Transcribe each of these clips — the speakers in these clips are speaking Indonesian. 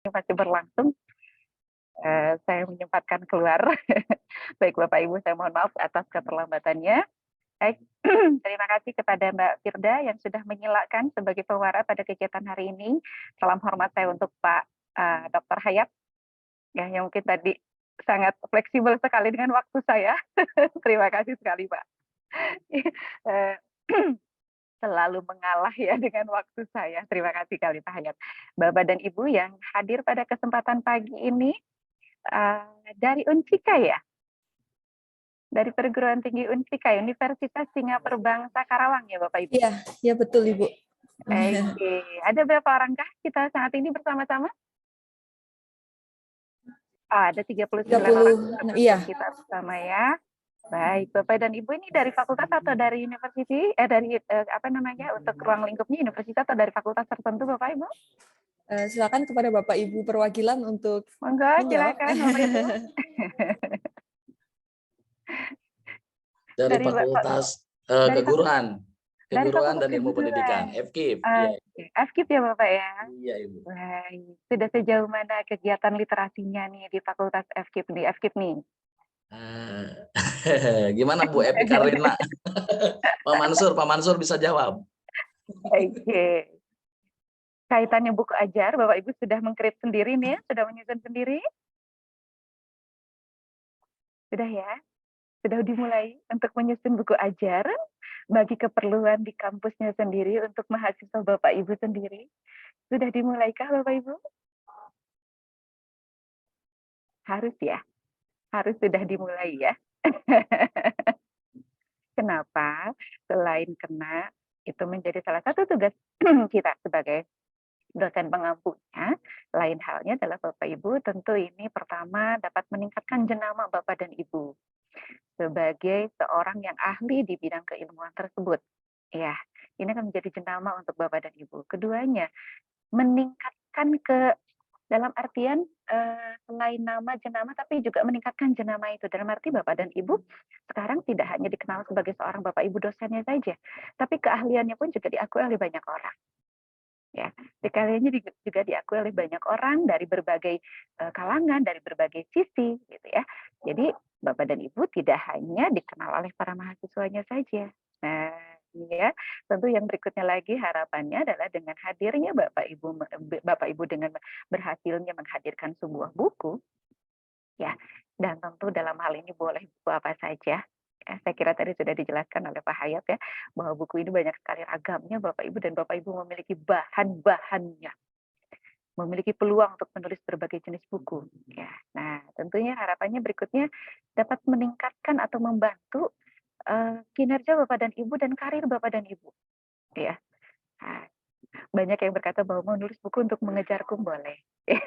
Masih berlangsung, saya menyempatkan keluar. Baik Bapak Ibu, saya mohon maaf atas keterlambatannya. Baik, terima kasih kepada Mbak Firda yang sudah menyilakan sebagai pewara pada kegiatan hari ini. Salam hormat saya untuk Pak Dr. Hayat, ya, yang mungkin tadi sangat fleksibel sekali dengan waktu saya. Terima kasih sekali Pak. Eh, Selalu mengalah ya dengan waktu saya. Terima kasih kali Pak Hayat. Bapak dan Ibu yang hadir pada kesempatan pagi ini, dari Unsika ya? Dari Perguruan Tinggi Unsika, Universitas Singapura Bangsa Karawang ya Bapak Ibu? Iya, ya betul Ibu. Oke, ada berapa orangkah kita saat ini bersama-sama? Ada 39 orang 30, iya. kita bersama ya. Baik, Bapak dan Ibu ini dari fakultas atau dari university, dari apa namanya, untuk ruang lingkupnya universitas atau dari fakultas tertentu Bapak Ibu? Silakan kepada Bapak Ibu perwakilan untuk Monggo, menjawab. silakan Bapak Ibu. Dari Dari Fakultas dari Keguruan, dari Keguruan Fakultas dan Ilmu Keguruan. Pendidikan, FKIP. Iya, Oke, FKIP ya Bapak ya. iya Ibu. Baik, sudah sejauh mana kegiatan literasinya nih di Fakultas FKIP nih? Gimana Bu Epi Karlina? Pak Mansur bisa jawab. Oke. Kaitannya buku ajar, Bapak Ibu sudah mengcreate sendiri nih, sudah menyusun sendiri? Sudah ya? Sudah dimulai untuk menyusun buku ajar bagi keperluan di kampusnya sendiri untuk mahasiswa Bapak Ibu sendiri? Sudah dimulaikah Bapak Ibu? Harus ya? Harus sudah dimulai ya? Kenapa? Selain kena, itu menjadi salah satu tugas kita sebagai dosen pengampunya, lain halnya adalah Bapak Ibu tentu ini pertama dapat meningkatkan jenama Bapak dan Ibu sebagai seorang yang ahli di bidang keilmuan tersebut. Ya, ini akan menjadi jenama untuk Bapak dan Ibu. Keduanya, meningkatkan dalam artian selain nama jenama tapi juga meningkatkan jenama itu dalam arti Bapak dan Ibu sekarang tidak hanya dikenal sebagai seorang Bapak Ibu dosennya saja, tapi keahliannya pun juga diakui oleh banyak orang. Ya, keahliannya juga diakui oleh banyak orang dari berbagai kalangan, dari berbagai sisi, gitu ya. Jadi Bapak dan Ibu tidak hanya dikenal oleh para mahasiswanya saja. Nah, ya, tentu yang berikutnya lagi harapannya adalah dengan hadirnya Bapak Ibu dengan berhasilnya menghadirkan sebuah buku, ya, dan tentu dalam hal ini boleh buku apa saja. Ya, saya kira tadi sudah dijelaskan oleh Pak Hayat ya, bahwa buku ini banyak sekali ragamnya Bapak Ibu, dan Bapak Ibu memiliki bahan-bahannya, memiliki peluang untuk menulis berbagai jenis buku. Ya, nah tentunya harapannya berikutnya dapat meningkatkan atau membantu kinerja Bapak dan Ibu dan karir Bapak dan Ibu. Ya, nah, banyak yang berkata bahwa menulis buku untuk mengejarku boleh. Ya,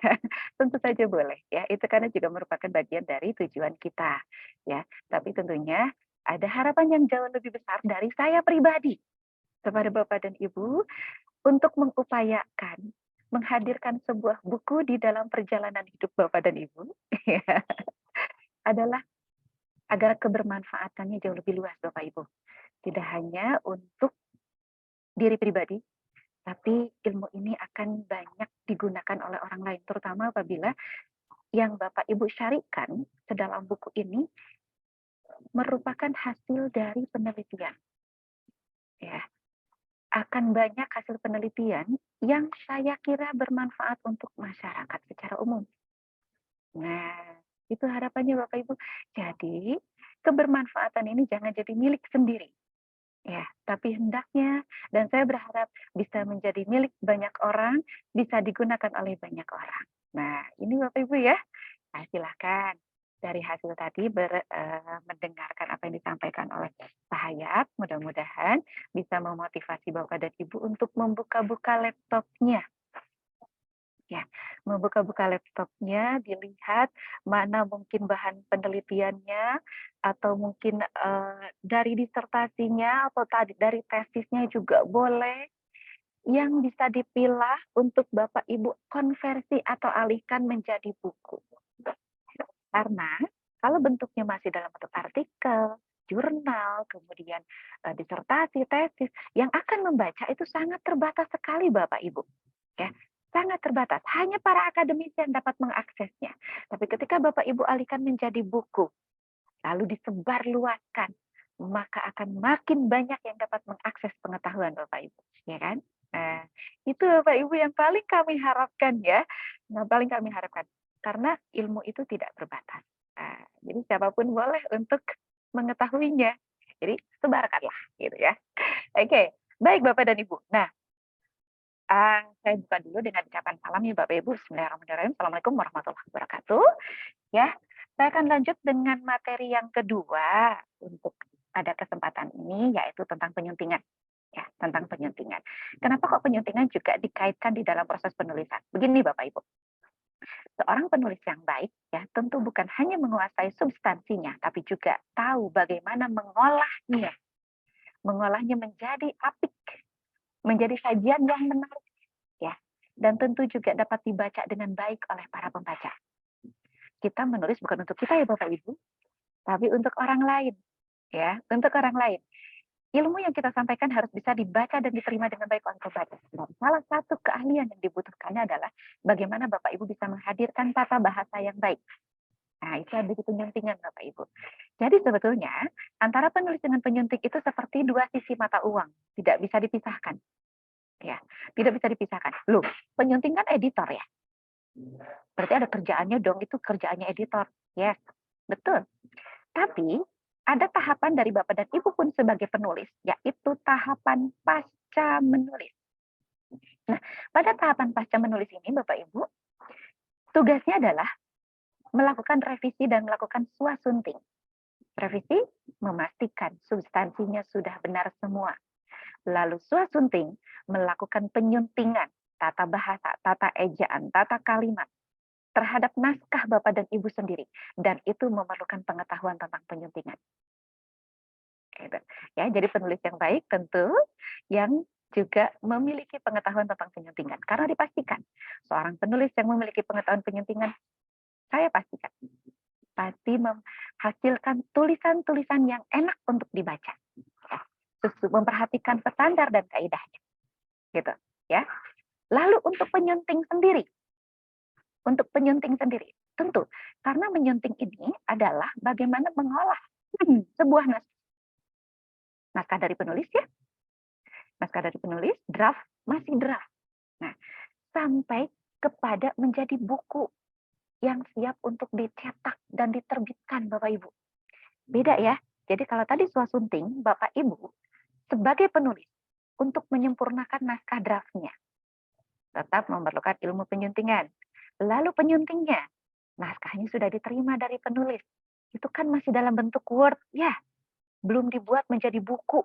tentu saja boleh. Ya, itu karena juga merupakan bagian dari tujuan kita. Ya, tapi tentunya ada harapan yang jauh lebih besar dari saya pribadi kepada Bapak dan Ibu untuk mengupayakan menghadirkan sebuah buku di dalam perjalanan hidup Bapak dan Ibu adalah agar kebermanfaatannya jauh lebih luas Bapak Ibu. Tidak hanya untuk diri pribadi, tapi ilmu ini akan banyak digunakan oleh orang lain, terutama apabila yang Bapak Ibu syarikan sedalam buku ini merupakan hasil dari penelitian. Ya, akan banyak hasil penelitian yang saya kira bermanfaat untuk masyarakat secara umum. Nah, itu harapannya Bapak Ibu. Jadi, kebermanfaatan ini jangan jadi milik sendiri. Ya, tapi hendaknya, dan saya berharap bisa menjadi milik banyak orang, bisa digunakan oleh banyak orang. Nah, ini Bapak Ibu ya. Nah, silahkan dari hasil tadi mendengarkan apa yang disampaikan oleh Pak Hayat, mudah-mudahan bisa memotivasi Bapak dan Ibu untuk membuka-buka laptopnya. Ya, membuka-buka laptopnya, dilihat mana mungkin bahan penelitiannya, atau mungkin dari disertasinya, atau tadi dari tesisnya juga boleh, yang bisa dipilah untuk Bapak Ibu konversi atau alihkan menjadi buku. Karena kalau bentuknya masih dalam bentuk artikel, jurnal, kemudian disertasi, tesis, yang akan membaca itu sangat terbatas sekali Bapak Ibu. Ya, sangat terbatas. Hanya para akademisi yang dapat mengaksesnya. Tapi ketika Bapak Ibu alihkan menjadi buku, lalu disebarluaskan, maka akan makin banyak yang dapat mengakses pengetahuan Bapak Ibu, ya kan? Nah, itu Bapak Ibu yang paling kami harapkan ya. Nah, paling kami harapkan karena ilmu itu tidak terbatas. Nah, jadi siapapun boleh untuk mengetahuinya. Jadi sebarkanlah gitu ya. Oke, baik Bapak dan Ibu. Nah, saya buka dulu dengan ucapan salam ya Bapak Ibu. Bismillahirrahmanirrahim. Assalamualaikum warahmatullahi wabarakatuh. Ya, saya akan lanjut dengan materi yang kedua untuk pada kesempatan ini, yaitu tentang penyuntingan. Ya, tentang penyuntingan. Kenapa kok penyuntingan juga dikaitkan di dalam proses penulisan? Begini Bapak Ibu, seorang penulis yang baik ya tentu bukan hanya menguasai substansinya, tapi juga tahu bagaimana mengolahnya, mengolahnya menjadi apik, menjadi sajian yang menarik, ya, dan tentu juga dapat dibaca dengan baik oleh para pembaca. Kita menulis bukan untuk kita ya Bapak Ibu, tapi untuk orang lain, ya, untuk orang lain. Ilmu yang kita sampaikan harus bisa dibaca dan diterima dengan baik oleh pembaca. Dan salah satu keahlian yang dibutuhkannya adalah bagaimana Bapak Ibu bisa menghadirkan tata bahasa yang baik. Nah, itu ada penyuntingan Bapak Ibu. Jadi sebetulnya antara penulis dengan penyunting itu seperti dua sisi mata uang, tidak bisa dipisahkan. Ya, tidak bisa dipisahkan. Loh, penyunting kan editor ya. Berarti ada kerjaannya dong, itu kerjaannya editor. Yes, betul. Tapi ada tahapan dari Bapak dan Ibu pun sebagai penulis, yaitu tahapan pasca menulis. Nah, pada tahapan pasca menulis ini Bapak Ibu, tugasnya adalah melakukan revisi dan melakukan suasunting. Revisi, memastikan substansinya sudah benar semua. Lalu suasunting, melakukan penyuntingan, tata bahasa, tata ejaan, tata kalimat, terhadap naskah Bapak dan Ibu sendiri. Dan itu memerlukan pengetahuan tentang penyuntingan. Ya, jadi penulis yang baik tentu yang juga memiliki pengetahuan tentang penyuntingan. Karena dipastikan, seorang penulis yang memiliki pengetahuan penyuntingan, saya pastikan, pasti menghasilkan tulisan-tulisan yang enak untuk dibaca. Ya, memperhatikan standar dan kaidahnya. Gitu, ya. Lalu untuk penyunting sendiri, tentu karena menyunting ini adalah bagaimana mengolah sebuah naskah dari penulis ya, naskah dari penulis, draft masih draft. Nah, sampai kepada menjadi buku yang siap untuk dicetak dan diterbitkan Bapak Ibu. Beda ya. Jadi kalau tadi suasunting, Bapak Ibu sebagai penulis untuk menyempurnakan naskah draftnya tetap memerlukan ilmu penyuntingan. Lalu penyuntingnya, naskahnya sudah diterima dari penulis. Itu kan masih dalam bentuk Word, ya. Belum dibuat menjadi buku.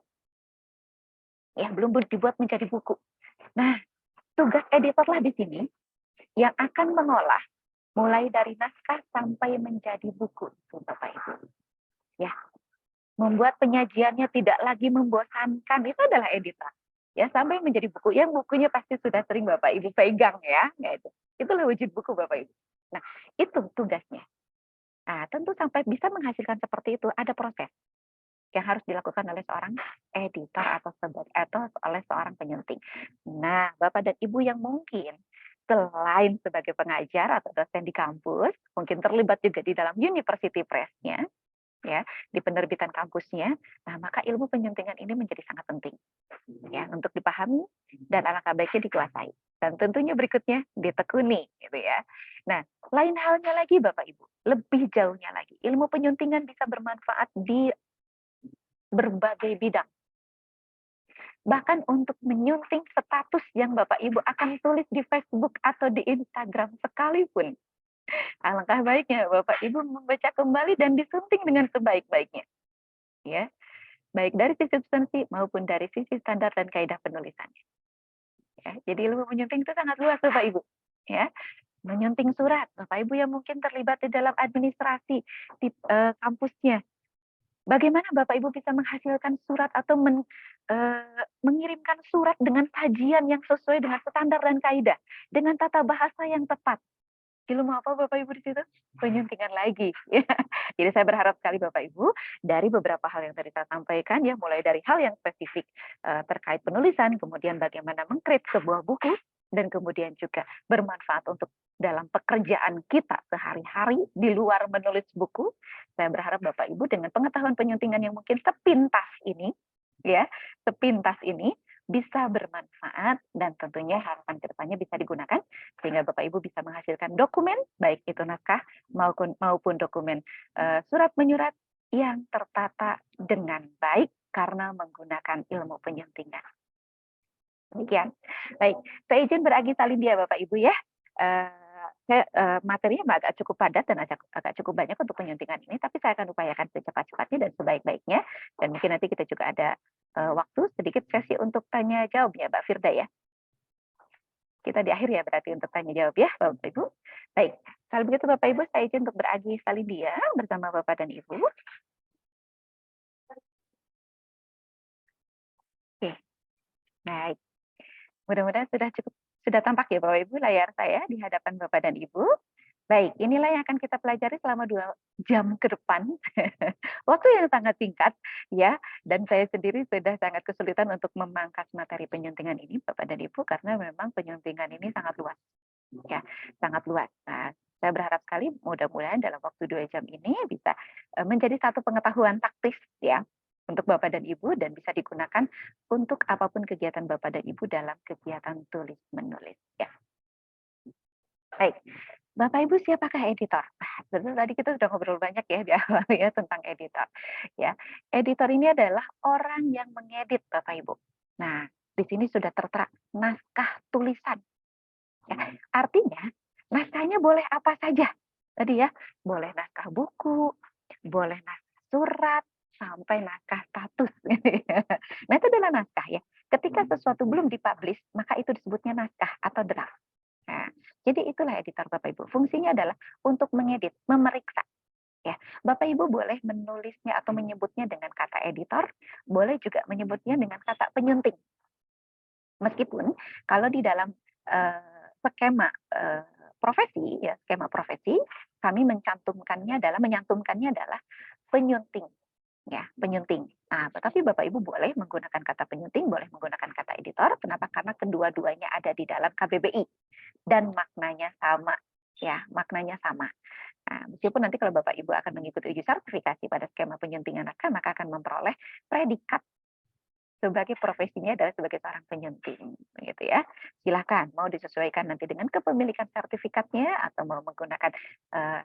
Ya, belum dibuat menjadi buku. Nah, tugas editorlah di sini yang akan mengolah mulai dari naskah sampai menjadi buku, Bapak Ibu. Ya, membuat penyajiannya tidak lagi membosankan, itu adalah editor. Ya, sampai menjadi buku. Yang bukunya pasti sudah sering Bapak Ibu pegang ya, itu. Itulah wujud buku Bapak Ibu. Nah, itu tugasnya. Nah, tentu sampai bisa menghasilkan seperti itu ada proses yang harus dilakukan oleh seorang editor atau oleh seorang penyunting. Nah, Bapak dan Ibu yang mungkin selain sebagai pengajar atau dosen di kampus, mungkin terlibat juga di dalam university press-nya, ya, di penerbitan kampusnya, nah maka ilmu penyuntingan ini menjadi sangat penting, ya, untuk dipahami dan alangkah baiknya dikuasai. Dan tentunya berikutnya ditekuni, gitu ya. Nah, lain halnya lagi Bapak Ibu, lebih jauhnya lagi, ilmu penyuntingan bisa bermanfaat di berbagai bidang. Bahkan untuk menyunting status yang Bapak Ibu akan tulis di Facebook atau di Instagram sekalipun. Alangkah baiknya Bapak Ibu membaca kembali dan disunting dengan sebaik-baiknya. Ya, baik dari sisi substansi maupun dari sisi standar dan kaidah penulisannya. Ya, jadi ilmu menyunting itu sangat luas Bapak Ibu. Ya, menyunting surat, Bapak Ibu yang mungkin terlibat di dalam administrasi di kampusnya. Bagaimana Bapak Ibu bisa menghasilkan surat atau mengirimkan surat dengan sajian yang sesuai dengan standar dan kaidah, dengan tata bahasa yang tepat. Ilmu apa Bapak Ibu di situ? Penyuntingan lagi. Ya. Jadi saya berharap sekali Bapak Ibu dari beberapa hal yang tadi saya sampaikan ya, mulai dari hal yang spesifik terkait penulisan, kemudian bagaimana mengcreate sebuah buku, dan kemudian juga bermanfaat untuk dalam pekerjaan kita sehari-hari di luar menulis buku. Saya berharap Bapak Ibu dengan pengetahuan penyuntingan yang mungkin sepintas ini, ya, sepintas ini bisa bermanfaat dan tentunya harapan kedepannya bisa digunakan sehingga Bapak Ibu bisa menghasilkan dokumen baik itu naskah maupun dokumen surat menyurat yang tertata dengan baik karena menggunakan ilmu penyuntingan. Demikian. Baik, saya izin beragi salin dia Bapak Ibu ya. Materinya agak cukup padat dan agak cukup banyak untuk penyuntingan ini, tapi saya akan upayakan secepat-cepatnya dan sebaik-baiknya. Dan mungkin nanti kita juga ada waktu sedikit sesi untuk tanya jawab ya, Mbak Firda ya. Kita di akhir ya berarti untuk tanya jawab ya, Bapak Ibu. Baik, kalau begitu Bapak Ibu saya izin untuk beragi salin dia bersama Bapak dan Ibu. Oke, baik. Mudah-mudahan sudah tampak ya Bapak Ibu layar saya di hadapan Bapak dan Ibu. Baik, inilah yang akan kita pelajari selama 2 jam ke depan. Waktu yang sangat singkat ya, dan saya sendiri sudah sangat kesulitan untuk memangkas materi penyuntingan ini Bapak dan Ibu karena memang penyuntingan ini sangat luas. Ya, sangat luas. Nah, saya berharap sekali mudah-mudahan dalam waktu 2 jam ini bisa menjadi satu pengetahuan taktis ya untuk Bapak dan Ibu dan bisa digunakan untuk apapun kegiatan Bapak dan Ibu dalam kegiatan tulis menulis ya. Baik. Bapak Ibu siapakah editor? Tentu tadi kita sudah ngobrol banyak ya di awal ya tentang editor. Ya, editor ini adalah orang yang mengedit Bapak Ibu. Nah, di sini sudah tertera naskah tulisan. Ya, artinya naskahnya boleh apa saja. Tadi ya, boleh naskah buku, boleh naskah surat, sampai naskah status. Nah, itu adalah naskah ya. Ketika sesuatu belum dipublish, maka itu disebutnya naskah atau draft. Nah, jadi itulah editor Bapak Ibu. Fungsinya adalah untuk mengedit, memeriksa. Ya, Bapak Ibu boleh menulisnya atau menyebutnya dengan kata editor, boleh juga menyebutnya dengan kata penyunting. Meskipun kalau di dalam skema profesi ya, skema profesi kami menyantumkannya adalah penyunting. Ya, penyunting. Nah, tetapi Bapak Ibu boleh menggunakan kata penyunting, boleh menggunakan kata editor. Kenapa? Karena kedua-duanya ada di dalam KBBI dan maknanya sama. Ya, maknanya sama. Nah, meskipun nanti kalau Bapak Ibu akan mengikuti uji sertifikasi pada skema penyuntingan naskah, maka akan memperoleh predikat sebagai profesinya adalah sebagai seorang penyunting, gitu ya. Silakan mau disesuaikan nanti dengan kepemilikan sertifikatnya atau mau menggunakan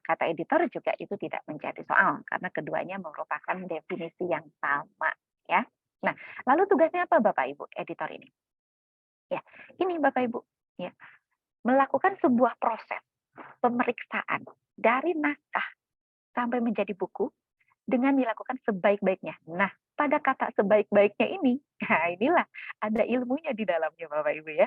kata editor juga itu tidak menjadi soal karena keduanya merupakan definisi yang sama, ya. Nah, lalu tugasnya apa Bapak Ibu editor ini? Ya, ini Bapak Ibu, ya, melakukan sebuah proses pemeriksaan dari naskah sampai menjadi buku dengan dilakukan sebaik-baiknya. Nah, pada kata sebaik-baiknya ini, nah inilah ada ilmunya di dalamnya Bapak Ibu ya.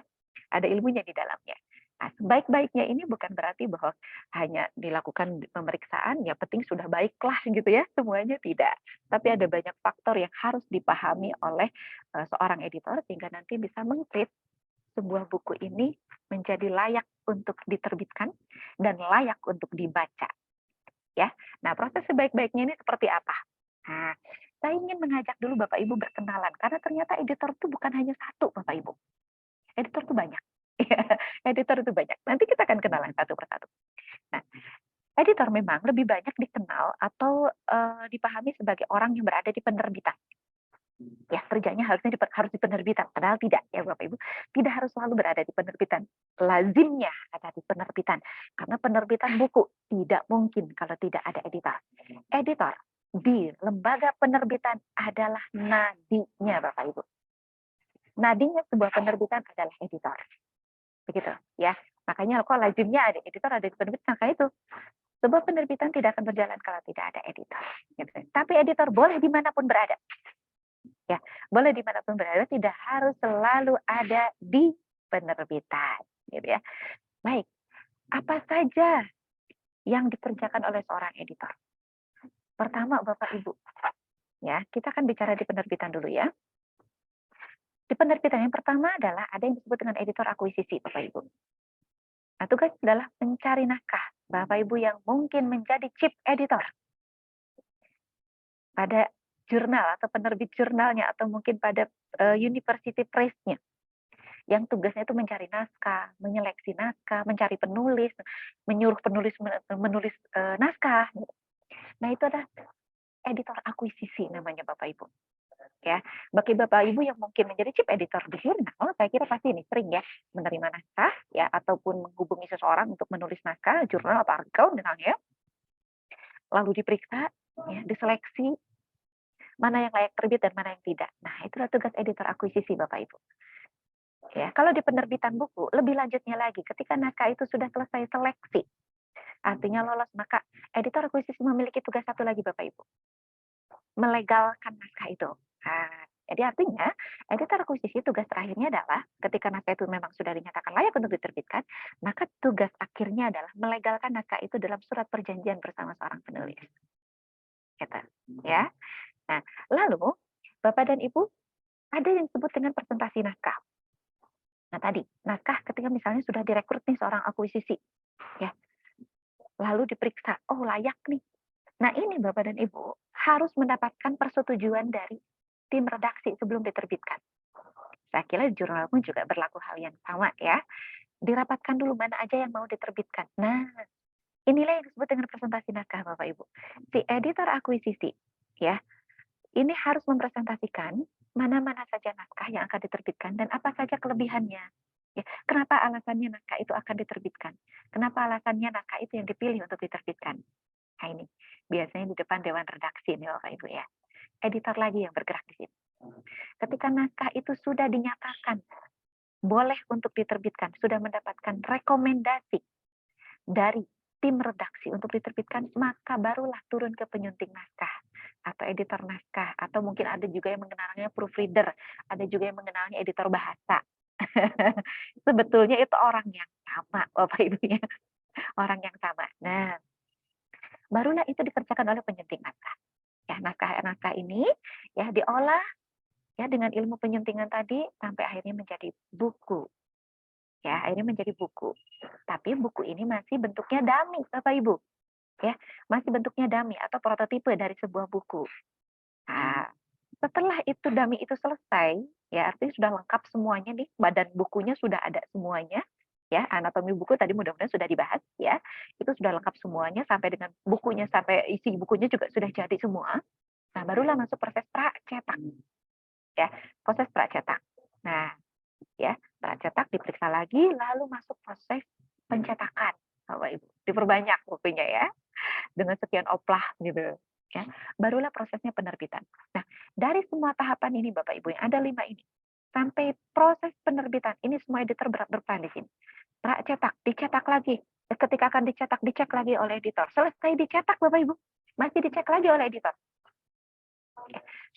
Ada ilmunya di dalamnya. Nah, sebaik-baiknya ini bukan berarti bahwa hanya dilakukan pemeriksaan, ya penting sudah baiklah gitu ya, semuanya tidak. Tapi ada banyak faktor yang harus dipahami oleh seorang editor sehingga nanti bisa meng-treat sebuah buku ini menjadi layak untuk diterbitkan dan layak untuk dibaca. Ya, nah proses sebaik-baiknya ini seperti apa? Nah, saya ingin mengajak dulu Bapak Ibu berkenalan karena ternyata editor itu bukan hanya satu Bapak Ibu. Editor itu banyak. Editor itu banyak. Nanti kita akan kenalan satu persatu. Nah, editor memang lebih banyak dikenal atau dipahami sebagai orang yang berada di penerbitan. Ya, kerjanya harus di penerbitan. Padahal tidak ya Bapak Ibu. Tidak harus selalu berada di penerbitan. Lazimnya ada di penerbitan. Karena penerbitan buku tidak mungkin kalau tidak ada editor. Editor di lembaga penerbitan adalah nadinya Bapak Ibu. Nadinya sebuah penerbitan adalah editor. Begitu ya. Makanya kok lazimnya ada editor ada di penerbitan. Maka itu sebuah penerbitan tidak akan berjalan kalau tidak ada editor. Gitu. Tapi editor boleh dimanapun berada. Ya, boleh dimanapun berada, tidak harus selalu ada di penerbitan, gitu ya. Baik, apa saja yang dikerjakan oleh seorang editor? Pertama, Bapak Ibu, ya kita akan bicara di penerbitan dulu ya. Di penerbitan yang pertama adalah ada yang disebut dengan editor akuisisi, Bapak Ibu. Nah, tugas adalah mencari naskah, Bapak Ibu yang mungkin menjadi chief editor pada jurnal atau penerbit jurnalnya atau mungkin pada university press-nya. yang tugasnya itu mencari naskah, menyeleksi naskah, mencari penulis, menyuruh penulis menulis naskah. Gitu. Nah itu adalah editor akuisisi namanya Bapak Ibu. Ya, bagi Bapak Ibu yang mungkin menjadi chief editor di jurnal, saya kira pasti ini sering ya menerima naskah ya ataupun menghubungi seseorang untuk menulis naskah jurnal atau artikel misalnya, lalu diperiksa, ya, diseleksi mana yang layak terbit dan mana yang tidak. Nah, itulah tugas editor akuisisi Bapak Ibu. Ya, kalau di penerbitan buku, lebih lanjutnya lagi, ketika naskah itu sudah selesai seleksi, artinya lolos, maka editor akuisisi memiliki tugas satu lagi Bapak Ibu, melegalkan naskah itu. Nah, jadi artinya editor akuisisi tugas terakhirnya adalah ketika naskah itu memang sudah dinyatakan layak untuk diterbitkan, maka tugas akhirnya adalah melegalkan naskah itu dalam surat perjanjian bersama seorang penulis. Gitu, ya. Nah, lalu Bapak dan Ibu ada yang disebut dengan presentasi naskah. Nah tadi, naskah ketika misalnya sudah direkrut nih seorang akuisisi, ya, lalu diperiksa, oh layak nih. Nah ini Bapak dan Ibu harus mendapatkan persetujuan dari tim redaksi sebelum diterbitkan. Saya kira di jurnal pun juga berlaku hal yang sama ya. Dirapatkan dulu mana aja yang mau diterbitkan. Nah, inilah yang disebut dengan presentasi naskah Bapak Ibu. Si editor akuisisi, ya, ini harus mempresentasikan mana-mana saja naskah yang akan diterbitkan dan apa saja kelebihannya. Ya, kenapa alasannya naskah itu akan diterbitkan? Kenapa alasannya naskah itu yang dipilih untuk diterbitkan? Nah ini biasanya di depan dewan redaksi nih Bapak Ibu ya. Editor lagi yang bergerak di situ. Ketika naskah itu sudah dinyatakan boleh untuk diterbitkan, sudah mendapatkan rekomendasi dari tim redaksi untuk diterbitkan, maka barulah turun ke penyunting naskah atau editor naskah, atau mungkin ada juga yang mengenalnya proofreader, ada juga yang mengenalnya editor bahasa. Sebetulnya itu orang yang sama, Bapak Ibu ya, orang yang sama. Nah, barulah itu dikerjakan oleh penyunting naskah. Ya, naskah ini ya diolah ya dengan ilmu penyuntingan tadi sampai akhirnya menjadi buku. Ya, akhirnya menjadi buku. Tapi buku ini masih bentuknya dummy, Bapak Ibu. Ya, masih bentuknya dummy atau prototipe dari sebuah buku. Nah, setelah itu dummy itu selesai, ya artinya sudah lengkap semuanya nih, badan bukunya sudah ada semuanya, ya anatomi buku tadi mudah-mudahan sudah dibahas, ya itu sudah lengkap semuanya sampai dengan bukunya sampai isi bukunya juga sudah jadi semua. Nah, barulah masuk proses pracetak, ya proses pracetak. Nah, ya pracetak diperiksa lagi, lalu masuk proses pencetakan, Bapak Ibu, diperbanyak bukunya ya dengan sekian oplah gitu. Ya, barulah prosesnya penerbitan. Nah, dari semua tahapan ini Bapak Ibu yang ada 5 ini, sampai proses penerbitan, ini semua editor berperan di sini. Cetak, dicetak lagi. Ketika akan dicetak, dicek lagi oleh editor. Selesai dicetak Bapak Ibu, masih dicek lagi oleh editor.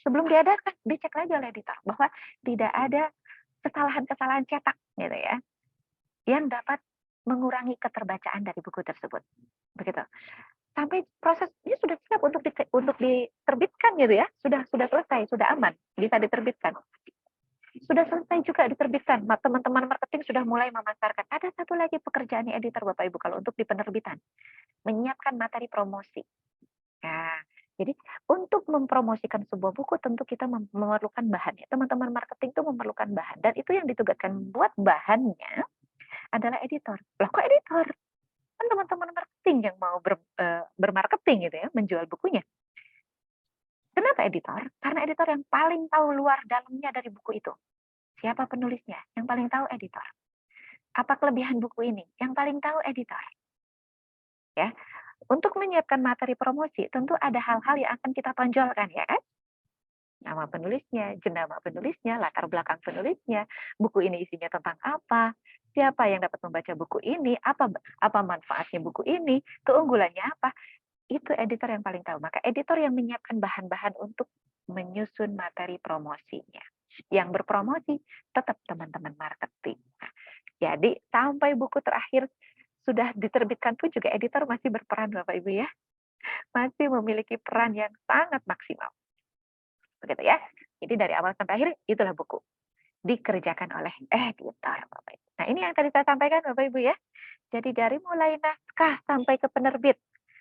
Sebelum diadakan, dicek lagi oleh editor bahwa tidak ada kesalahan-kesalahan cetak gitu ya, yang dapat mengurangi keterbacaan dari buku tersebut. Begitu. Sampai proses ini sudah siap untuk diterbitkan gitu ya, sudah selesai, sudah aman, bisa diterbitkan. Sudah selesai juga diterbitkan, teman-teman marketing sudah mulai memasarkan. Ada satu lagi pekerjaan editor Bapak Ibu kalau untuk di penerbitan, menyiapkan materi promosi. Nah, jadi untuk mempromosikan sebuah buku tentu kita memerlukan bahan. Teman-teman marketing itu memerlukan bahan dan itu yang ditugaskan buat bahannya adalah editor. Loh kok editor? Kan teman-teman marketing yang mau bermarketing gitu ya, menjual bukunya. Kenapa editor? Karena editor yang paling tahu luar dalamnya dari buku itu. Siapa penulisnya? Yang paling tahu editor. Apa kelebihan buku ini? Yang paling tahu editor. Ya, untuk menyiapkan materi promosi tentu ada hal-hal yang akan kita tonjolkan ya kan? Nama penulisnya, jenama penulisnya, latar belakang penulisnya, buku ini isinya tentang apa, siapa yang dapat membaca buku ini, apa manfaatnya buku ini, keunggulannya apa. Itu editor yang paling tahu. Maka editor yang menyiapkan bahan-bahan untuk menyusun materi promosinya. Yang berpromosi tetap teman-teman marketing. Nah, jadi sampai buku terakhir sudah diterbitkan pun juga editor masih berperan Bapak Ibu ya. Masih memiliki peran yang sangat maksimal. Begitu ya. Jadi dari awal sampai akhir itulah buku. Dikerjakan oleh editor Bapak Ibu. Nah ini yang tadi saya sampaikan Bapak Ibu ya. Jadi dari mulai naskah sampai ke penerbit.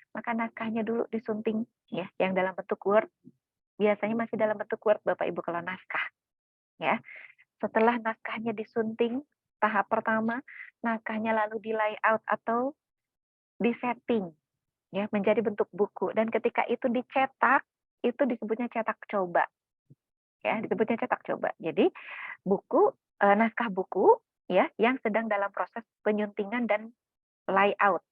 Maka naskahnya dulu disunting ya, yang dalam bentuk Word. Biasanya masih dalam bentuk Word Bapak Ibu kalau naskah. Ya. Setelah naskahnya disunting, tahap pertama, naskahnya lalu di layout atau di-setting ya menjadi bentuk buku, dan ketika itu dicetak, itu disebutnya cetak coba. Ya, disebutnya cetak coba. Jadi buku naskah buku ya yang sedang dalam proses penyuntingan dan layout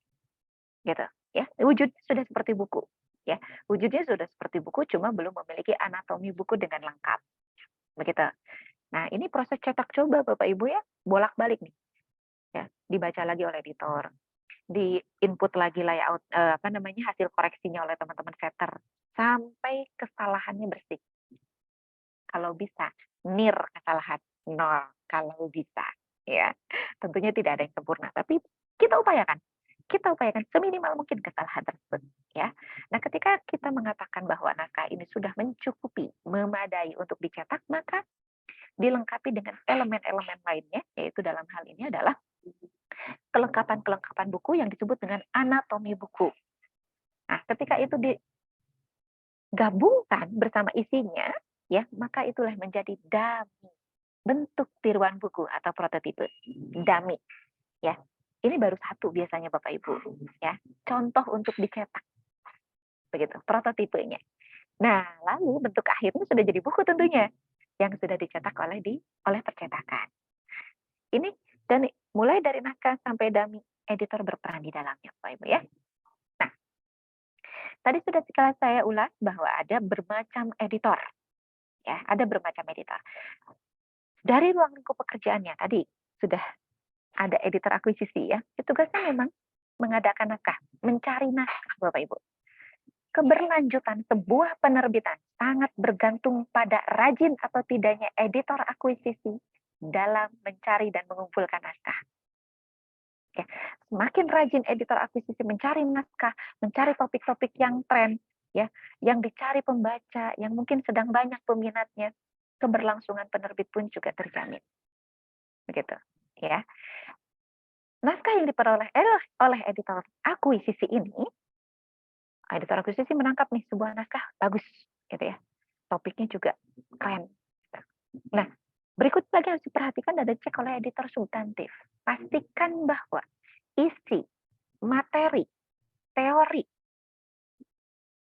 gitu ya. Wujudnya sudah seperti buku ya. Wujudnya sudah seperti buku, cuma belum memiliki anatomi buku dengan lengkap. Begitu. Nah, ini proses cetak coba Bapak Ibu ya, bolak-balik nih. Ya, dibaca lagi oleh editor, di input lagi layout hasil koreksinya oleh teman-teman setter sampai kesalahannya bersih. Kalau bisa near kesalahan nol kalau bisa ya. Tentunya tidak ada yang sempurna, tapi kita upayakan seminimal mungkin kesalahan tersebut ya. Nah, ketika kita mengatakan bahwa naskah ini sudah mencukupi, memadai untuk dicetak, maka dilengkapi dengan elemen-elemen lainnya, yaitu dalam hal ini adalah kelengkapan-kelengkapan buku yang disebut dengan anatomi buku. Nah, ketika itu digabungkan bersama isinya, ya, maka itulah menjadi dummy, bentuk tiruan buku atau prototipe, dummy. Ya, ini baru satu biasanya Bapak Ibu, ya, contoh untuk dicetak, begitu, prototipenya. Nah, lalu bentuk akhirnya sudah jadi buku tentunya, yang sudah dicetak oleh percetakan. Ini dan mulai dari naskah sampai dummy, editor berperan di dalamnya, Bapak Ibu ya. Nah, tadi sudah saya ulas bahwa ada bermacam editor. Ya, ada bermacam editor. Dari ruang lingkup pekerjaannya tadi sudah ada editor akuisisi ya. Tugasnya memang mengadakan naskah, mencari naskah Bapak Ibu. Keberlanjutan sebuah penerbitan sangat bergantung pada rajin atau tidaknya editor akuisisi dalam mencari dan mengumpulkan naskah. Ya, semakin rajin editor akuisisi mencari naskah, mencari topik-topik yang tren, ya, yang dicari pembaca, yang mungkin sedang banyak peminatnya, keberlangsungan penerbit pun juga terjamin. Begitu, ya. Naskah yang diperoleh oleh editor akuisisi ini, editor akuisisi menangkap nih sebuah naskah bagus, gitu ya. Topiknya juga keren. Nah, berikut lagi harus diperhatikan dan dicek oleh editor substantif. Pastikan bahwa isi, materi, teori,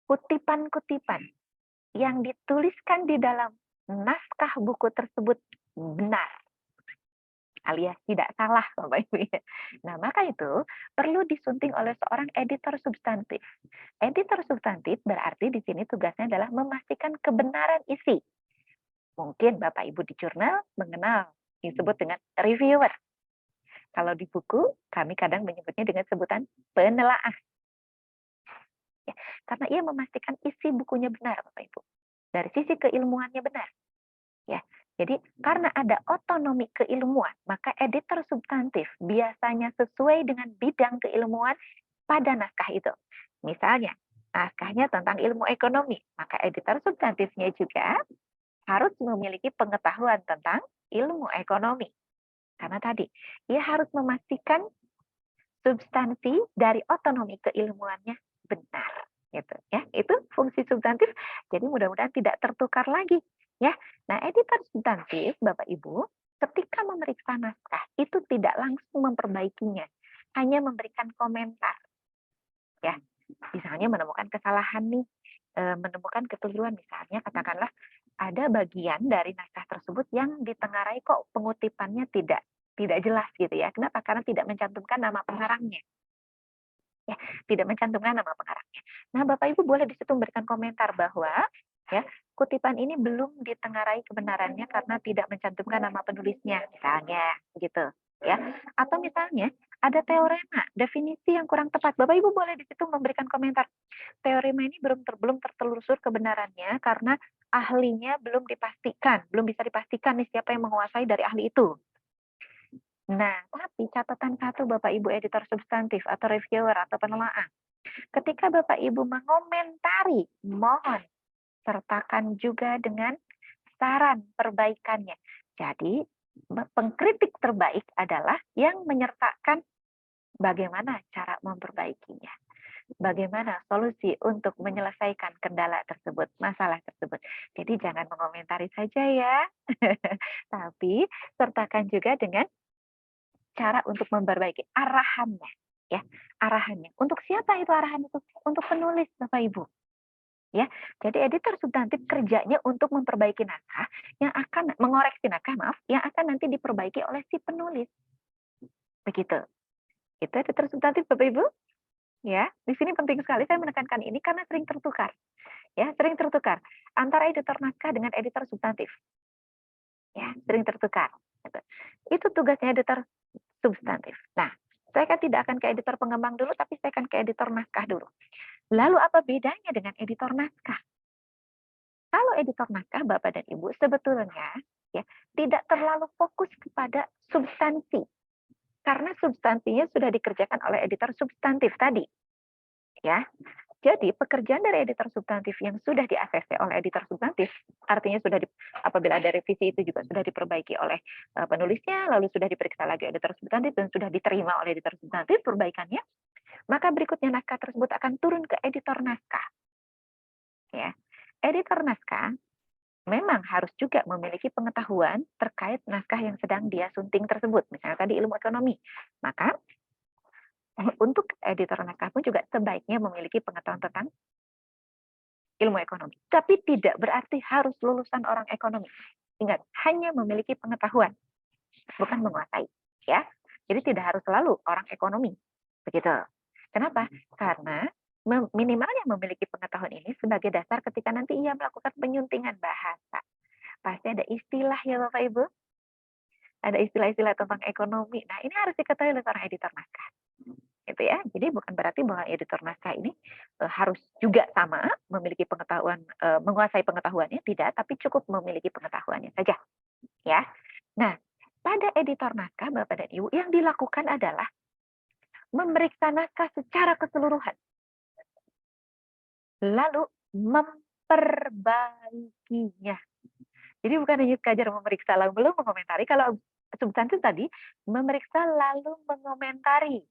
kutipan-kutipan yang dituliskan di dalam naskah buku tersebut benar, alias tidak salah, Bapak Ibu ya. Nah, maka itu perlu disunting oleh seorang editor substantif. Editor substantif berarti di sini tugasnya adalah memastikan kebenaran isi. Mungkin Bapak Ibu di jurnal mengenal disebut dengan reviewer. Kalau di buku, kami kadang menyebutnya dengan sebutan penelaah. Ya, karena ia memastikan isi bukunya benar, Bapak Ibu. Dari sisi keilmuannya benar. Ya, jadi karena ada otonomi keilmuan, maka editor substantif biasanya sesuai dengan bidang keilmuan pada naskah itu. Misalnya, naskahnya tentang ilmu ekonomi, maka editor substantifnya juga harus memiliki pengetahuan tentang ilmu ekonomi. Karena tadi, ia harus memastikan substansi dari otonomi keilmuannya benar. Gitu, ya. Itu fungsi substantif, jadi mudah-mudahan tidak tertukar lagi. Ya. Nah, editor substantif, Bapak Ibu, ketika memeriksa naskah, itu tidak langsung memperbaikinya, hanya memberikan komentar. Ya, misalnya menemukan kesalahan nih, menemukan kekeliruan, misalnya katakanlah ada bagian dari naskah tersebut yang ditengarai kok pengutipannya tidak jelas gitu ya. Kenapa? Karena tidak mencantumkan nama pengarangnya. Ya, tidak mencantumkan nama pengarangnya. Nah, Bapak Ibu boleh di situ memberikan komentar bahwa ya, kutipan ini belum ditengarai kebenarannya karena tidak mencantumkan nama penulisnya, misalnya gitu ya. Atau misalnya ada teorema, definisi yang kurang tepat. Bapak Ibu boleh di situ memberikan komentar. Teorema ini belum tertelusur kebenarannya karena ahlinya belum bisa dipastikan nih siapa yang menguasai dari ahli itu. Nah, tapi catatan satu Bapak Ibu editor substantif atau reviewer atau penelaah. Ketika Bapak Ibu mengomentari, mohon sertakan juga dengan saran perbaikannya. Jadi, pengkritik terbaik adalah yang menyertakan bagaimana cara memperbaikinya. bagaimana solusi untuk menyelesaikan kendala tersebut, masalah tersebut. Jadi jangan mengomentari saja ya, tapi sertakan juga dengan cara untuk memperbaiki arahannya, ya, arahannya. Untuk siapa itu arahan itu? Untuk penulis, Bapak Ibu. Ya, jadi editor substantif kerjanya untuk memperbaiki naskah yang akan mengoreksi naskah, maaf, yang akan nanti diperbaiki oleh si penulis. Begitu. Itu editor substantif, Bapak Ibu. Ya, di sini penting sekali saya menekankan ini karena sering tertukar. Ya, sering tertukar antara editor naskah dengan editor substantif. Ya, sering tertukar. Gitu. Itu tugasnya editor substantif. Nah, saya kan tidak akan ke editor pengembang dulu, tapi saya akan ke editor naskah dulu. Lalu apa bedanya dengan editor naskah? Kalau editor naskah, Bapak dan Ibu, sebetulnya ya tidak terlalu fokus kepada substansi. Karena substansinya sudah dikerjakan oleh editor substantif tadi. Ya. Jadi pekerjaan dari editor substantif yang sudah di-ACC oleh editor substantif, artinya apabila ada revisi itu juga sudah diperbaiki oleh penulisnya, lalu sudah diperiksa lagi editor substantif dan sudah diterima oleh editor substantif perbaikannya, maka berikutnya naskah tersebut akan turun ke editor naskah. Ya. Editor naskah memang harus juga memiliki pengetahuan terkait naskah yang sedang dia sunting tersebut, misalnya tadi ilmu ekonomi. Maka untuk editor naskah pun juga sebaiknya memiliki pengetahuan tentang ilmu ekonomi. Tapi tidak berarti harus lulusan orang ekonomi. Ingat, hanya memiliki pengetahuan, bukan menguasai. Ya, jadi tidak harus selalu orang ekonomi. Begitu. Kenapa? Karena minimalnya memiliki pengetahuan ini sebagai dasar ketika nanti ia melakukan penyuntingan bahasa. Pasti ada istilah ya Bapak Ibu. Ada istilah-istilah tentang ekonomi. Nah, ini harus diketahui oleh seorang editor naskah. Gitu ya. Jadi bukan berarti bahwa editor naskah ini harus juga sama memiliki pengetahuan, menguasai pengetahuannya, tidak, tapi cukup memiliki pengetahuannya saja. Ya. Nah, pada editor naskah Bapak dan Ibu yang dilakukan adalah memeriksa naskah secara keseluruhan. Lalu memperbaikinya. Jadi bukan hanya sekadar memeriksa lalu belum mengomentari. Kalau substantif tadi memeriksa lalu mengomentari.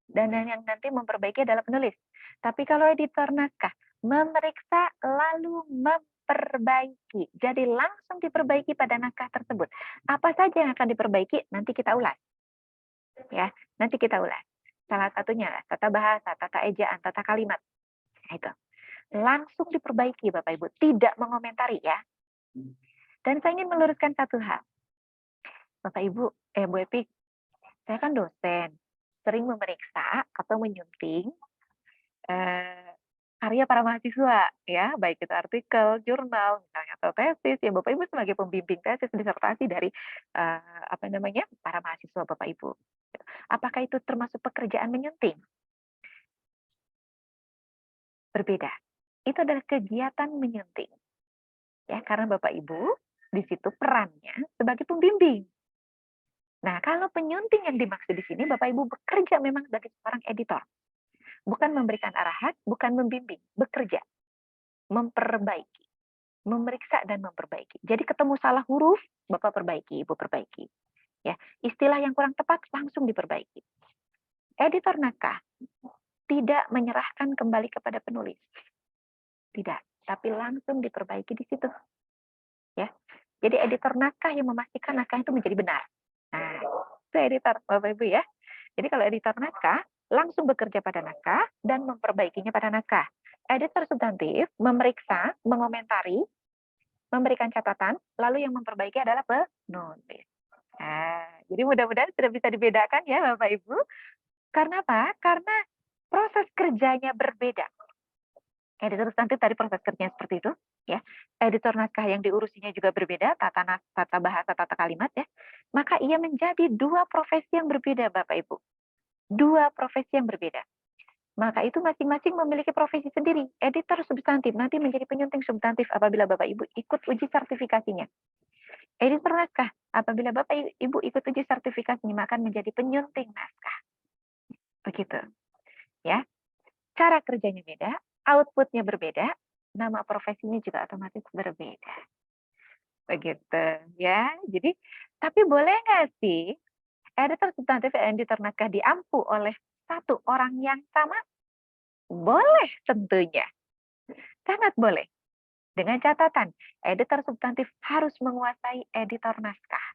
Dan yang nanti memperbaiki adalah penulis. Tapi kalau editor naskah memeriksa lalu memperbaiki. Jadi langsung diperbaiki pada naskah tersebut. Apa saja yang akan diperbaiki nanti kita ulas. Ya, nanti kita ulas. Salah satunya tata bahasa, tata ejaan, tata kalimat. Nah, itu. Langsung diperbaiki Bapak Ibu, tidak mengomentari ya. Dan saya ingin meluruskan satu hal. Bapak Ibu, Bu Epi, saya kan dosen, sering memeriksa atau menyunting karya para mahasiswa, ya, baik itu artikel, jurnal, misalnya atau tesis. Ya, Bapak Ibu sebagai pembimbing tesis disertasi dari para mahasiswa Bapak Ibu. Apakah itu termasuk pekerjaan menyunting? Berbeda. Itu adalah kegiatan menyunting. Ya, karena Bapak Ibu di situ perannya sebagai pembimbing. Nah, kalau penyunting yang dimaksud di sini, Bapak Ibu bekerja memang sebagai seorang editor. Bukan memberikan arahan, bukan membimbing, bekerja. Memperbaiki. Memeriksa dan memperbaiki. Jadi ketemu salah huruf, Bapak perbaiki, Ibu perbaiki. Ya, istilah yang kurang tepat langsung diperbaiki. Editor naskah tidak menyerahkan kembali kepada penulis. Tidak, tapi langsung diperbaiki di situ. Ya. Jadi editor naskah yang memastikan naskah itu menjadi benar. Nah, itu editor Bapak Ibu ya. Jadi kalau editor naskah langsung bekerja pada naskah dan memperbaikinya pada naskah. Editor substantif memeriksa, mengomentari, memberikan catatan, lalu yang memperbaiki adalah penulis. Nah, jadi mudah-mudahan sudah bisa dibedakan ya Bapak Ibu. Karena apa? Karena proses kerjanya berbeda. Editor substantif tadi proses kerjanya seperti itu, ya. Editor naskah yang diurusinya juga berbeda, tata bahasa, tata kalimat, ya. Maka ia menjadi dua profesi yang berbeda, Bapak Ibu. Dua profesi yang berbeda. Maka itu masing-masing memiliki profesi sendiri. Editor substantif nanti menjadi penyunting substantif apabila Bapak Ibu ikut uji sertifikasinya. Editor naskah apabila Bapak Ibu ikut uji sertifikasinya akan menjadi penyunting naskah. Begitu. Ya. Cara kerjanya beda, outputnya berbeda, nama profesinya juga otomatis berbeda. Begitu ya. Jadi, tapi boleh nggak sih editor substantif dan editor naskah diampu oleh satu orang yang sama? Boleh tentunya, sangat boleh. Dengan catatan, editor substantif harus menguasai editor naskah.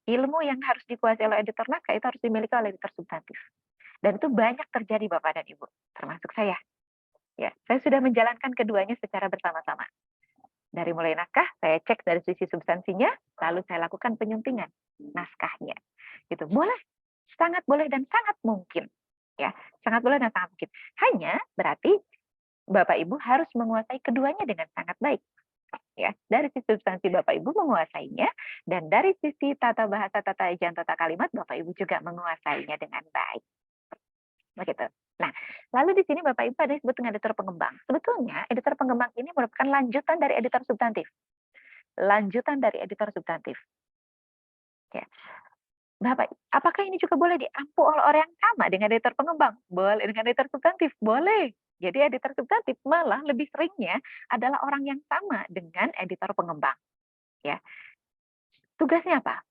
Ilmu yang harus dikuasai oleh editor naskah itu harus dimiliki oleh editor substantif. Dan itu banyak terjadi Bapak dan Ibu, termasuk saya. Ya, saya sudah menjalankan keduanya secara bersama-sama. Dari mulai naskah, saya cek dari sisi substansinya, lalu saya lakukan penyuntingan naskahnya. Gitu. Boleh, sangat boleh dan sangat mungkin. Ya, sangat boleh dan sangat mungkin. Hanya berarti Bapak Ibu harus menguasai keduanya dengan sangat baik. Ya, dari sisi substansi Bapak Ibu menguasainya, dan dari sisi tata bahasa, tata ejaan, tata kalimat Bapak Ibu juga menguasainya dengan baik. Begitu. Nah, lalu di sini Bapak Ibu ada yang disebut dengan editor pengembang. Sebetulnya editor pengembang ini merupakan lanjutan dari editor substantif. Lanjutan dari editor substantif. Ya. Bapak, apakah ini juga boleh diampu oleh orang yang sama dengan editor pengembang? Boleh, dengan editor substantif? Boleh. Jadi editor substantif malah lebih seringnya adalah orang yang sama dengan editor pengembang. Ya. Tugasnya apa?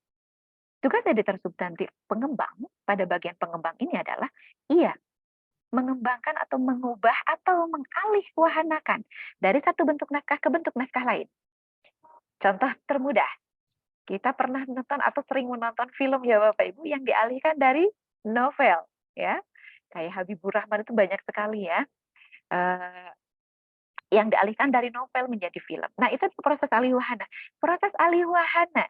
Tugas editor substantif pengembang pada bagian pengembang ini adalah mengembangkan atau mengubah atau mengalih wahanakan dari satu bentuk naskah ke bentuk naskah lain. Contoh termudah, kita pernah menonton atau sering menonton film ya Bapak Ibu yang dialihkan dari novel, ya. Kayak Habibur Rahman itu banyak sekali ya, yang dialihkan dari novel menjadi film. Nah itu proses alih wahana. Proses alih wahana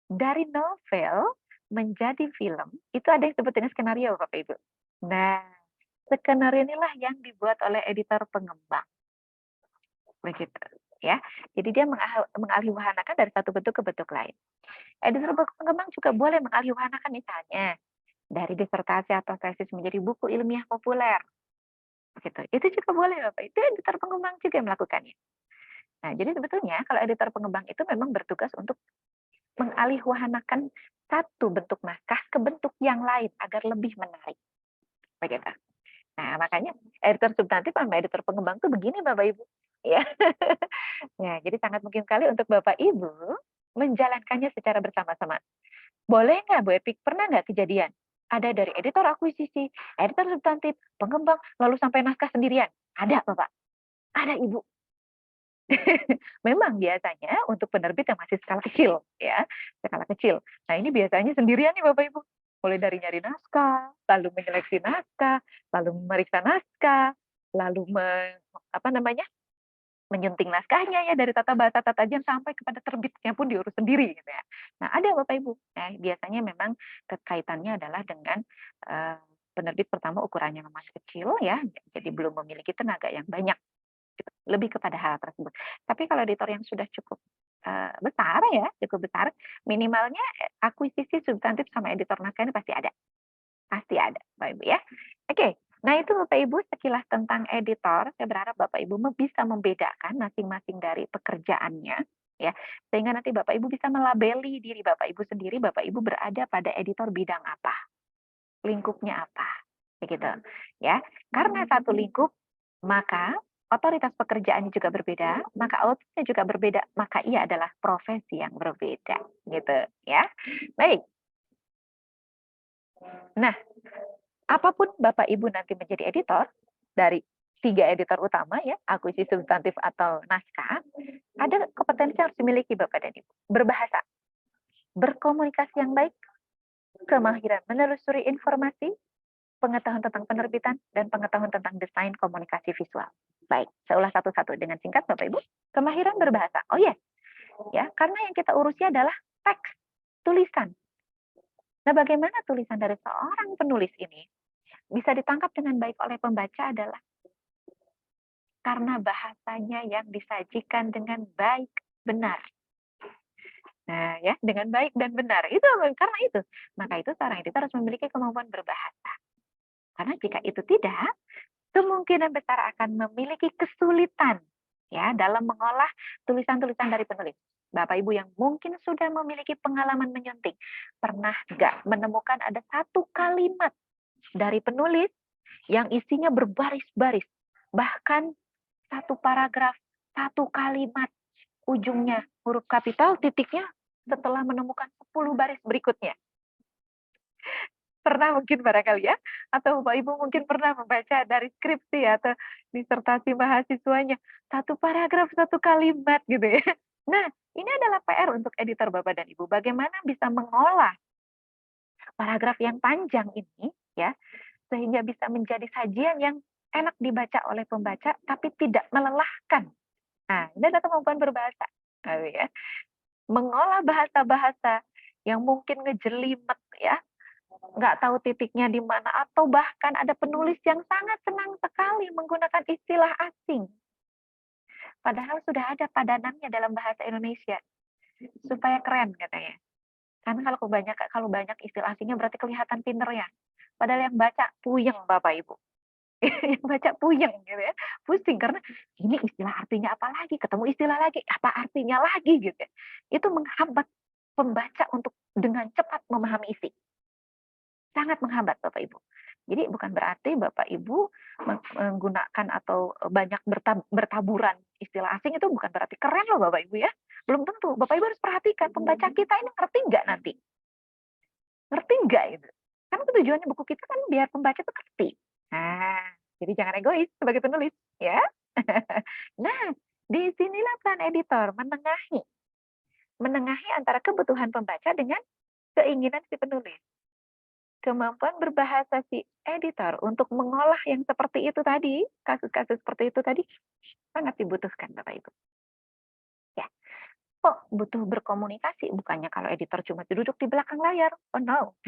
dari novel menjadi film itu ada yang disebut dengan skenario Bapak Ibu. Nah, skenario inilah yang dibuat oleh editor pengembang. Begitu, ya. Jadi dia mengalihwahanakan dari satu bentuk ke bentuk lain. Editor pengembang juga boleh mengalihwahanakan misalnya dari disertasi atau tesis menjadi buku ilmiah populer. Begitu. Itu juga boleh, Bapak. Itu editor pengembang juga yang melakukannya. Nah, jadi sebetulnya kalau editor pengembang itu memang bertugas untuk mengalihwahanakan satu bentuk naskah ke bentuk yang lain agar lebih menarik. Begitu. Nah, makanya editor substantif sama editor pengembang tuh begini Bapak Ibu. Ya. Ya, jadi sangat mungkin sekali untuk Bapak Ibu menjalankannya secara bersama-sama. Boleh nggak Bu Epik? Pernah nggak kejadian? Ada dari editor akuisisi, editor substantif, pengembang, lalu sampai naskah sendirian? Ada Bapak. Ada Ibu. Memang biasanya untuk penerbit yang masih skala kecil, ya, skala kecil. Nah ini biasanya sendirian nih Bapak Ibu. Mulai dari nyari naskah, lalu menyeleksi naskah, lalu memeriksa naskah, lalu menyunting naskahnya ya dari tata bahasa tata ejaan sampai kepada terbitnya pun diurus sendiri gitu ya. Nah ada Bapak Ibu. Nah biasanya memang kaitannya adalah dengan penerbit pertama ukurannya masih kecil ya, jadi belum memiliki tenaga yang banyak. Lebih kepada hal tersebut. Tapi kalau editor yang sudah cukup besar ya, cukup besar, minimalnya akuisisi substantif sama editor naskah ini pasti ada. Pasti ada, Bapak Ibu ya. Oke, nah itu Bapak Ibu sekilas tentang editor. Saya berharap Bapak Ibu bisa membedakan masing-masing dari pekerjaannya, ya, sehingga nanti Bapak Ibu bisa melabeli diri Bapak Ibu sendiri. Bapak Ibu berada pada editor bidang apa, lingkupnya apa, begitu, ya. Karena satu lingkup, maka otoritas pekerjaannya juga berbeda, maka outputnya juga berbeda, maka ia adalah profesi yang berbeda, gitu, ya. Baik. Nah, apapun Bapak Ibu nanti menjadi editor dari 3 editor utama ya, akuisisi substantif atau naskah, ada kompetensi yang harus dimiliki Bapak dan Ibu. Berbahasa, berkomunikasi yang baik, kemahiran menelusuri informasi, pengetahuan tentang penerbitan, dan pengetahuan tentang desain komunikasi visual. Baik, saya ulas satu-satu dengan singkat Bapak Ibu. Kemahiran berbahasa. Oh yes, ya, karena yang kita urusi adalah teks, tulisan. Nah, bagaimana tulisan dari seorang penulis ini bisa ditangkap dengan baik oleh pembaca adalah karena bahasanya yang disajikan dengan baik, benar. Nah, ya, dengan baik dan benar. Itu karena itu. Maka itu seorang editor harus memiliki kemampuan berbahasa. Karena jika itu tidak, kemungkinan besar akan memiliki kesulitan ya dalam mengolah tulisan-tulisan dari penulis. Bapak Ibu yang mungkin sudah memiliki pengalaman menyunting, pernah nggak menemukan ada satu kalimat dari penulis yang isinya berbaris-baris, bahkan satu paragraf, satu kalimat, ujungnya huruf kapital, titiknya setelah menemukan 10 baris berikutnya. Pernah mungkin barangkali ya, atau Bapak Ibu mungkin pernah membaca dari skripsi atau disertasi mahasiswanya, satu paragraf, satu kalimat gitu ya. Nah, ini adalah PR untuk editor Bapak dan Ibu, bagaimana bisa mengolah paragraf yang panjang ini ya, sehingga bisa menjadi sajian yang enak dibaca oleh pembaca tapi tidak melelahkan. Nah, ini adalah kemampuan berbahasa, gitu ya. Mengolah bahasa-bahasa yang mungkin ngejelimet ya, nggak tahu titiknya di mana, atau bahkan ada penulis yang sangat senang sekali menggunakan istilah asing. Padahal sudah ada padanannya dalam bahasa Indonesia, supaya keren katanya. Karena kalau banyak istilah asingnya berarti kelihatan pinternya. Padahal yang baca puyeng Bapak Ibu. Yang baca puyeng gitu ya. Pusing karena ini istilah artinya apa lagi, ketemu istilah lagi, apa artinya lagi gitu ya. Itu menghambat pembaca untuk dengan cepat memahami isi. Sangat menghambat Bapak Ibu. Jadi bukan berarti Bapak Ibu menggunakan atau banyak bertaburan istilah asing itu bukan berarti keren loh Bapak Ibu ya. Belum tentu. Bapak Ibu harus perhatikan pembaca kita ini ngerti nggak nanti. Ngerti nggak itu. Karena tujuannya buku kita kan biar pembaca tuh ngerti. Nah, jadi jangan egois sebagai penulis ya. Nah, disinilah peran editor menengahi antara kebutuhan pembaca dengan keinginan si penulis. Kemampuan berbahasa si editor untuk mengolah yang seperti itu tadi, kasus-kasus seperti itu tadi, sangat dibutuhkan Bapak Ibu. Ya, kok butuh berkomunikasi? Bukannya kalau editor cuma duduk di belakang layar. Oh no.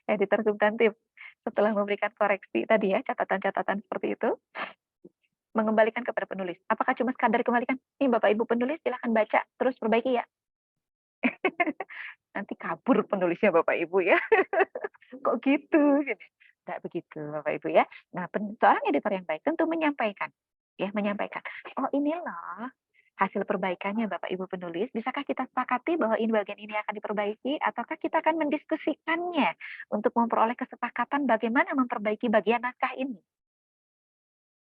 Editor substantif setelah memberikan koreksi tadi ya, catatan-catatan seperti itu, mengembalikan kepada penulis. Apakah cuma sekadar kembalikan, nih Bapak Ibu penulis silahkan baca, terus perbaiki ya. Nanti kabur penulisnya Bapak Ibu ya. Kok gitu? Tidak begitu Bapak Ibu ya. Nah, seorang editor yang baik tentu menyampaikan, oh ini loh hasil perbaikannya Bapak Ibu penulis, bisakah kita sepakati bahwa ini bagian ini akan diperbaiki, ataukah kita akan mendiskusikannya untuk memperoleh kesepakatan bagaimana memperbaiki bagian naskah ini.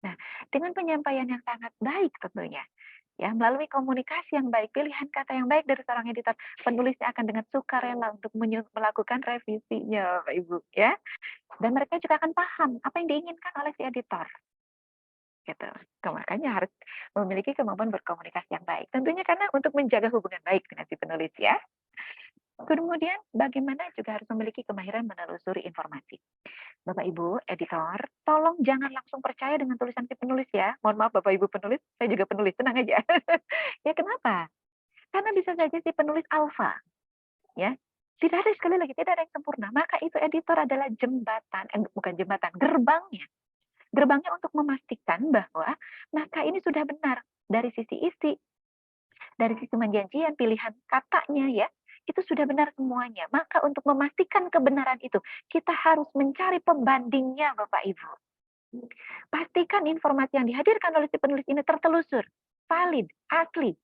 Nah, dengan penyampaian yang sangat baik tentunya, ya melalui komunikasi yang baik, pilihan kata yang baik dari seorang editor, penulisnya akan dengan sukarela untuk melakukan revisinya, Bapak Ibu, ya. Dan mereka juga akan paham apa yang diinginkan oleh si editor. Gitu. Makanya harus memiliki kemampuan berkomunikasi yang baik. Tentunya karena untuk menjaga hubungan baik dengan si penulis ya. Kemudian bagaimana juga harus memiliki kemahiran menelusuri informasi. Bapak Ibu, editor, tolong jangan langsung percaya dengan tulisan si penulis ya. Mohon maaf Bapak Ibu penulis, saya juga penulis, tenang aja. Ya kenapa? Karena bisa saja si penulis alfa. Ya, tidak ada, sekali lagi, tidak ada yang sempurna. Maka itu editor adalah jembatan, bukan jembatan, gerbangnya. Gerbangnya untuk memastikan bahwa naskah ini sudah benar dari sisi isi, dari sisi penjanjian, pilihan katanya ya, itu sudah benar semuanya. Maka untuk memastikan kebenaran itu, kita harus mencari pembandingnya Bapak Ibu. Pastikan informasi yang dihadirkan oleh si penulis ini tertelusur, valid, asli.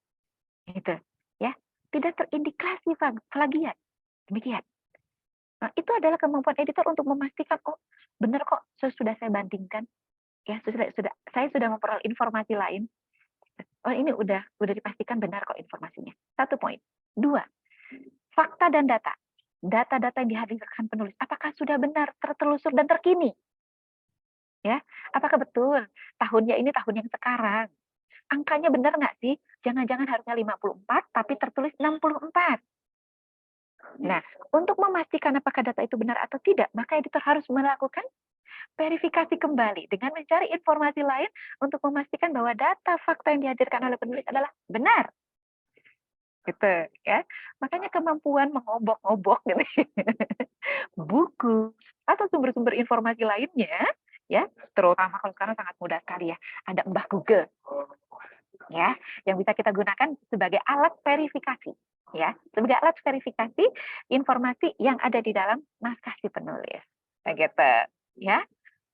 Gitu, ya. Tidak terindikasi plagiat. Demikian. Nah, itu adalah kemampuan editor untuk memastikan, oh benar kok, sudah saya bandingkan. Ya, saya sudah memperoleh informasi lain. Oh, ini udah dipastikan benar kok informasinya. 1 poin. 2, fakta dan data. Data-data yang dihadirkan penulis, apakah sudah benar, tertelusur dan terkini? Ya, apakah betul tahunnya ini tahun yang sekarang? Angkanya benar nggak sih? Jangan-jangan harusnya 54 tapi tertulis 64. Nah, untuk memastikan apakah data itu benar atau tidak, maka editor harus melakukan verifikasi kembali dengan mencari informasi lain untuk memastikan bahwa data fakta yang dihadirkan oleh penulis adalah benar. Gitu ya. Makanya kemampuan mengobok-obok gitu. Buku atau sumber-sumber informasi lainnya ya, terutama kalau sekarang sangat mudah sekali ya. Ada Mbah Google. Ya, yang bisa kita gunakan sebagai alat verifikasi ya, sebagai alat verifikasi informasi yang ada di dalam naskah si penulis. Begitu ya.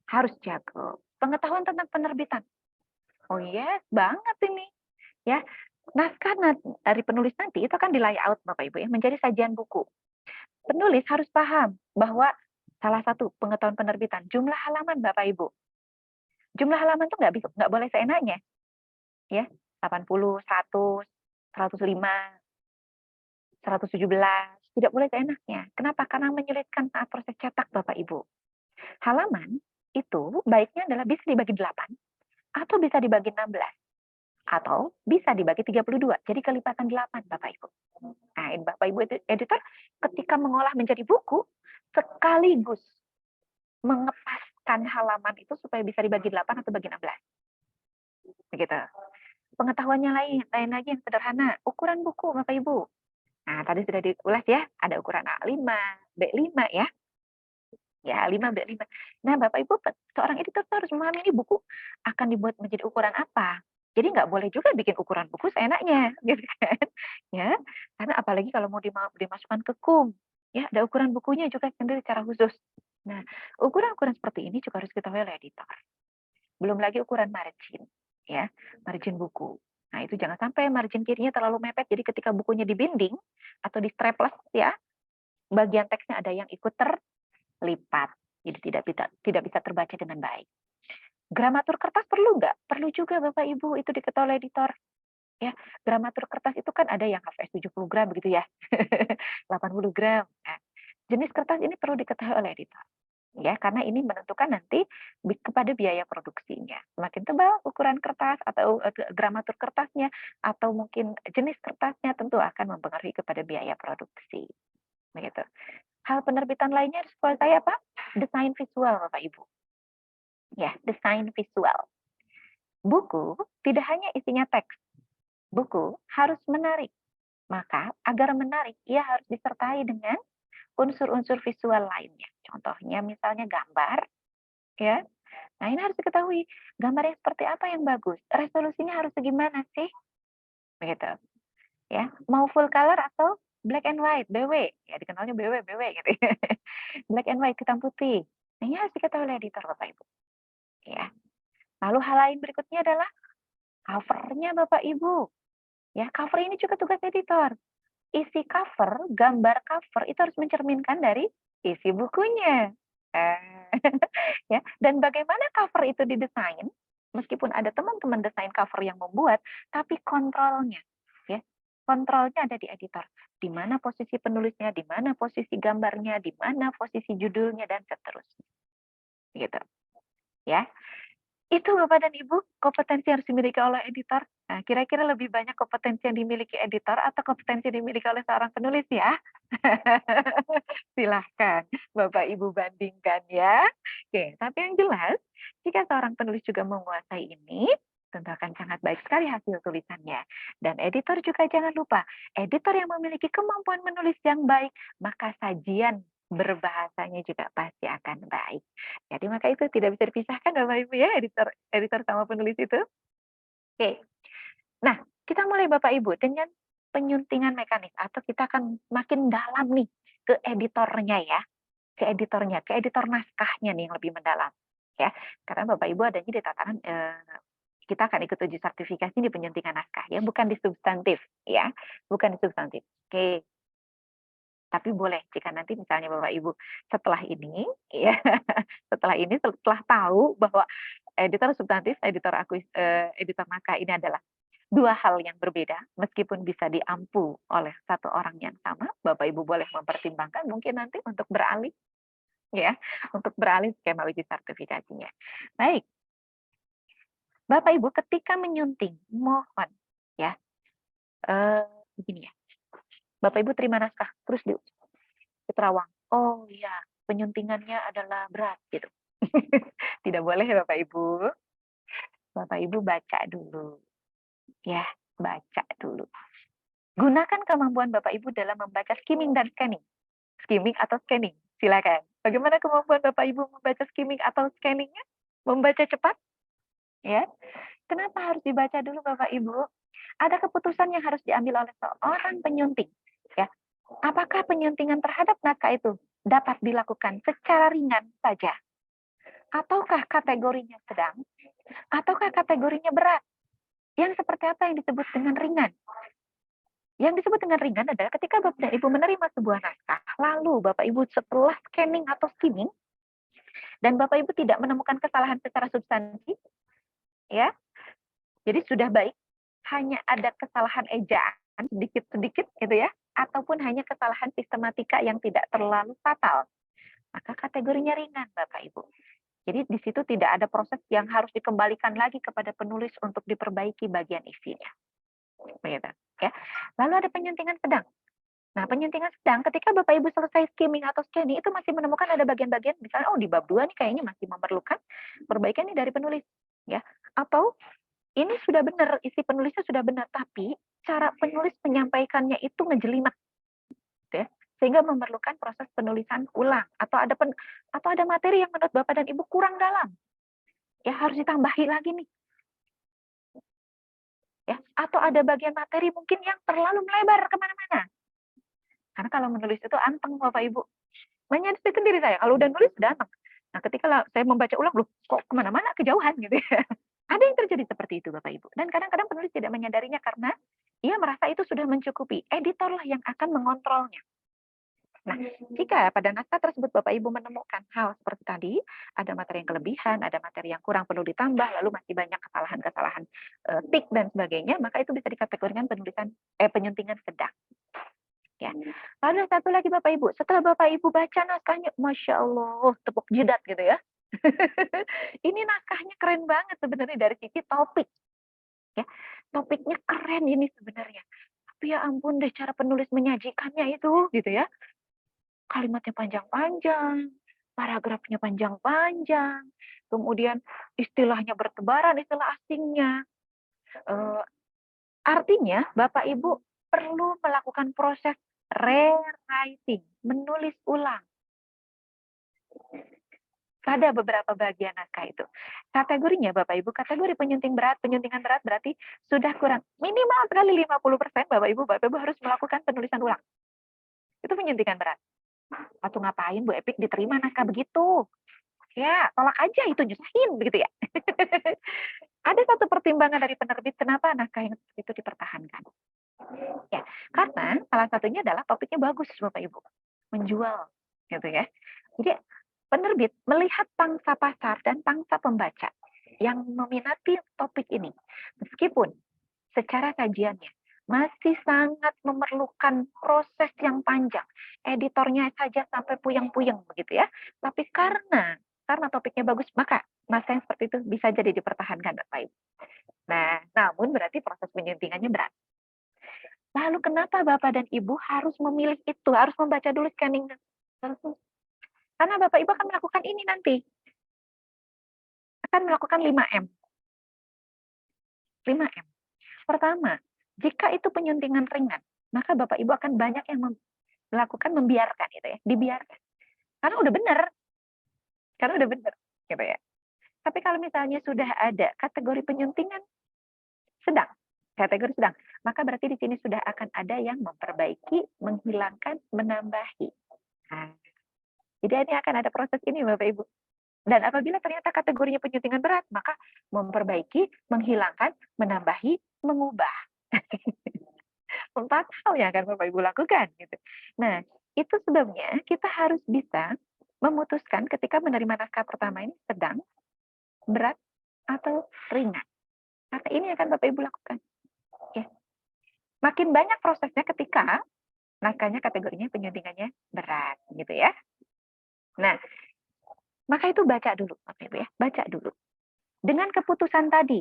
Harus jago. Pengetahuan tentang penerbitan. Oh yes, banget ini. Ya, naskah dari penulis nanti itu akan di layout Bapak Ibu ya, menjadi sajian buku. Penulis harus paham bahwa salah satu pengetahuan penerbitan, jumlah halaman Bapak Ibu. Jumlah halaman itu nggak boleh seenaknya. Ya, 80, 100, 105, 117, Tidak boleh seenaknya. Kenapa? Karena menyulitkan saat proses cetak, Bapak Ibu. Halaman itu baiknya adalah bisa dibagi 8 atau bisa dibagi 16 atau bisa dibagi 32. Jadi kelipatan 8, Bapak Ibu. Nah, ini Bapak Ibu editor ketika mengolah menjadi buku sekaligus mengepaskan halaman itu supaya bisa dibagi 8 atau bagi 16. Begitu. Pengetahuannya lain lagi yang sederhana, ukuran buku Bapak Ibu. Nah, tadi sudah diulas ya, ada ukuran A5, B5 ya. Ya, A5, B5. Nah, Bapak Ibu, seorang editor harus memahami ini buku akan dibuat menjadi ukuran apa. Jadi nggak boleh juga bikin ukuran buku seenaknya, gitu kan? Ya, karena apalagi kalau mau dimasukkan ke KUM, ya, ada ukuran bukunya juga sendiri secara khusus. Nah, ukuran-ukuran seperti ini juga harus diketahui oleh editor. Belum lagi ukuran margin, ya, margin buku. Nah, itu jangan sampai margin kirinya terlalu mepet, jadi ketika bukunya dibinding atau di strapless ya, bagian teksnya ada yang ikut terlipat. Jadi tidak bisa terbaca dengan baik. Gramatur kertas perlu nggak? Perlu juga Bapak Ibu, itu diketahui oleh editor. Ya, gramatur kertas itu kan ada yang HVS 70 gram begitu ya. 80 gram. Nah, jenis kertas ini perlu diketahui oleh editor. Ya, karena ini menentukan nanti kepada biaya produksinya. Semakin tebal ukuran kertas atau gramatur kertasnya atau mungkin jenis kertasnya tentu akan mempengaruhi kepada biaya produksi. Begitu. Hal penerbitan lainnya harus kuasai apa? Desain visual, Bapak Ibu. Ya, desain visual. Buku tidak hanya isinya teks. Buku harus menarik. Maka agar menarik, ia harus disertai dengan unsur-unsur visual lainnya. Contohnya misalnya gambar, ya. Nah, ini harus diketahui, gambarnya seperti apa yang bagus, resolusinya harus segimana sih, begitu. Ya, mau full color atau black and white, BW, ya dikenalnya BW gitu. Ya. Black and white, hitam putih. Nah, ini harus diketahui oleh editor, Bapak Ibu. Ya. Lalu hal lain berikutnya adalah covernya, Bapak Ibu. Ya, cover ini juga tugas editor. Isi cover, gambar cover itu harus mencerminkan dari isi bukunya. Ya, dan bagaimana cover itu didesain? Meskipun ada teman-teman desain cover yang membuat, tapi kontrolnya, ya, kontrolnya ada di editor. Di mana posisi penulisnya, di mana posisi gambarnya, di mana posisi judulnya dan seterusnya. Gitu. Ya. Itu Bapak dan Ibu, kompetensi yang harus dimiliki oleh editor. Nah, kira-kira lebih banyak kompetensi yang dimiliki editor atau kompetensi yang dimiliki oleh seorang penulis ya? Silahkan Bapak Ibu bandingkan ya. Oke, tapi yang jelas, jika seorang penulis juga menguasai ini, tentu akan sangat baik sekali hasil tulisannya. Dan editor juga jangan lupa, editor yang memiliki kemampuan menulis yang baik, maka sajian berbahasanya juga pasti akan baik. Jadi maka itu tidak bisa dipisahkan Bapak Ibu ya, editor sama penulis itu. Oke. Nah, kita mulai Bapak Ibu dengan penyuntingan mekanis atau kita akan makin dalam nih ke editornya ya. Ke editor naskahnya nih yang lebih mendalam ya. Karena Bapak Ibu adanya di tataran kita akan ikut uji sertifikasi di penyuntingan naskah ya, bukan di substantif ya. Bukan di substantif. Oke. Tapi boleh jika nanti misalnya Bapak Ibu setelah ini ya setelah tahu bahwa editor substantif, editor naskah ini adalah dua hal yang berbeda meskipun bisa diampu oleh satu orang yang sama, Bapak Ibu boleh mempertimbangkan mungkin nanti untuk beralih ya, untuk beralih skema uji sertifikasinya. Baik. Bapak Ibu ketika menyunting mohon ya begini ya. Bapak Ibu terima naskah terus diterawang. Oh iya, penyuntingannya adalah berat gitu. Tidak boleh Bapak Ibu. Bapak Ibu baca dulu. Ya, baca dulu. Gunakan kemampuan Bapak Ibu dalam membaca skimming dan scanning. Skimming atau scanning, silakan. Bagaimana kemampuan Bapak Ibu membaca skimming atau scanningnya? Membaca cepat? Ya. Kenapa harus dibaca dulu Bapak Ibu? Ada keputusan yang harus diambil oleh seorang penyunting. Ya. Apakah penyuntingan terhadap naskah itu dapat dilakukan secara ringan saja? Ataukah kategorinya sedang? Ataukah kategorinya berat? Yang seperti apa yang disebut dengan ringan? Yang disebut dengan ringan adalah ketika Bapak dan Ibu menerima sebuah naskah, lalu Bapak Ibu setelah scanning atau skimming, dan Bapak Ibu tidak menemukan kesalahan secara substansi, ya, jadi sudah baik, hanya ada kesalahan ejaan sedikit-sedikit gitu ya, ataupun hanya kesalahan sistematika yang tidak terlalu fatal, maka kategorinya ringan Bapak Ibu. Jadi di situ tidak ada proses yang harus dikembalikan lagi kepada penulis untuk diperbaiki bagian isinya. Begitu, ya. Lalu ada penyuntingan sedang. Nah, penyuntingan sedang ketika Bapak Ibu selesai skimming atau scanning itu masih menemukan ada bagian-bagian misalnya di bab 2 nih kayaknya masih memerlukan perbaikan nih dari penulis, ya. Atau ini sudah benar, isi penulisnya sudah benar, tapi cara penulis menyampaikannya itu ngejelimet, gitu ya. Sehingga memerlukan proses penulisan ulang atau ada materi yang menurut Bapak dan Ibu kurang dalam. Ya, harus ditambahi lagi nih. Ya, atau ada bagian materi mungkin yang terlalu melebar kemana-mana. Karena kalau menulis itu anteng Bapak Ibu. Menyadari sendiri saya, kalau udah nulis udah anteng. Nah, ketika saya membaca ulang, loh kok kemana-mana kejauhan gitu ya. Ada yang terjadi seperti itu Bapak Ibu. Dan kadang-kadang penulis tidak menyadarinya karena ia merasa itu sudah mencukupi. Editorlah yang akan mengontrolnya. Nah, jika pada naskah tersebut Bapak Ibu menemukan hal seperti tadi, ada materi yang kelebihan, ada materi yang kurang perlu ditambah, lalu masih banyak kesalahan-kesalahan tik dan sebagainya, maka itu bisa dikategorikan penyuntingan sedang. Ya. Lalu satu lagi Bapak Ibu, setelah Bapak Ibu baca naskahnya, Masya Allah, tepuk jidat gitu ya. Ini naskahnya keren banget sebenarnya dari sisi topik. Ya, topiknya keren ini sebenarnya. Tapi ya ampun deh cara penulis menyajikannya itu gitu ya. Kalimatnya panjang-panjang, paragrafnya panjang-panjang, kemudian istilahnya bertebaran, istilah asingnya. Artinya Bapak Ibu perlu melakukan proses rewriting, menulis ulang pada beberapa bagian naskah itu. Kategorinya Bapak Ibu, kategori penyuntingan berat berarti sudah kurang minimal sekali 50% Bapak Ibu harus melakukan penulisan ulang. Itu penyuntingan berat. Atau ngapain Bu Epik diterima naskah begitu? Ya, tolak aja itu nyusahin begitu ya. Ada satu pertimbangan dari penerbit kenapa naskah yang itu dipertahankan. Ya, karena salah satunya adalah topiknya bagus Bapak Ibu. Menjual gitu ya. Jadi penerbit melihat pangsa pasar dan pangsa pembaca yang meminati topik ini. Meskipun secara kajiannya masih sangat memerlukan proses yang panjang. Editornya saja sampai puyeng-puyeng begitu ya. Tapi karena topiknya bagus, maka naskah yang seperti itu bisa jadi dipertahankan Bapak Ibu. Nah, namun berarti proses penyuntingannya berat. Lalu kenapa Bapak dan Ibu harus memilih itu, harus membaca dulu scanning? Karena Bapak Ibu akan melakukan ini nanti. Akan melakukan 5M. 5M. Pertama, jika itu penyuntingan ringan, maka Bapak Ibu akan banyak yang melakukan membiarkan itu ya, dibiarkan. Karena udah benar. Gitu ya. Tapi kalau misalnya sudah ada kategori penyuntingan sedang, maka berarti di sini sudah akan ada yang memperbaiki, menghilangkan, menambahi. Nah, jadi ini akan ada proses ini Bapak Ibu. Dan apabila ternyata kategorinya penyuntingan berat, maka memperbaiki, menghilangkan, menambahi, mengubah. 4 hal yang akan Bapak Ibu lakukan. Gitu. Nah, itu sebabnya kita harus bisa memutuskan ketika menerima naskah pertama ini sedang, berat, atau ringan. Karena ini akan Bapak Ibu lakukan. Ya. Makin banyak prosesnya ketika naskahnya kategorinya penyuntingannya berat. Gitu ya. Nah, maka itu baca dulu, Bapak Ibu ya. Baca dulu. Dengan keputusan tadi,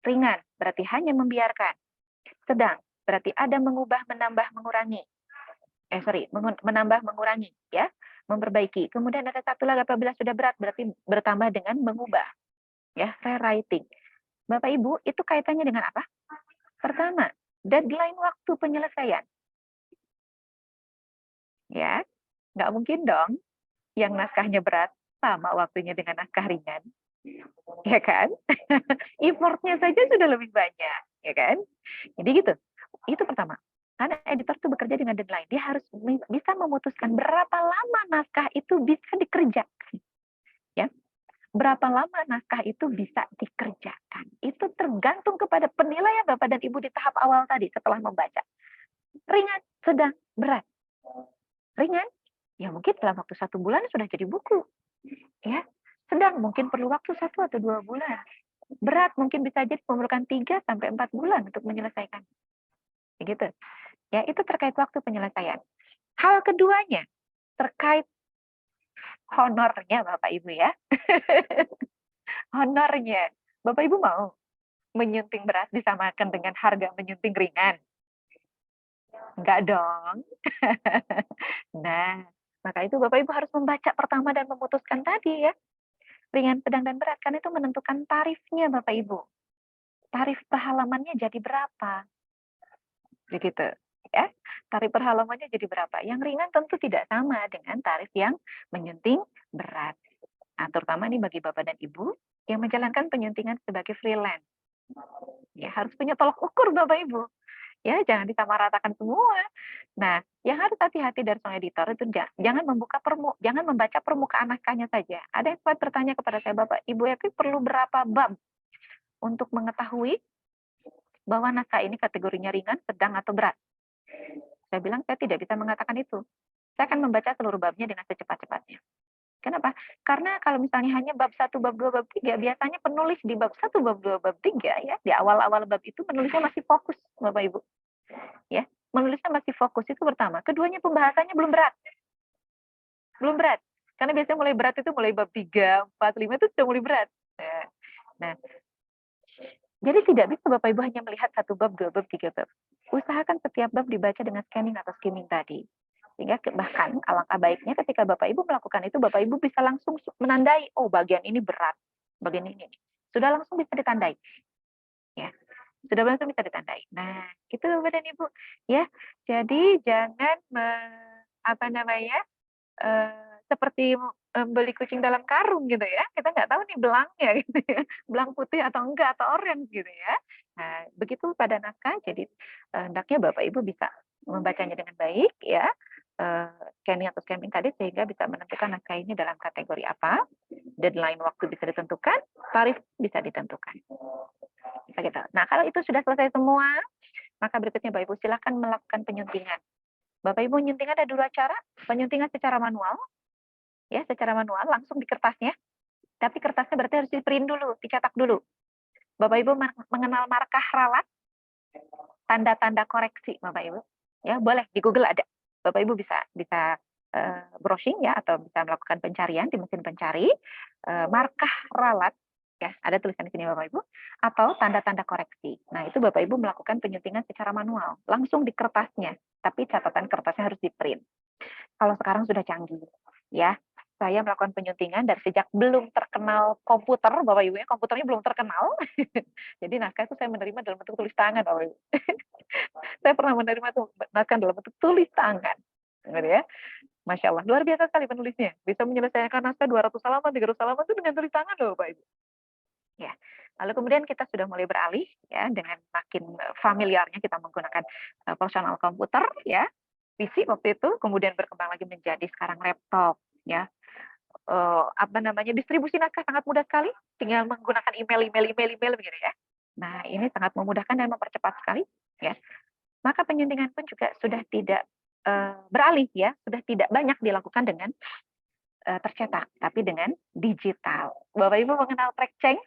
ringan berarti hanya membiarkan. Sedang berarti ada mengubah, menambah, mengurangi. Menambah, mengurangi, ya, memperbaiki. Kemudian ada satu lagi apabila sudah berat berarti bertambah dengan mengubah, ya, rewriting. Bapak Ibu itu kaitannya dengan apa? Pertama, deadline waktu penyelesaian. Ya, nggak mungkin dong yang naskahnya berat sama waktunya dengan naskah ringan, ya kan? Effortnya saja sudah lebih banyak, ya kan? Jadi gitu. Itu pertama. Karena editor itu bekerja dengan deadline. Dia harus bisa memutuskan berapa lama naskah itu bisa dikerjakan. Ya. Berapa lama naskah itu bisa dikerjakan. Itu tergantung kepada penilaian Bapak dan Ibu di tahap awal tadi setelah membaca. Ringan, sedang, berat. Ringan, ya mungkin dalam waktu 1 bulan sudah jadi buku. Ya. Sedang mungkin perlu waktu 1 atau 2 bulan. Berat mungkin bisa jadi memerlukan 3 sampai 4 bulan untuk menyelesaikan. begitu. Ya, itu terkait waktu penyelesaian. Hal keduanya terkait honornya Bapak Ibu ya. Honornya. Bapak Ibu mau menyunting beras disamakan dengan harga menyunting ringan? Enggak dong. Nah, maka itu Bapak Ibu harus membaca pertama dan memutuskan tadi ya. Ringan, sedang, dan berat. Karena itu menentukan tarifnya Bapak Ibu. Tarif per halamannya jadi berapa? Begitu. Ya, tarif per halamannya jadi berapa? Yang ringan tentu tidak sama dengan tarif yang menyunting berat. Nah, terutama nih bagi Bapak dan Ibu yang menjalankan penyuntingan sebagai freelance. Ya, harus punya tolok ukur Bapak Ibu. Ya, jangan disamaratakan semua. Nah, yang harus hati-hati dari sang editor itu jangan jangan membaca permukaan naskahnya saja. Ada yang sempat bertanya kepada saya, Bapak, Ibu Evi perlu berapa bab untuk mengetahui bahwa naskah ini kategorinya ringan, sedang, atau berat? Saya bilang saya tidak bisa mengatakan itu. Saya akan membaca seluruh babnya dengan secepat-cepatnya. Kenapa? Karena kalau misalnya hanya bab 1, bab 2, bab 3, biasanya penulis di bab 1, bab 2, bab 3 ya, di awal-awal bab itu penulisnya masih fokus, Bapak Ibu. Ya, menulisnya masih fokus itu pertama. Keduanya pembahasannya belum berat. Belum berat. Karena biasanya mulai berat itu mulai bab 3, 4, 5 itu sudah mulai berat. Nah, jadi tidak bisa Bapak Ibu hanya melihat 1 bab, 2 bab, 3 bab. Usahakan setiap bab dibaca dengan scanning atau skimming tadi. Sehingga bahkan alangkah baiknya ketika Bapak Ibu melakukan itu, Bapak Ibu bisa langsung menandai, oh bagian ini berat, bagian ini. Sudah langsung bisa ditandai. Ya, sudah langsung bisa ditandai. Nah, itu Bapak dan Ibu. Ya, jadi jangan seperti beli kucing dalam karung gitu ya. Kita nggak tahu nih belangnya gitu ya. Belang putih atau enggak atau orange gitu ya. Nah, begitu pada naskah, jadi hendaknya Bapak Ibu bisa membacanya dengan baik ya. Scanning atau scamming tadi sehingga bisa menentukan naskah ini dalam kategori apa, deadline waktu bisa ditentukan, tarif bisa ditentukan. Gitu. Nah, kalau itu sudah selesai semua, maka berikutnya Bapak Ibu silakan melakukan penyuntingan. Bapak Ibu menyunting ada 2 cara, penyuntingan secara manual, ya secara manual langsung di kertasnya, tapi kertasnya berarti harus di-print dulu, dicetak dulu. Bapak Ibu mengenal markah ralat, tanda-tanda koreksi Bapak Ibu, ya boleh di Google ada. Bapak Ibu bisa browsing ya atau bisa melakukan pencarian di mesin pencari markah ralat ya ada tulisan di sini Bapak Ibu atau tanda-tanda koreksi. Nah itu Bapak Ibu melakukan penyuntingan secara manual langsung di kertasnya, tapi catatan kertasnya harus di-print. Kalau sekarang sudah canggih ya. Saya melakukan penyuntingan dari sejak belum terkenal komputer, Bapak Ibu ya, komputernya belum terkenal. Jadi naskah itu saya menerima dalam bentuk tulis tangan, Bapak Ibu. Saya pernah menerima naskah dalam bentuk tulis tangan. Gitu ya. Masya Allah, luar biasa sekali penulisnya. Bisa menyelesaikan naskah 200 halaman, 300 halaman itu dengan tulis tangan loh, Bapak Ibu. Ya. Lalu kemudian kita sudah mulai beralih ya dengan makin familiarnya kita menggunakan personal komputer ya. PC waktu itu, kemudian berkembang lagi menjadi sekarang laptop ya. Distribusi naskah sangat mudah sekali, tinggal menggunakan email begitu ya. Nah, ini sangat memudahkan dan mempercepat sekali ya. Maka penyuntingan pun juga sudah tidak beralih ya, sudah tidak banyak dilakukan dengan tercetak, tapi dengan digital. Bapak Ibu mengenal TrackChange?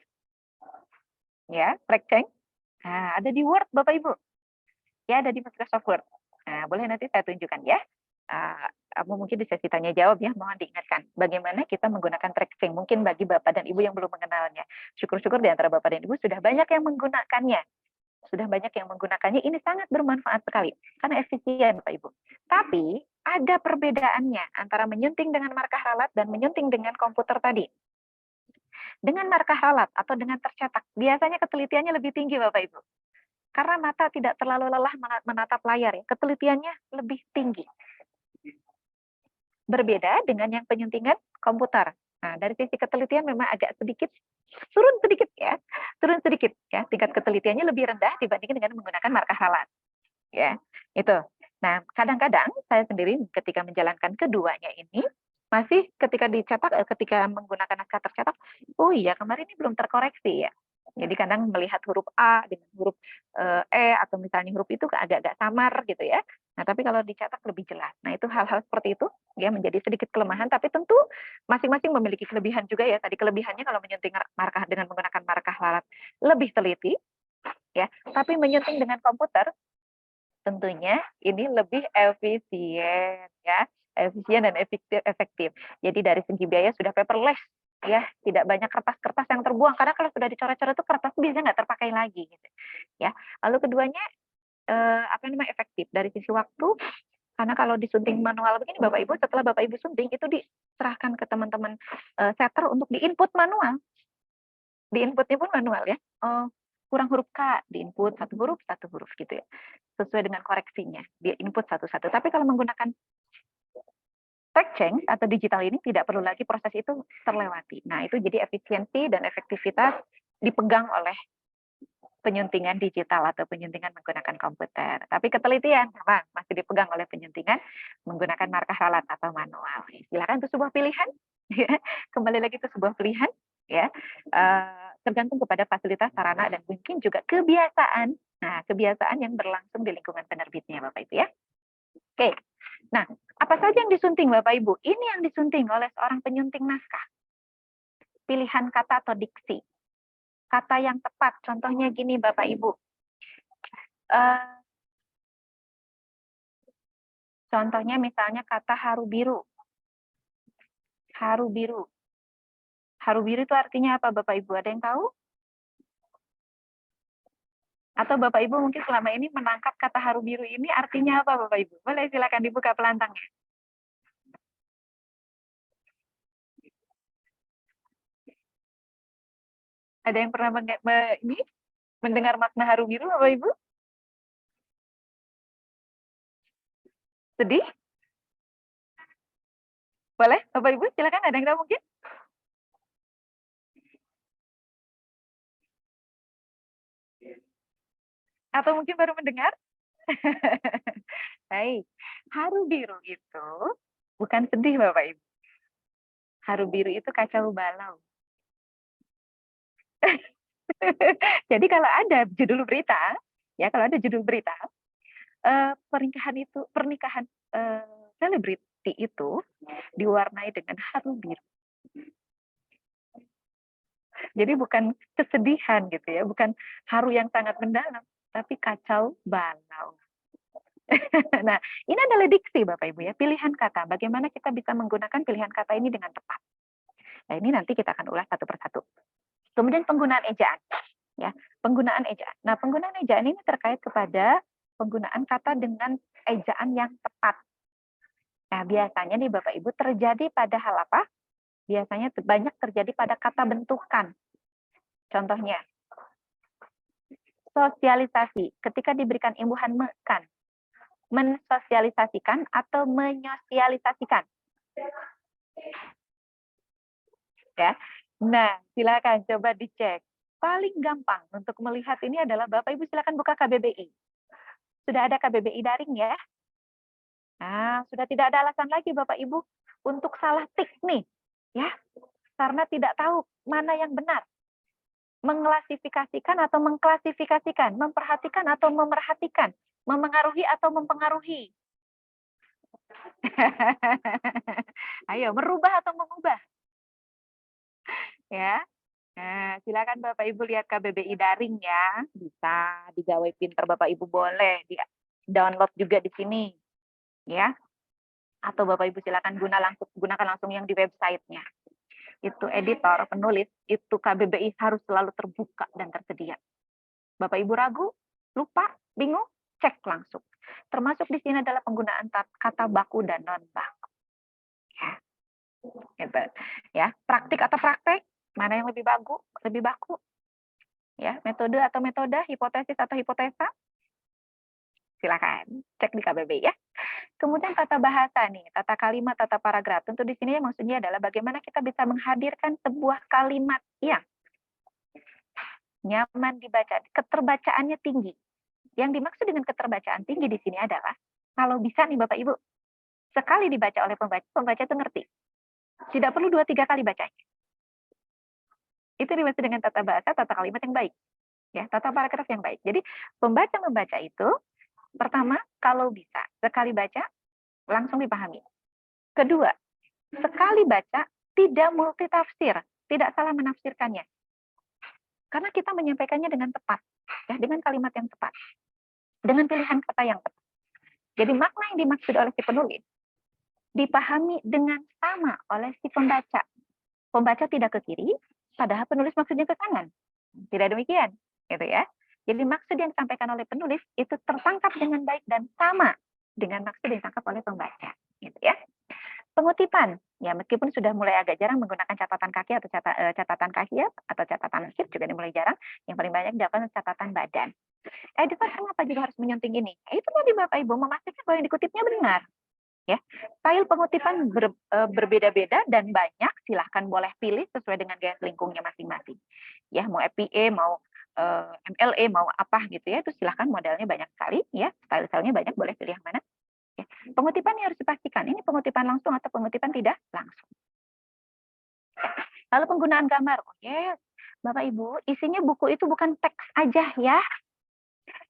Ya, TrackChange. Nah, ada di Word Bapak Ibu. Ya, ada di Microsoft Word. Nah, boleh nanti saya tunjukkan ya. Mungkin di sesi tanya jawab ya, mohon diingatkan bagaimana kita menggunakan TrackChange. Mungkin bagi Bapak dan Ibu yang belum mengenalnya. Syukur-syukur di antara Bapak dan Ibu sudah banyak yang menggunakannya. Sudah banyak yang menggunakannya, ini sangat bermanfaat sekali. Karena efisien Bapak Ibu. Tapi ada perbedaannya antara menyunting dengan markah ralat dan menyunting dengan komputer tadi. Dengan markah ralat atau dengan tercetak, biasanya ketelitiannya lebih tinggi Bapak Ibu. Karena mata tidak terlalu lelah menatap layar, ya, ketelitiannya lebih tinggi. Berbeda dengan yang penyuntingan komputer. Nah, dari sisi ketelitian memang agak turun sedikit ya, tingkat ketelitiannya lebih rendah dibandingkan dengan menggunakan markah ralat. Ya, itu. Nah, kadang-kadang saya sendiri ketika menjalankan keduanya ini masih ketika menggunakan naskah tercetak, oh iya kemarin ini belum terkoreksi ya. Jadi kadang melihat huruf A dengan huruf E atau misalnya huruf itu agak-agak samar gitu ya. Nah, tapi kalau dicetak lebih jelas. Nah, itu hal-hal seperti itu ya menjadi sedikit kelemahan, tapi tentu masing-masing memiliki kelebihan juga ya. Tadi kelebihannya kalau menyunting markah dengan menggunakan markah ralat lebih teliti ya, tapi menyunting dengan komputer tentunya ini lebih efisien ya, efisien dan efektif. Jadi dari segi biaya sudah paperless ya, tidak banyak kertas-kertas yang terbuang karena kalau sudah dicoret-coret itu kertas biasanya nggak terpakai lagi gitu ya. Lalu keduanya efektif dari sisi waktu, karena kalau disunting manual begini Bapak Ibu, setelah Bapak Ibu sunting itu diserahkan ke teman-teman setter untuk diinput manual. Diinputnya pun manual ya. Kurang huruf K, diinput satu huruf gitu ya. Sesuai dengan koreksinya, dia input satu-satu. Tapi kalau menggunakan tech change atau digital ini tidak perlu lagi proses itu terlewati. Nah, itu jadi efisiensi dan efektivitas dipegang oleh penyuntingan digital atau penyuntingan menggunakan komputer. Tapi ketelitian sama masih dipegang oleh penyuntingan menggunakan markah ralat atau manual. Silakan itu sebuah pilihan. Kembali lagi itu sebuah pilihan ya. Tergantung kepada fasilitas, sarana, dan mungkin juga kebiasaan. Nah, kebiasaan yang berlangsung di lingkungan penerbitnya Bapak Ibu ya. Oke. Nah, apa saja yang disunting Bapak Ibu? Ini yang disunting oleh seorang penyunting naskah. Pilihan kata atau diksi. Kata yang tepat, contohnya gini Bapak Ibu. Contohnya misalnya kata haru biru. Haru biru. Haru biru itu artinya apa Bapak Ibu? Ada yang tahu? Atau Bapak Ibu mungkin selama ini menangkap kata haru biru ini artinya apa Bapak Ibu? Boleh silakan dibuka pelantangnya. Ada yang pernah mendengar makna haru biru Bapak Ibu? Sedih? Boleh Bapak Ibu silakan, ada yang tahu mungkin? Atau mungkin baru mendengar? Baik, haru biru itu bukan sedih Bapak Ibu. Haru biru itu kacau balau. Jadi kalau ada judul berita, ya kalau ada judul berita, pernikahan selebriti itu diwarnai dengan haru biru. Jadi bukan kesedihan gitu ya, bukan haru yang sangat mendalam, tapi kacau balau. Nah, ini adalah diksi Bapak Ibu ya, pilihan kata. Bagaimana kita bisa menggunakan pilihan kata ini dengan tepat. Nah, ini nanti kita akan ulas satu persatu. Kemudian penggunaan ejaan. Ya, penggunaan ejaan. Nah, penggunaan ejaan ini terkait kepada penggunaan kata dengan ejaan yang tepat. Nah, biasanya nih Bapak Ibu terjadi pada hal apa? Biasanya banyak terjadi pada kata bentukan. Contohnya, sosialisasi. Ketika diberikan imbuhan mekan, mensosialisasikan atau menyosialisasikan. Ya. Nah, silakan coba dicek. Paling gampang untuk melihat ini adalah Bapak Ibu silakan buka KBBI. Sudah ada KBBI daring ya? Nah, sudah tidak ada alasan lagi Bapak Ibu untuk salah tik nih, ya. Karena tidak tahu mana yang benar. Mengklasifikasikan atau mengklasifikasikan, memperhatikan atau memerhatikan, memengaruhi atau mempengaruhi. Ayo, merubah atau mengubah. Ya. Nah, silakan Bapak Ibu lihat KBBI daring ya. Bisa digawai pinter Bapak Ibu, boleh di download juga di sini. Ya. Atau Bapak Ibu silakan gunakan langsung yang di websitenya. Itu editor, penulis, itu KBBI harus selalu terbuka dan tersedia. Bapak Ibu ragu, lupa, bingung, cek langsung. Termasuk di sini adalah penggunaan kata baku dan non baku. Ya. Gitu. Ya, praktik atau praktek, mana yang lebih baku? Ya, metode atau metode, hipotesis atau hipotesa? Silakan cek di KBBI ya. Kemudian tata bahasa nih, tata kalimat, tata paragraf. Tentu di sini maksudnya adalah bagaimana kita bisa menghadirkan sebuah kalimat yang nyaman dibaca, keterbacaannya tinggi. Yang dimaksud dengan keterbacaan tinggi di sini adalah kalau bisa nih Bapak Ibu, sekali dibaca oleh pembaca itu ngerti. Tidak perlu 2-3 kali bacanya. Itu dimaksud dengan tata bahasa, tata kalimat yang baik. Ya, tata paragraf yang baik. Jadi pembaca membaca itu pertama, kalau bisa sekali baca langsung dipahami. Kedua, sekali baca tidak multitafsir, tidak salah menafsirkannya. Karena kita menyampaikannya dengan tepat, ya, dengan kalimat yang tepat. dengan pilihan kata yang tepat. Jadi makna yang dimaksud oleh si penulis dipahami dengan sama oleh si pembaca. Pembaca tidak ke kiri, padahal penulis maksudnya ke kanan. Tidak demikian, gitu ya. Jadi maksud yang disampaikan oleh penulis itu tertangkap dengan baik dan sama dengan maksud yang ditangkap oleh pembaca, gitu ya. Pengutipan, ya meskipun sudah mulai agak jarang menggunakan catatan kaki atau catatan kaki ya, atau catatan sip juga mulai jarang. Yang paling banyak dilakukan catatan badan. Editor kenapa juga harus menyunting ini? Itu tadi Bapak Ibu memastikan bahwa yang dikutipnya benar. Ya, style pengutipan berbeda-beda dan banyak. Silahkan boleh pilih sesuai dengan gaya selingkungnya masing-masing. Ya, mau FPA, mau MLA, mau apa gitu ya, itu silahkan modelnya banyak sekali. Ya, style-stylenya banyak, boleh pilih yang mana. Ya. Pengutipan harus dipastikan. Ini pengutipan langsung atau pengutipan tidak langsung. Ya. Lalu penggunaan gambar. Oh yes, Bapak Ibu, isinya buku itu bukan teks aja ya.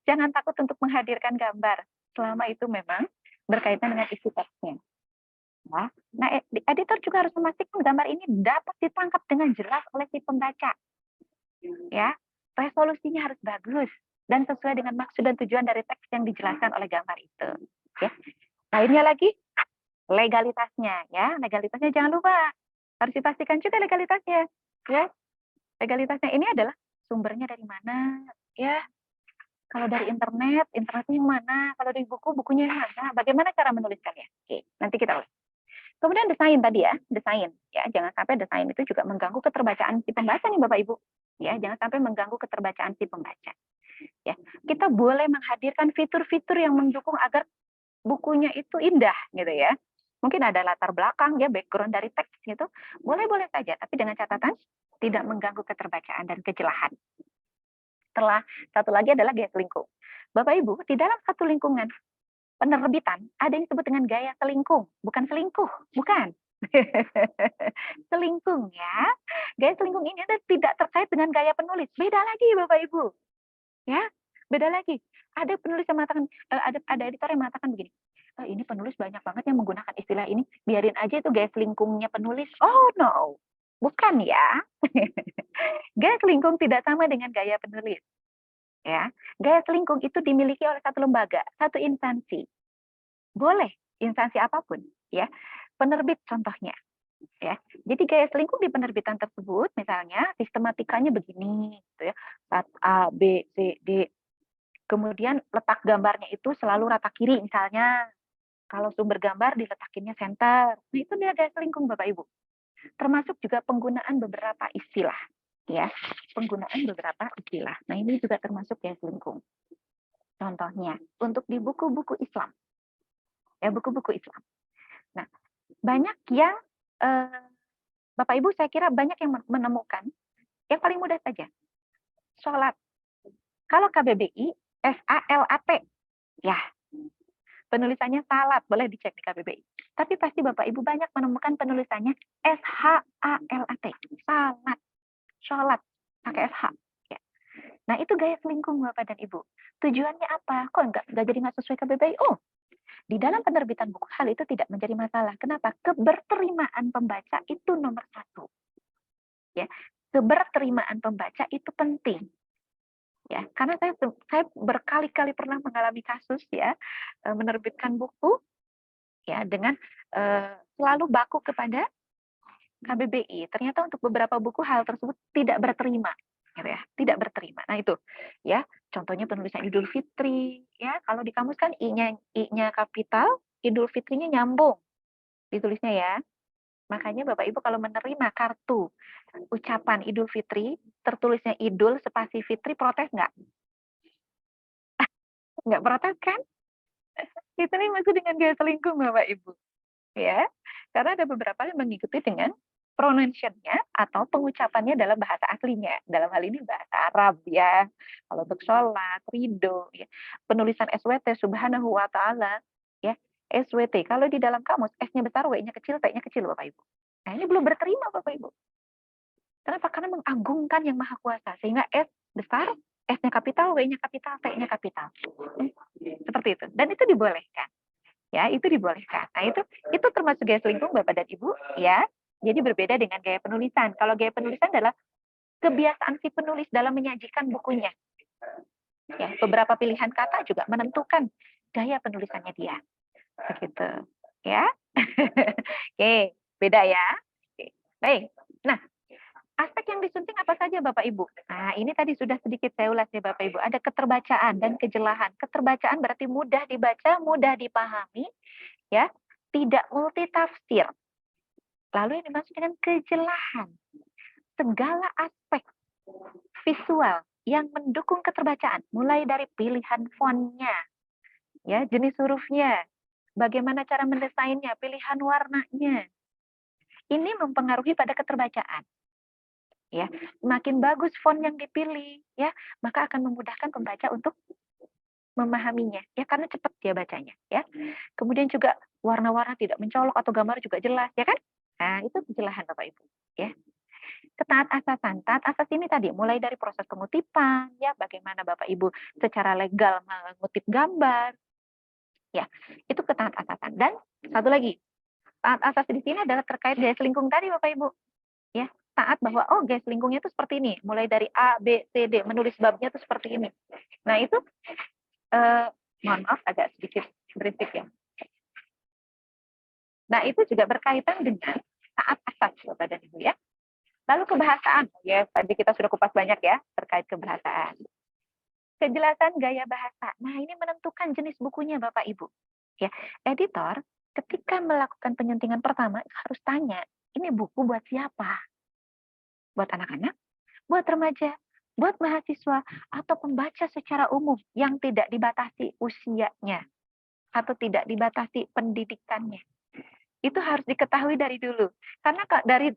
Jangan takut untuk menghadirkan gambar. Selama itu memang berkaitan dengan isi teksnya. Ya. Nah, editor juga harus memastikan gambar ini dapat ditangkap dengan jelas oleh si pembaca. Ya, resolusinya harus bagus dan sesuai dengan maksud dan tujuan dari teks yang dijelaskan oleh gambar itu. Ya. Lainnya lagi, legalitasnya. Ya, legalitasnya jangan lupa harus dipastikan juga legalitasnya. Ya, legalitasnya ini adalah sumbernya dari mana? Ya. Kalau dari internet, internetnya yang mana? Kalau dari buku, bukunya yang mana? Bagaimana cara menuliskannya? Oke, nanti kita ulas. Kemudian desain tadi ya, desain. Ya, jangan sampai desain itu juga mengganggu keterbacaan si pembaca nih Bapak Ibu. Ya, jangan sampai mengganggu keterbacaan si pembaca. Ya, kita boleh menghadirkan fitur-fitur yang mendukung agar bukunya itu indah gitu ya. Mungkin ada latar belakang ya, background dari teks gitu. Boleh-boleh saja, tapi dengan catatan tidak mengganggu keterbacaan dan kejelahan. Setelah satu lagi adalah gaya selingkuh. Bapak Ibu, di dalam satu lingkungan penerbitan ada yang disebut dengan gaya selingkuh, bukan selingkuh, bukan. Selingkuh ya. Gaya selingkuh ini tidak terkait dengan gaya penulis. Beda lagi Bapak Ibu. Ya, beda lagi. Ada penulis yang mengatakan ada editor yang mengatakan begini. Ini penulis banyak banget yang menggunakan istilah ini, biarin aja itu gaya selingkuhnya penulis. Oh no. Bukan ya. Gaya selingkuh tidak sama dengan gaya penulis. Ya, gaya selingkuh itu dimiliki oleh satu lembaga, satu instansi. Boleh instansi apapun, ya. Penerbit contohnya, ya. Jadi gaya selingkuh di penerbitan tersebut, misalnya sistematikanya begini, gitu ya. A, B, C, D. Kemudian letak gambarnya itu selalu rata kiri, misalnya. Kalau sumber gambar diletakinnya center. Nah, itu dia gaya selingkuh, Bapak Ibu. Termasuk juga penggunaan beberapa istilah, ya, penggunaan beberapa istilah. Nah, ini juga termasuk gaya selingkuh. Contohnya untuk di buku-buku Islam, ya, buku-buku Islam. Nah, banyak yang Bapak Ibu saya kira banyak yang menemukan yang paling mudah saja, sholat. Kalau KBBI SALAT, ya, penulisannya salat, boleh dicek di KBBI. Tapi pasti Bapak Ibu banyak menemukan penulisannya SHALAT, salat, sholat, pakai SH. Ya. Nah, itu gaya selingkuh Bapak dan Ibu. Tujuannya apa? Kok nggak jadi nggak sesuai KBBI? Oh, di dalam penerbitan buku hal itu tidak menjadi masalah. Kenapa? Keberterimaan pembaca itu nomor satu. Ya, keberterimaan pembaca itu penting. Ya, karena saya berkali-kali pernah mengalami kasus ya, menerbitkan buku ya dengan selalu baku kepada KBBI. Ternyata untuk beberapa buku hal tersebut tidak berterima, gitu ya, tidak berterima. Nah itu, ya, contohnya penulisan Idul Fitri, ya, kalau di kamus kan I-nya kapital, Idul Fitrinya nyambung, ditulisnya ya. Makanya Bapak Ibu kalau menerima kartu ucapan Idul Fitri, tertulisnya Idul spasi Fitri, protes nggak? Nggak protes kan? Itu nih maksud dengan gaya selingkuh Bapak Ibu. Ya, karena ada beberapa yang mengikuti dengan pronunciation-nya atau pengucapannya dalam bahasa aslinya. Dalam hal ini bahasa Arab ya. Kalau untuk sholat, ridho, ya. Penulisan SWT, subhanahu wa ta'ala, ya. SWT, kalau di dalam kamus, S-nya besar, W-nya kecil, T-nya kecil Bapak Ibu. Nah ini belum berterima Bapak Ibu. Kenapa? Karena mengagungkan yang maha kuasa. Sehingga S besar, S-nya kapital, W-nya kapital, T-nya kapital. Seperti itu. Dan itu dibolehkan. Ya, itu dibolehkan. Nah, itu termasuk gaya selingkuh Bapak dan Ibu, ya. Jadi berbeda dengan gaya penulisan. Kalau gaya penulisan adalah kebiasaan si penulis dalam menyajikan bukunya. Ya, beberapa pilihan kata juga menentukan gaya penulisannya dia. Begitu. Ya. Oke, beda ya. Oke, baik. Nah, aspek yang disunting apa saja Bapak Ibu? Nah, ini tadi sudah sedikit saya ulas ya Bapak Ibu. Ada keterbacaan dan kejelahan. Keterbacaan berarti mudah dibaca, mudah dipahami, ya, tidak multitafsir. Lalu yang dimaksud dengan kejelahan, segala aspek visual yang mendukung keterbacaan, mulai dari pilihan fontnya, ya, jenis hurufnya, bagaimana cara mendesainnya, pilihan warnanya. Ini mempengaruhi pada keterbacaan. Ya, semakin bagus font yang dipilih, ya, maka akan memudahkan pembaca untuk memahaminya, ya, karena cepat dia bacanya, ya. Kemudian juga warna-warna tidak mencolok atau gambar juga jelas, ya kan? Nah, itu kejelahan Bapak Ibu, ya. Ketaat asasan, taat asas ini tadi mulai dari proses pengutipan, ya, bagaimana Bapak Ibu secara legal mengutip gambar, ya, itu ketaat asasan. Dan satu lagi, taat asas di sini adalah terkait gaya selingkung tadi Bapak Ibu, ya, taat bahwa oh gaya selingkungnya itu seperti ini, mulai dari A, B, C, D, menulis babnya itu seperti ini. Nah itu, mohon maaf agak sedikit berisik ya. Nah itu juga berkaitan dengan taat asas Bapak dan Ibu ya. Lalu kebahasaan, ya tadi kita sudah kupas banyak ya terkait kebahasaan. Kejelasan gaya bahasa, nah ini menentukan jenis bukunya Bapak Ibu. Ya, editor ketika melakukan penyuntingan pertama harus tanya, ini buku buat siapa? Buat anak-anak, buat remaja, buat mahasiswa, atau pembaca secara umum yang tidak dibatasi usianya atau tidak dibatasi pendidikannya. Itu harus diketahui dari dulu. Karena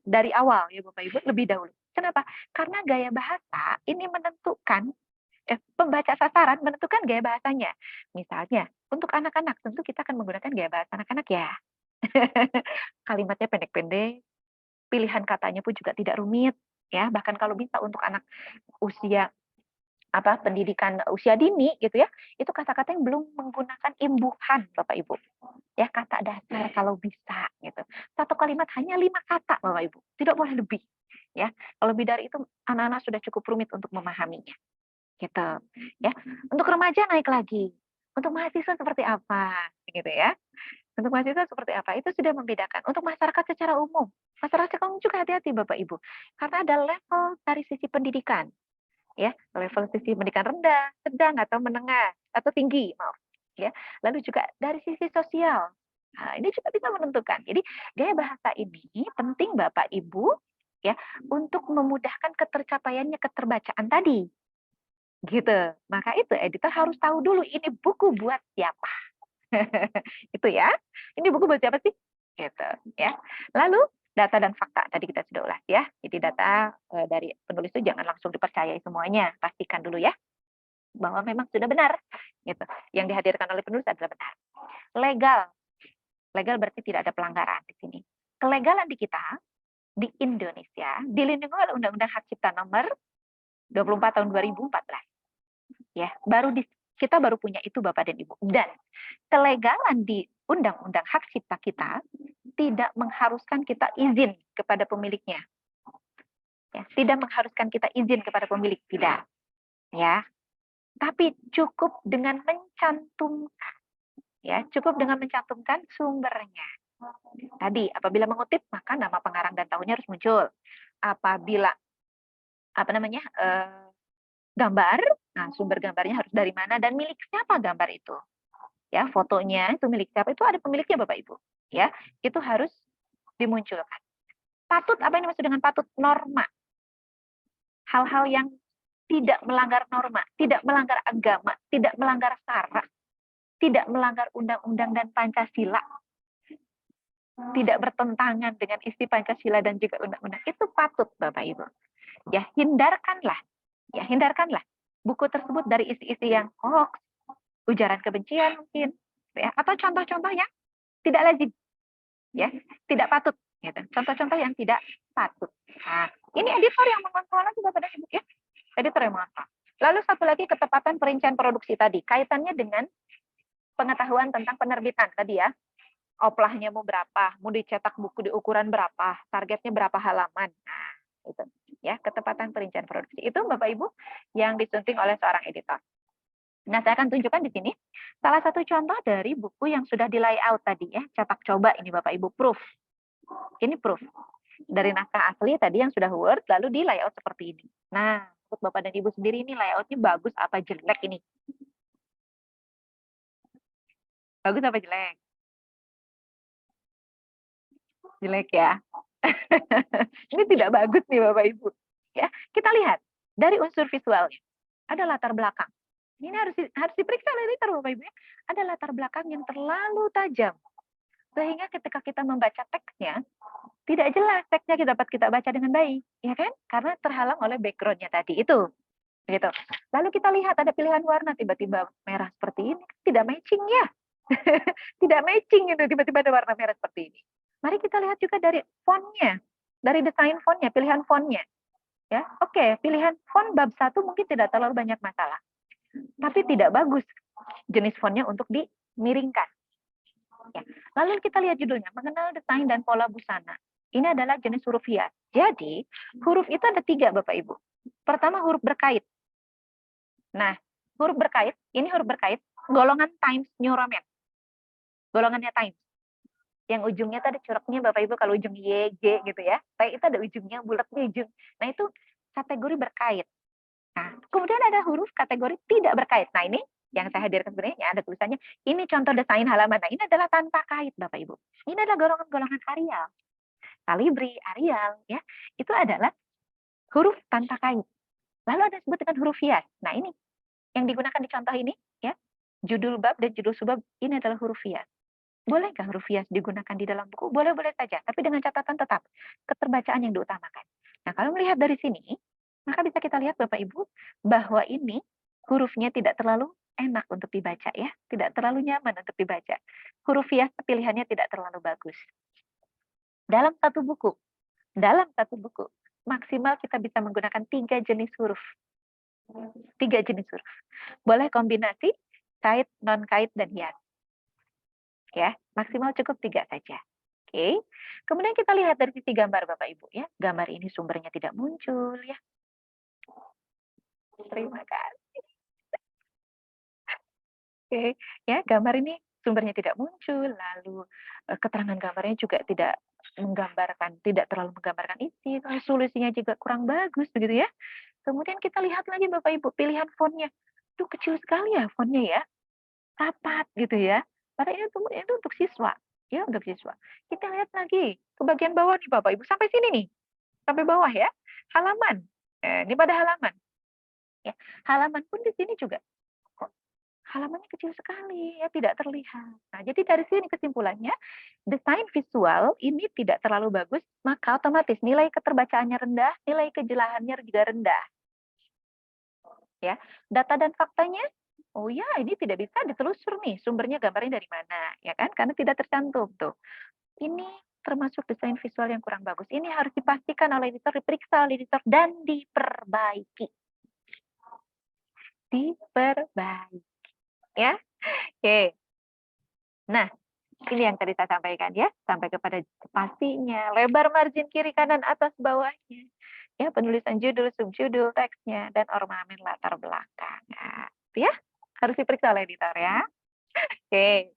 dari awal ya Bapak Ibu lebih dahulu. Kenapa? Karena gaya bahasa ini menentukan pembaca sasaran menentukan gaya bahasanya. Misalnya, untuk anak-anak tentu kita akan menggunakan gaya bahasa anak-anak ya. Kalimatnya pendek-pendek, pilihan katanya pun juga tidak rumit ya, bahkan kalau bisa untuk anak usia pendidikan usia dini gitu ya, itu kata-kata yang belum menggunakan imbuhan Bapak Ibu. Ya, kata dasar kalau bisa gitu. Satu kalimat hanya 5 kata Bapak Ibu, tidak boleh lebih. Ya, kalau lebih dari itu anak-anak sudah cukup rumit untuk memahaminya. Gitu. Ya. Untuk remaja naik lagi. Untuk mahasiswa seperti apa? Gitu ya. Untuk mahasiswa seperti apa? Itu sudah membedakan. Untuk masyarakat secara umum, masyarakat umum juga hati-hati Bapak Ibu. Karena ada level dari sisi pendidikan. Ya, level sisi pendidikan rendah, sedang atau menengah atau tinggi, maaf. Ya. Lalu juga dari sisi sosial. Nah, ini juga bisa menentukan. Jadi, gaya bahasa ini penting Bapak Ibu ya untuk memudahkan ketercapaiannya keterbacaan tadi. Gitu. Maka itu editor harus tahu dulu ini buku buat siapa. Itu ya. Ini buku buat siapa sih? Gitu ya. Lalu data dan fakta tadi kita sudah ulas ya. Jadi data dari penulis itu jangan langsung dipercayai semuanya, pastikan dulu ya bahwa memang sudah benar gitu. Yang dihadirkan oleh penulis adalah benar. Legal. Legal berarti tidak ada pelanggaran di sini. Kelegalan di kita di Indonesia dilindungi oleh Undang-Undang Hak Cipta Nomor 24 tahun 2014. Ya, kita baru punya itu Bapak dan Ibu. Dan kelegalan di Undang-Undang Hak Cipta kita tidak mengharuskan kita izin kepada pemiliknya. Ya, tidak mengharuskan kita izin kepada pemilik, tidak. Ya, tapi cukup dengan mencantumkan. Ya, cukup dengan mencantumkan sumbernya. Tadi, apabila mengutip maka nama pengarang dan tahunnya harus muncul. Apabila gambar, nah sumber gambarnya harus dari mana dan milik siapa gambar itu. Ya, fotonya itu milik siapa, itu ada pemiliknya Bapak Ibu. Ya, itu harus dimunculkan. Patut, apa yang dimaksud dengan patut? Norma. Hal-hal yang tidak melanggar norma, tidak melanggar agama, tidak melanggar syarat, tidak melanggar undang-undang dan Pancasila, tidak bertentangan dengan isi Pancasila dan juga undang-undang. Itu patut Bapak Ibu. Ya, hindarkanlah buku tersebut dari isi-isi yang hoax, ujaran kebencian mungkin, ya, atau contoh-contoh yang tidak lazim, ya, tidak patut. Gitu. Contoh-contoh yang tidak patut. Nah, ini editor yang mengontrol lagi Bapak dan Ibu ya. Editor yang mengontrol. Lalu satu lagi ketepatan perincian produksi tadi, kaitannya dengan pengetahuan tentang penerbitan tadi ya. Oplahnya mau berapa, mau dicetak buku di ukuran berapa, targetnya berapa halaman. Nah, itu ya, ketepatan perincian produksi. Itu Bapak Ibu yang disunting oleh seorang editor. Nah, saya akan tunjukkan di sini salah satu contoh dari buku yang sudah di layout tadi ya, cetak coba ini Bapak Ibu, proof. Ini proof. Dari naskah asli tadi yang sudah Word, lalu di layout seperti ini. Nah, untuk Bapak dan Ibu sendiri ini layoutnya bagus apa jelek ini? Bagus apa jelek? Jelek ya. Ini tidak bagus nih Bapak Ibu. Ya, kita lihat dari unsur visualnya. Ada latar belakang. Ini harus diperiksa oleh editor Bapak Ibu ya. Ada latar belakang yang terlalu tajam. Sehingga ketika kita membaca teksnya, tidak jelas teksnya dapat kita baca dengan baik, ya kan? Karena terhalang oleh background-nya tadi itu. Gitu. Lalu kita lihat ada pilihan warna tiba-tiba merah seperti ini, tidak matching ya. Tidak matching itu tiba-tiba ada warna merah seperti ini. Mari kita lihat juga dari fontnya, dari desain fontnya, pilihan fontnya. Ya, oke, pilihan font bab 1 mungkin tidak terlalu banyak masalah. Tapi tidak bagus jenis fontnya untuk dimiringkan. Ya. Lalu kita lihat judulnya, mengenal desain dan pola busana. Ini adalah jenis huruf hias. Jadi, huruf itu ada 3 Bapak Ibu. Pertama huruf berkait. Nah, huruf berkait, ini huruf berkait, golongan Times New Roman. Golongannya Times. Yang ujungnya itu ada coraknya Bapak Ibu, kalau ujung Y, G gitu ya. Tapi itu ada ujungnya, bulatnya ujung. Nah, itu kategori berkait. Nah, kemudian ada huruf kategori tidak berkait. Nah, ini yang saya hadirkan sebenarnya ada tulisannya, ini contoh desain halaman. Nah, ini adalah tanpa kait Bapak Ibu. Ini adalah golongan-golongan Arial. Calibri, Arial, ya. Itu adalah huruf tanpa kait. Lalu ada disebut dengan huruf hias. Nah, ini yang digunakan di contoh ini, ya. Judul bab dan judul subbab ini adalah huruf hias. Bolehkah huruf hias digunakan di dalam buku? Boleh-boleh saja, tapi dengan catatan tetap keterbacaan yang diutamakan. Nah, kalau melihat dari sini, maka bisa kita lihat Bapak Ibu bahwa ini hurufnya tidak terlalu enak untuk dibaca ya, tidak terlalu nyaman untuk dibaca. Huruf hias pilihannya tidak terlalu bagus. Dalam satu buku, maksimal kita bisa menggunakan 3 jenis huruf. 3 jenis huruf. Boleh kombinasi kait, non kait dan hias. Ya, maksimal cukup 3 saja. Oke. Kemudian kita lihat dari sisi gambar Bapak Ibu ya. Gambar ini sumbernya tidak muncul ya. Terima kasih. Oke, ya gambar ini sumbernya tidak muncul, lalu keterangan gambarnya juga tidak terlalu menggambarkan isi, resolusinya juga kurang bagus begitu ya. Kemudian kita lihat lagi Bapak Ibu pilihan fontnya. Itu kecil sekali ya fontnya ya. Rapat gitu ya. Padahal itu untuk siswa, ya untuk siswa. Kita lihat lagi ke bagian bawah nih Bapak Ibu, sampai sini nih, sampai bawah ya, halaman. Ini pada halaman. Ya, halaman pun di sini juga kok halamannya kecil sekali, ya tidak terlihat. Nah, jadi dari sini kesimpulannya, desain visual ini tidak terlalu bagus, maka otomatis nilai keterbacaannya rendah, nilai kejelasannya juga rendah. Ya, data dan faktanya. Oh ya, ini tidak bisa ditelusur nih, sumbernya gambarnya dari mana, ya kan? Karena tidak tercantum tuh. Ini termasuk desain visual yang kurang bagus. Ini harus dipastikan oleh editor, diperiksa oleh editor, dan diperbaiki. Diperbaiki, ya. Oke. Nah, ini yang tadi saya sampaikan ya, sampai kepada spasinya, lebar margin kiri, kanan, atas, bawahnya. Ya, penulisan judul, subjudul, teksnya, dan ornamen latar belakang. Nah, ya. Harus diperiksa oleh editor ya. Oke.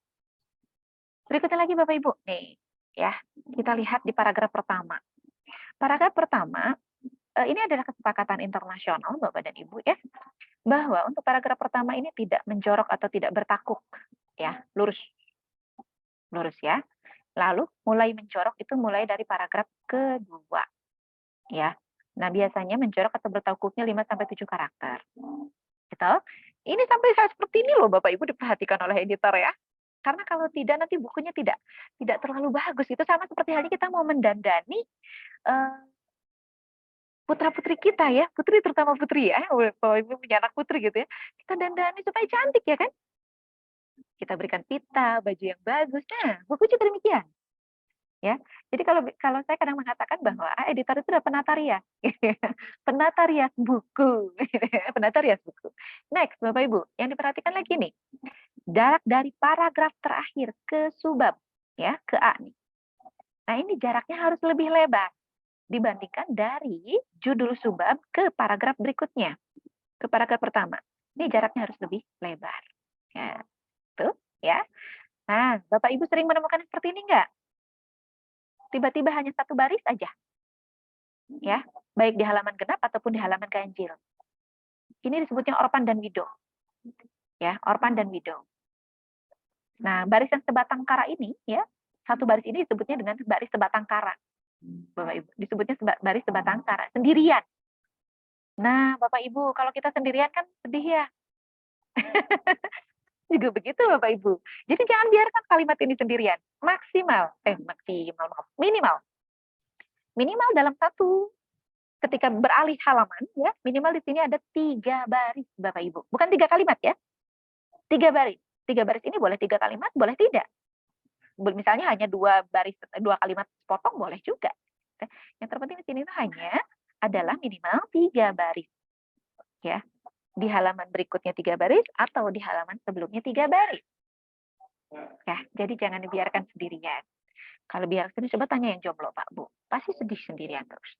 Berikutnya lagi Bapak Ibu. Nih, ya. Kita lihat di paragraf pertama. Paragraf pertama, ini adalah kesepakatan internasional Bapak dan Ibu ya. Bahwa untuk paragraf pertama ini tidak menjorok atau tidak bertakuk. Ya, lurus. Lurus ya. Lalu mulai menjorok itu mulai dari paragraf kedua. Ya. Nah, biasanya menjorok atau bertakuknya 5-7 karakter. Gitu. Ini sampai seperti ini loh Bapak Ibu, diperhatikan oleh editor ya. Karena kalau tidak nanti bukunya tidak terlalu bagus. Itu sama seperti halnya kita mau mendandani putra-putri kita ya, putri terutama putri ya, Bapak Ibu punya anak putri gitu ya. Kita dandani supaya cantik ya kan. Kita berikan pita, baju yang bagus. Nah, buku juga demikian. Ya, jadi kalau saya kadang mengatakan bahwa editor itu adalah penata rias, penata rias buku, penata rias buku. Next, Bapak Ibu, yang diperhatikan lagi nih, jarak dari paragraf terakhir ke subbab, ya, ke A nih. Nah, ini jaraknya harus lebih lebar dibandingkan dari judul subbab ke paragraf berikutnya, ke paragraf pertama. Ini jaraknya harus lebih lebar. Ya, tuh ya. Nah, Bapak Ibu sering menemukan seperti ini enggak? Tiba-tiba hanya satu baris aja. Ya, baik di halaman genap ataupun di halaman ganjil. Ini disebutnya orpan dan wido. Ya, orpan dan wido. Nah, baris yang sebatang kara ini ya, satu baris ini disebutnya dengan baris sebatang kara. Bapak Ibu, disebutnya baris sebatang kara, sendirian. Nah, Bapak Ibu, kalau kita sendirian kan sedih ya. Juga begitu Bapak Ibu. Jadi jangan biarkan kalimat ini sendirian. Minimal dalam satu ketika beralih halaman ya, minimal di sini ada 3 baris Bapak Ibu. Bukan 3 kalimat ya. 3 baris. 3 baris ini boleh 3 kalimat, boleh tidak. Misalnya hanya 2 baris, 2 kalimat potong boleh juga. Yang terpenting di sini hanya adalah minimal 3 baris. Ya. Di halaman berikutnya 3 baris atau di halaman sebelumnya 3 baris. Ya, jadi jangan dibiarkan sendirian. Kalau biar sendiri, coba tanya yang jomblo, Pak, Bu. Pasti sedih sendirian terus.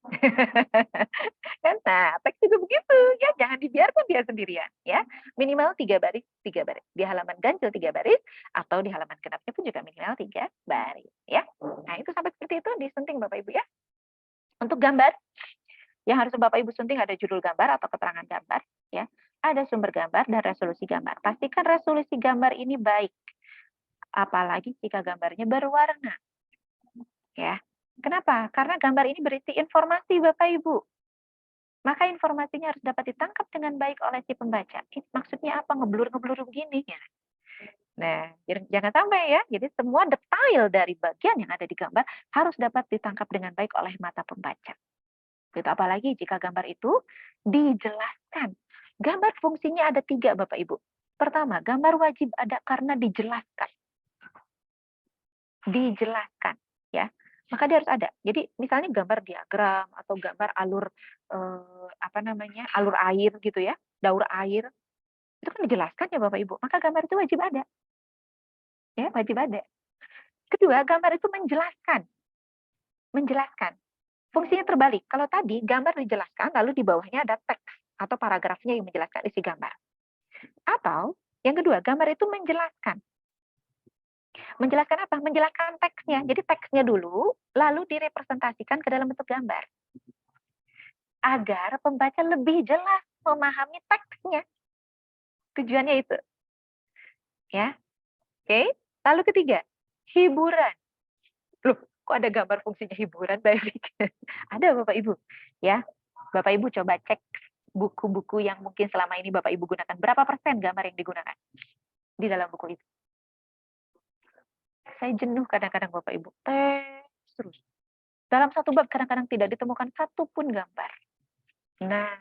Nah, teks juga begitu. Ya, jangan dibiarkan dia sendirian. Ya, minimal 3 baris, 3 baris. Di halaman ganjil 3 baris, atau di halaman genapnya pun juga minimal 3 baris. Ya, nah itu sampai seperti itu disunting Bapak Ibu ya. Untuk gambar, yang harus Bapak Ibu sunting ada judul gambar atau keterangan gambar. Ya, ada sumber gambar dan resolusi gambar. Pastikan resolusi gambar ini baik. Apalagi jika gambarnya berwarna. Ya, kenapa? Karena gambar ini berisi informasi Bapak Ibu. Maka informasinya harus dapat ditangkap dengan baik oleh si pembaca. Maksudnya apa? Ngeblur-ngeblur begini ya. Nah, jangan sampai ya. Jadi semua detail dari bagian yang ada di gambar harus dapat ditangkap dengan baik oleh mata pembaca. Itu apalagi jika gambar itu dijelaskan. Gambar fungsinya ada 3 Bapak Ibu. Pertama, gambar wajib ada karena dijelaskan. Dijelaskan, ya. Maka dia harus ada. Jadi misalnya gambar diagram atau gambar alur alur air gitu ya, daur air. Itu kan dijelaskan ya Bapak Ibu. Maka gambar itu wajib ada. Ya, wajib ada. Kedua, gambar itu menjelaskan. Menjelaskan. Fungsinya terbalik. Kalau tadi gambar dijelaskan lalu di bawahnya ada teks atau paragrafnya yang menjelaskan isi gambar. Atau yang kedua, gambar itu menjelaskan. Menjelaskan apa? Menjelaskan teksnya. Jadi teksnya dulu, lalu direpresentasikan ke dalam bentuk gambar. Agar pembaca lebih jelas memahami teksnya. Tujuannya itu. Ya. Oke. Lalu ketiga, hiburan. Loh, kok ada gambar fungsinya hiburan, Mbak Erik? Ada Bapak Ibu. Ya. Bapak Ibu coba cek buku-buku yang mungkin selama ini Bapak Ibu gunakan. Berapa persen gambar yang digunakan di dalam buku itu? Saya jenuh kadang-kadang Bapak Ibu. Terus. Dalam satu bab kadang-kadang tidak ditemukan satu pun gambar. Nah,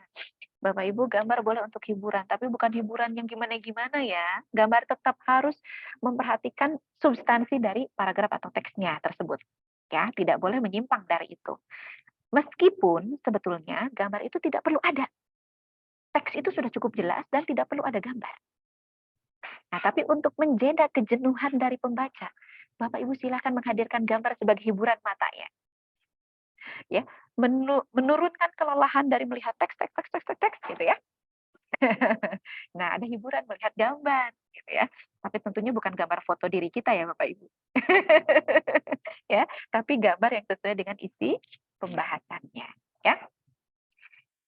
Bapak Ibu, gambar boleh untuk hiburan, tapi bukan hiburan yang gimana-gimana ya. Gambar tetap harus memperhatikan substansi dari paragraf atau teksnya tersebut. Ya, tidak boleh menyimpang dari itu. Meskipun sebetulnya gambar itu tidak perlu ada. Teks itu sudah cukup jelas dan tidak perlu ada gambar. Nah, tapi untuk menjeda kejenuhan dari pembaca, Bapak Ibu silakan menghadirkan gambar sebagai hiburan matanya. Ya, menurunkan kelelahan dari melihat teks gitu ya. Nah, ada hiburan melihat gambar gitu ya. Tapi tentunya bukan gambar foto diri kita ya Bapak Ibu. Ya, tapi gambar yang sesuai dengan isi pembahasannya, ya.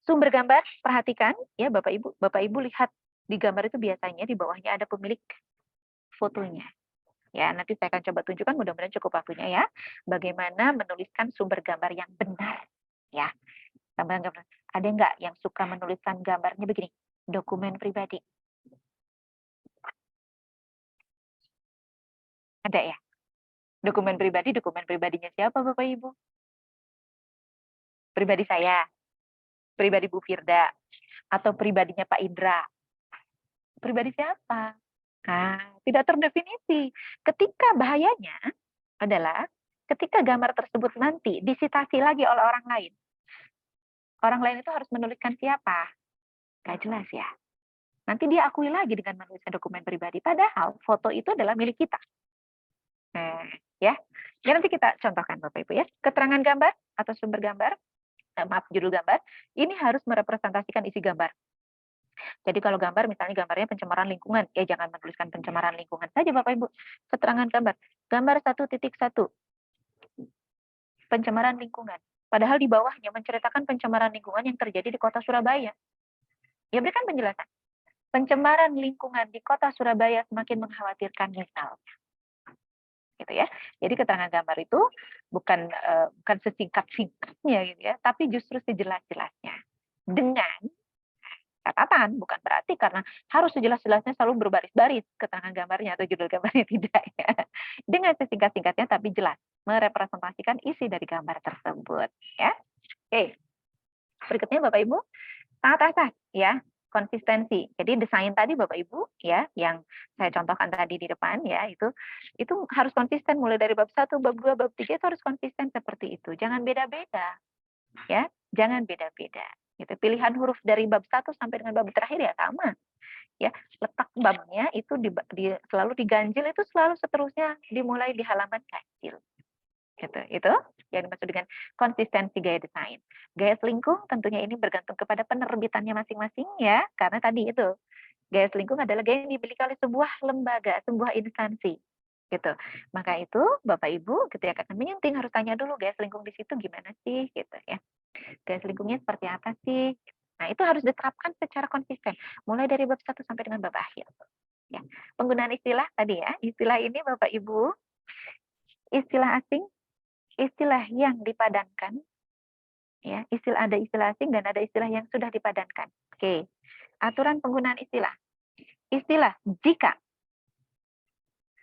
Sumber gambar, perhatikan ya Bapak Ibu. Bapak Ibu lihat di gambar itu biasanya di bawahnya ada pemilik fotonya. Ya, nanti saya akan coba tunjukkan, mudah-mudahan cukup waktunya ya. Bagaimana menuliskan sumber gambar yang benar. Ya, gambar-gambar. Ada nggak yang suka menuliskan gambarnya begini? Dokumen pribadi. Ada ya? Dokumen pribadinya siapa Bapak Ibu? Pribadi saya, pribadi Bu Firda, atau pribadinya Pak Indra? Pribadi siapa? Nah, tidak terdefinisi. Ketika bahayanya adalah ketika gambar tersebut nanti disitasi lagi oleh orang lain. Orang lain itu harus menuliskan siapa? Gak jelas ya. Nanti dia akui lagi dengan menuliskan dokumen pribadi. Padahal foto itu adalah milik kita. Nah, ya. Ya nanti kita contohkan Bapak Ibu ya. Keterangan gambar atau sumber gambar, maaf judul gambar, ini harus merepresentasikan isi gambar. Jadi kalau gambar misalnya gambarnya pencemaran lingkungan, ya jangan menuliskan pencemaran lingkungan saja Bapak Ibu. Keterangan gambar. Gambar 1.1 pencemaran lingkungan. Padahal di bawahnya menceritakan pencemaran lingkungan yang terjadi di Kota Surabaya. Ya berikan penjelasan. Pencemaran lingkungan di Kota Surabaya semakin mengkhawatirkan misalnya. Gitu ya. Jadi keterangan gambar itu bukan sesingkat-singkatnya gitu ya, tapi justru sejelas-jelasnya. Dengan catatan, bukan berarti karena harus sejelas-jelasnya selalu berbaris-baris keterangan gambarnya atau judul gambarnya, tidak ya. Dengan sesingkat-singkatnya tapi jelas merepresentasikan isi dari gambar tersebut ya. Oke. Berikutnya Bapak Ibu, sangat ya, konsistensi. Jadi desain tadi Bapak Ibu ya yang saya contohkan tadi di depan ya, itu harus konsisten mulai dari bab 1, bab 2, bab 3 itu harus konsisten seperti itu. Jangan beda-beda. Ya, jangan beda-beda. Gitu. Pilihan huruf dari bab 1 sampai dengan bab terakhir ya sama. Ya, letak babnya itu selalu diganjil, itu selalu seterusnya dimulai di halaman ganjil. Gitu. Itu yang dimaksud dengan konsistensi gaya desain. Gaya selingkuh tentunya ini bergantung kepada penerbitannya masing-masing ya, karena tadi itu gaya selingkuh adalah gaya yang dimiliki oleh sebuah lembaga, sebuah instansi. Gitu. Maka itu Bapak Ibu ketika akan menyunting harus tanya dulu gaya selingkuh di situ gimana sih gitu ya. Gaya selingkuhnya seperti apa sih? Nah, itu harus diterapkan secara konsisten mulai dari bab 1 sampai dengan bab akhir. Ya. Penggunaan istilah tadi ya, istilah ini Bapak Ibu, istilah asing, istilah yang dipadankan, ya, ada istilah asing dan ada istilah yang sudah dipadankan. Oke, aturan penggunaan istilah. Istilah jika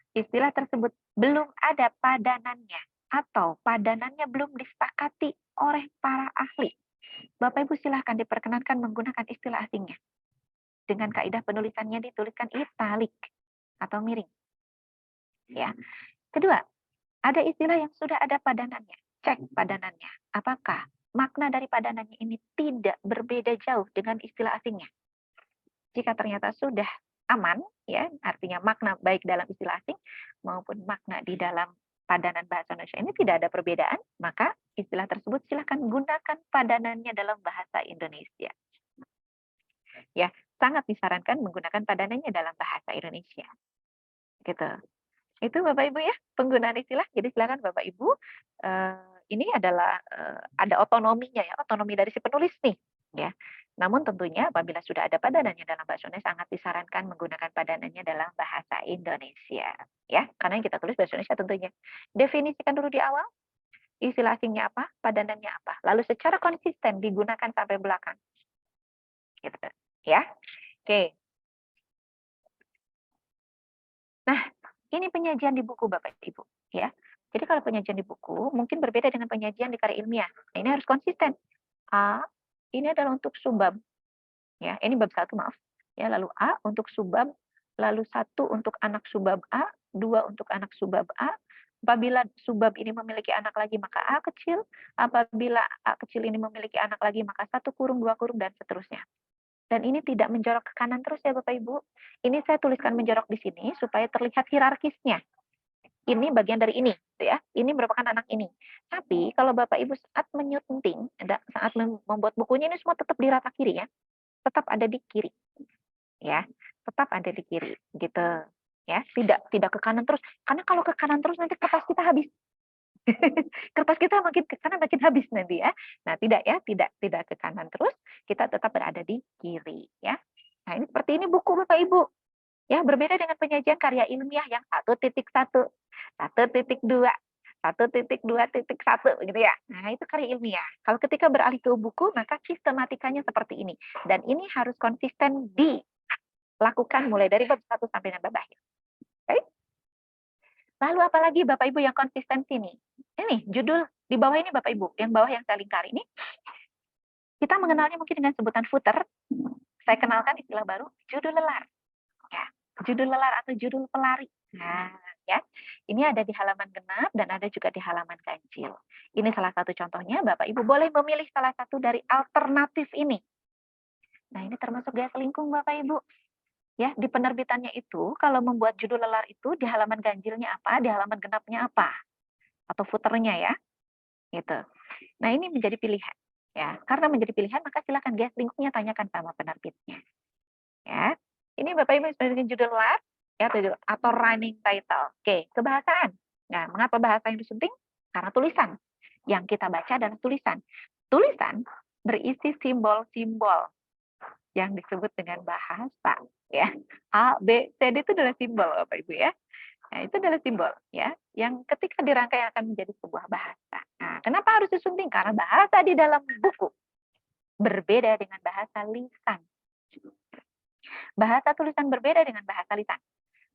istilah tersebut belum ada padanannya atau padanannya belum disepakati oleh para ahli, Bapak Ibu silahkan diperkenankan menggunakan istilah asingnya. Dengan kaidah penulisannya dituliskan italik atau miring. Ya. Kedua, ada istilah yang sudah ada padanannya. Cek padanannya. Apakah makna dari padanannya ini tidak berbeda jauh dengan istilah asingnya? Jika ternyata sudah aman, ya, artinya makna baik dalam istilah asing maupun makna di dalam padanan bahasa Indonesia ini tidak ada perbedaan, maka istilah tersebut silakan gunakan padanannya dalam bahasa Indonesia. Ya, sangat disarankan menggunakan padanannya dalam bahasa Indonesia. Gitu. Itu Bapak Ibu ya, penggunaan istilah. Jadi silakan Bapak Ibu, ini adalah ada otonominya ya, otonomi dari si penulis nih, ya. Namun tentunya apabila sudah ada padanannya dalam bahasa Indonesia sangat disarankan menggunakan padanannya dalam bahasa Indonesia, ya. Karena yang kita tulis bahasa Indonesia tentunya. Definisikan dulu di awal, istilah asingnya apa, padanannya apa. Lalu secara konsisten digunakan sampai belakang. Gitu. Ya. Oke. Nah, ini penyajian di buku Bapak Ibu, ya. Jadi kalau penyajian di buku mungkin berbeda dengan penyajian di karya ilmiah. Nah, ini harus konsisten. A, ini adalah untuk subbab. Ya, ini bab 1 maaf. Ya, lalu A untuk subbab, lalu 1 untuk anak subbab A, 2 untuk anak subbab A. Apabila subbab ini memiliki anak lagi maka A kecil, apabila A kecil ini memiliki anak lagi maka 1 kurung, 2 kurung dan seterusnya. Dan ini tidak menjorok ke kanan terus ya Bapak Ibu. Ini saya tuliskan menjorok di sini supaya terlihat hierarkisnya. Ini bagian dari ini, gitu ya. Ini merupakan anak ini. Tapi kalau Bapak Ibu saat menyunting, saat membuat bukunya ini semua tetap di rata kiri ya. Tetap ada di kiri. Ya, tetap ada di kiri gitu. Ya, tidak ke kanan terus. Karena kalau ke kanan terus nanti kertas kita habis. Kertas kita makin ke kanan makin habis nanti ya. Nah, tidak ya, tidak ke kanan terus, kita tetap berada di kiri ya. Nah, ini seperti ini buku Bapak Ibu. Ya, berbeda dengan penyajian karya ilmiah yang 1.1, 1.2, 1.2.1 gitu ya. Nah, itu karya ilmiah. Kalau ketika beralih ke buku, maka sistematikanya seperti ini. Dan ini harus konsisten dilakukan mulai dari bab 1 sampai dengan bab akhir. Oke? Lalu apalagi Bapak Ibu yang konsisten sini? Ini judul di bawah ini Bapak Ibu, yang bawah yang saya lingkar ini, kita mengenalnya mungkin dengan sebutan footer. Saya kenalkan istilah baru, judul lelar. Ya, judul lelar atau judul pelari. Nah, ya, ini ada di halaman genap dan ada juga di halaman ganjil. Ini salah satu contohnya, Bapak Ibu boleh memilih salah satu dari alternatif ini. Nah, ini termasuk gaya selingkuh Bapak Ibu. Ya, di penerbitannya itu kalau membuat judul lelar itu di halaman ganjilnya apa, di halaman genapnya apa, atau footernya ya, gitu. Nah, ini menjadi pilihan. Ya, karena menjadi pilihan maka silakan gaya selingkuhnya tanyakan sama penerbitnya. Ya, ini Bapak Ibu sebagai judul lab ya atau running title. Oke, kebahasaan. Nah, mengapa bahasa yang disunting? Karena tulisan. Yang kita baca adalah tulisan. Tulisan berisi simbol-simbol yang disebut dengan bahasa. Ya, A, B, C, D itu adalah simbol, Bapak Ibu ya. Nah, itu adalah simbol ya, yang ketika dirangkai akan menjadi sebuah bahasa. Nah, kenapa harus disunting? Karena bahasa di dalam buku berbeda dengan bahasa lisan. Bahasa tulisan berbeda dengan bahasa lisan.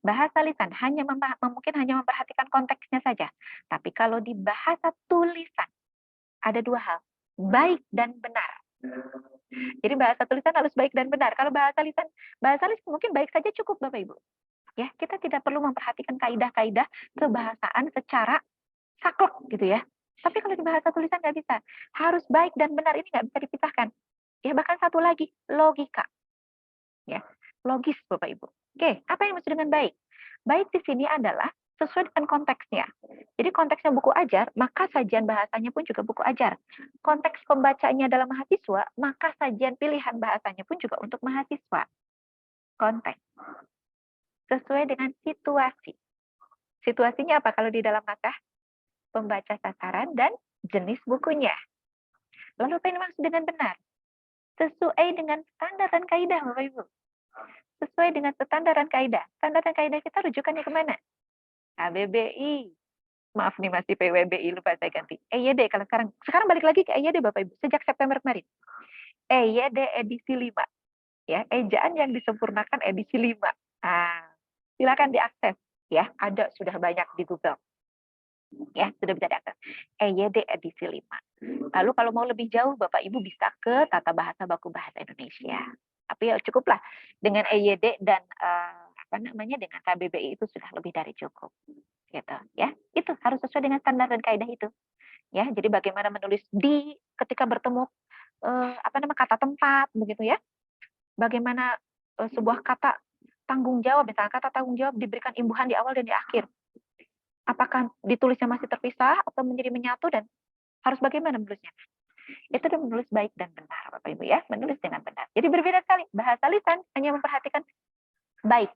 Bahasa lisan mungkin hanya memperhatikan konteksnya saja. Tapi kalau di bahasa tulisan ada dua hal, baik dan benar. Jadi bahasa tulisan harus baik dan benar. Kalau bahasa lisan mungkin baik saja cukup Bapak Ibu. Ya, kita tidak perlu memperhatikan kaidah-kaidah kebahasaan secara saklek gitu ya. Tapi kalau di bahasa tulisan nggak bisa. Harus baik dan benar, ini nggak bisa dipisahkan. Ya, bahkan satu lagi, logika. Ya, logis Bapak Ibu. Oke, apa yang dimaksud dengan baik? Baik di sini adalah sesuai dengan konteksnya. Jadi konteksnya buku ajar, maka sajian bahasanya pun juga buku ajar. Konteks pembacanya adalah mahasiswa, maka sajian pilihan bahasanya pun juga untuk mahasiswa. Konteks. Sesuai dengan situasi. Situasinya apa kalau di dalam naskah? Pembaca sasaran dan jenis bukunya. Lalu apa yang dimaksud dengan benar? Sesuai dengan standar dan kaidah, Bapak Ibu. Sesuai dengan standar dan kaidah. Standar dan kaidah kita rujukannya kemana? KBBI. Maaf nih masih PWBI, lupa saya ganti. EYD kalau sekarang balik lagi ke EYD Bapak Ibu. Sejak September kemarin. EYD edisi 5. Ya, ejaan yang disempurnakan edisi 5. Silakan diakses ya, ada sudah banyak di Google. Ya, sudah bisa diakses. EYD edisi 5. Lalu kalau mau lebih jauh Bapak Ibu bisa ke Tata Bahasa Baku Bahasa Indonesia. Tapi ya cukuplah dengan EYD dan dengan KBBI itu sudah lebih dari cukup. Gitu ya. Itu harus sesuai dengan standar dan kaidah itu. Ya, jadi bagaimana menulis di ketika bertemu kata tempat begitu ya. Bagaimana sebuah kata tanggung jawab, misalnya kata tanggung jawab diberikan imbuhan di awal dan di akhir. Apakah ditulisnya masih terpisah atau menjadi menyatu dan harus bagaimana menulisnya? Itu adalah menulis baik dan benar, Bapak Ibu ya, menulis dengan benar. Jadi berbeda sekali. Bahasa lisan hanya memperhatikan baik,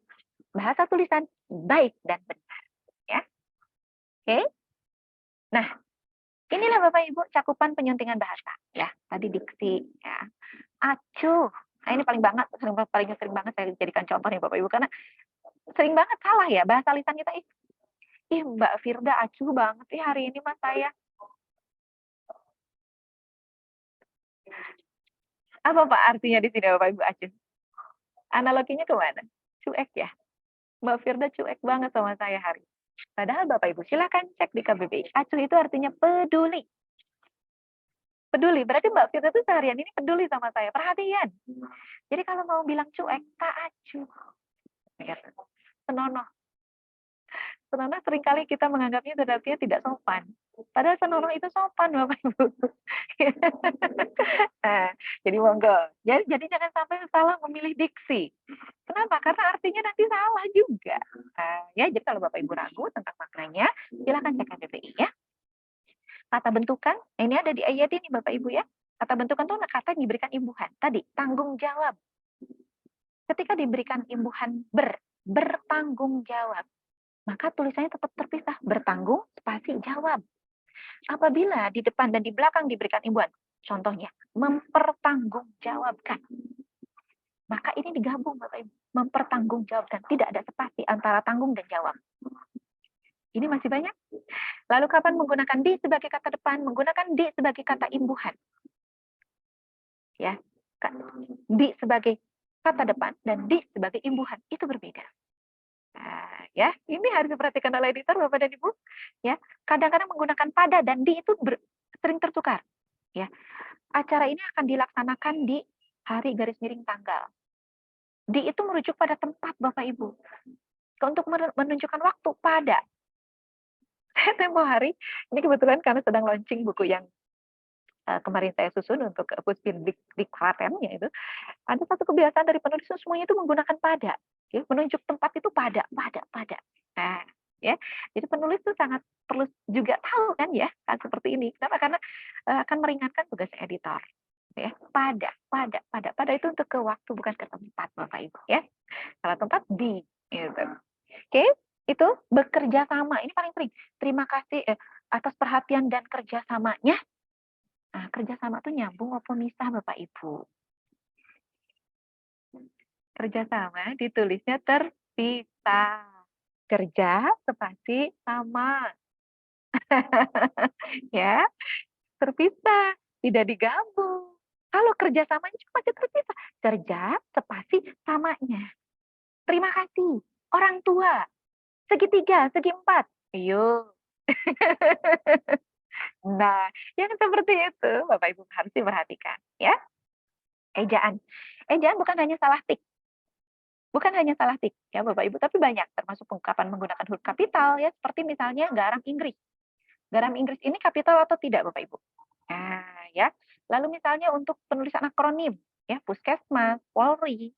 bahasa tulisan baik dan benar. Ya, oke. Nah, inilah Bapak Ibu cakupan penyuntingan bahasa. Ya, tadi diksi. Ya, acuh. Nah, ini paling sering banget saya jadikan contoh nih Bapak Ibu karena sering banget salah ya bahasa lisan kita. Ih, Mbak Firda acuh banget sih hari ini Mas saya. Apa Pak artinya di sini Bapak Ibu acuh? Analoginya kemana? Cuek ya. Mbak Firda cuek banget sama saya hari ini. Padahal Bapak Ibu silakan cek di KBBI. Acuh itu artinya peduli. Peduli, berarti Mbak Firda itu seharian ini peduli sama saya, perhatian. Jadi kalau mau bilang cuek, tak acuh. Senonoh. Senonoh seringkali kita menganggapnya itu artinya tidak sopan. Padahal senonoh itu sopan, Bapak Ibu. Nah, jadi monggo. Jadi jangan sampai salah memilih diksi. Kenapa? Karena artinya nanti salah juga. Ya, jadi kalau Bapak Ibu ragu tentang maknanya, silakan cek KBBI ya. Kata bentukan, ini ada di ayat ini Bapak Ibu ya. Kata bentukan itu kata yang diberikan imbuhan. Tadi, tanggung jawab. Ketika diberikan imbuhan bertanggung jawab, maka tulisannya tetap terpisah. Bertanggung, spasi, jawab. Apabila di depan dan di belakang diberikan imbuhan, contohnya, mempertanggungjawabkan. Maka ini digabung Bapak Ibu. Mempertanggungjawabkan. Tidak ada spasi antara tanggung dan jawab. Ini masih banyak. Lalu kapan menggunakan di sebagai kata depan? Menggunakan di sebagai kata imbuhan. Ya, di sebagai kata depan dan di sebagai imbuhan itu berbeda. Nah, ya, ini harus diperhatikan oleh editor Bapak dan Ibu. Ya, kadang-kadang menggunakan pada dan di itu sering tertukar. Ya, acara ini akan dilaksanakan di hari garis miring tanggal. Di itu merujuk pada tempat Bapak Ibu. Untuk menunjukkan waktu pada. Tempo hari, ini kebetulan karena sedang launching buku yang kemarin saya susun untuk Puspin Dikklatennya itu, ada satu kebiasaan dari penulis semuanya itu menggunakan pada. Ya, menunjuk tempat itu pada. Nah, ya, jadi penulis itu sangat perlu juga tahu kan ya, seperti ini. Kenapa? Karena akan meringankan tugas editor. Ya, pada itu untuk ke waktu bukan ke tempat Bapak Ibu ya. Kalau tempat di gitu. Oke, itu bekerja sama. Ini paling sering. Terima kasih atas perhatian dan kerjasamanya. Nah, kerjasama tuh nyambung maupun misah Bapak Ibu. Kerjasama ditulisnya terpisah. Kerja spasi sama. Ya, terpisah, tidak digabung. Kalau kerjasamanya cuma masih terpisah. Kerja spasi samanya. Terima kasih. Orang tua. Segitiga, segi empat. Ayo. Nah, yang seperti itu Bapak Ibu harus diperhatikan ya. Ejaan. Ejaan bukan hanya salah tik. Bukan hanya salah tik ya Bapak Ibu, tapi banyak termasuk pengungkapan menggunakan huruf kapital ya, seperti misalnya garam Inggris. Garam Inggris ini kapital atau tidak Bapak Ibu? Nah, ya. Lalu misalnya untuk penulisan akronim ya, Puskesmas, Polri,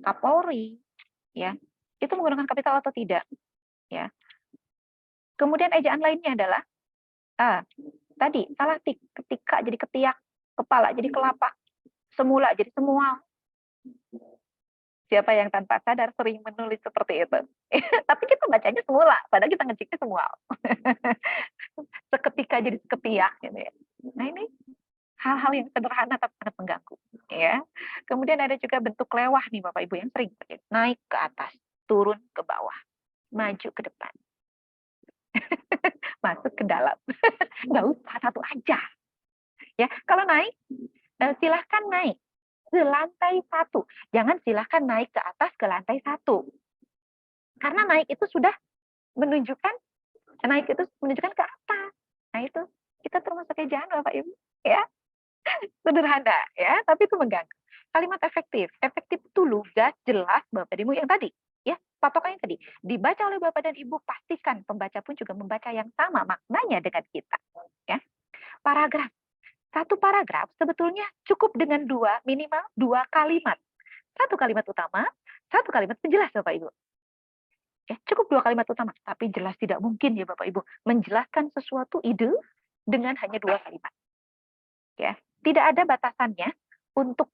Kapolri ya. Itu menggunakan kapital atau tidak ya. Kemudian ejaan lainnya adalah tadi salah tik, ketika jadi ketiak, kepala jadi kelapa, semula jadi semua. Siapa yang tanpa sadar sering menulis seperti itu? Tapi kita bacanya semula, padahal kita ngeciknya semua. Seketika jadi seketiak gitu ya. Nah, ini hal-hal yang sederhana tapi sangat mengganggu ya. Kemudian ada juga bentuk lewah nih Bapak Ibu yang sering terjadi. Naik ke atas, turun ke bawah, maju ke depan. Masuk ke dalam. Nggak usah, satu aja. Ya, kalau naik silahkan naik ke lantai 1. Jangan silahkan naik ke atas ke lantai 1. Karena naik itu sudah menunjukkan ke atas. Nah, itu kita termasuk ejaan Bapak Ibu ya. Sederhana ya, tapi itu mengganggu. Kalimat efektif. Efektif itu lugas, jelas Bapak Ibu yang tadi ya. Patokannya tadi, dibaca oleh Bapak dan Ibu, pastikan pembaca pun juga membaca yang sama maknanya dengan kita ya. Paragraf. Satu paragraf sebetulnya cukup dengan minimal dua kalimat. Satu kalimat utama, satu kalimat penjelas Bapak Ibu. Ya, cukup 2 kalimat utama, tapi jelas tidak mungkin ya Bapak Ibu menjelaskan sesuatu ide dengan hanya 2 kalimat. Ya, tidak ada batasannya untuk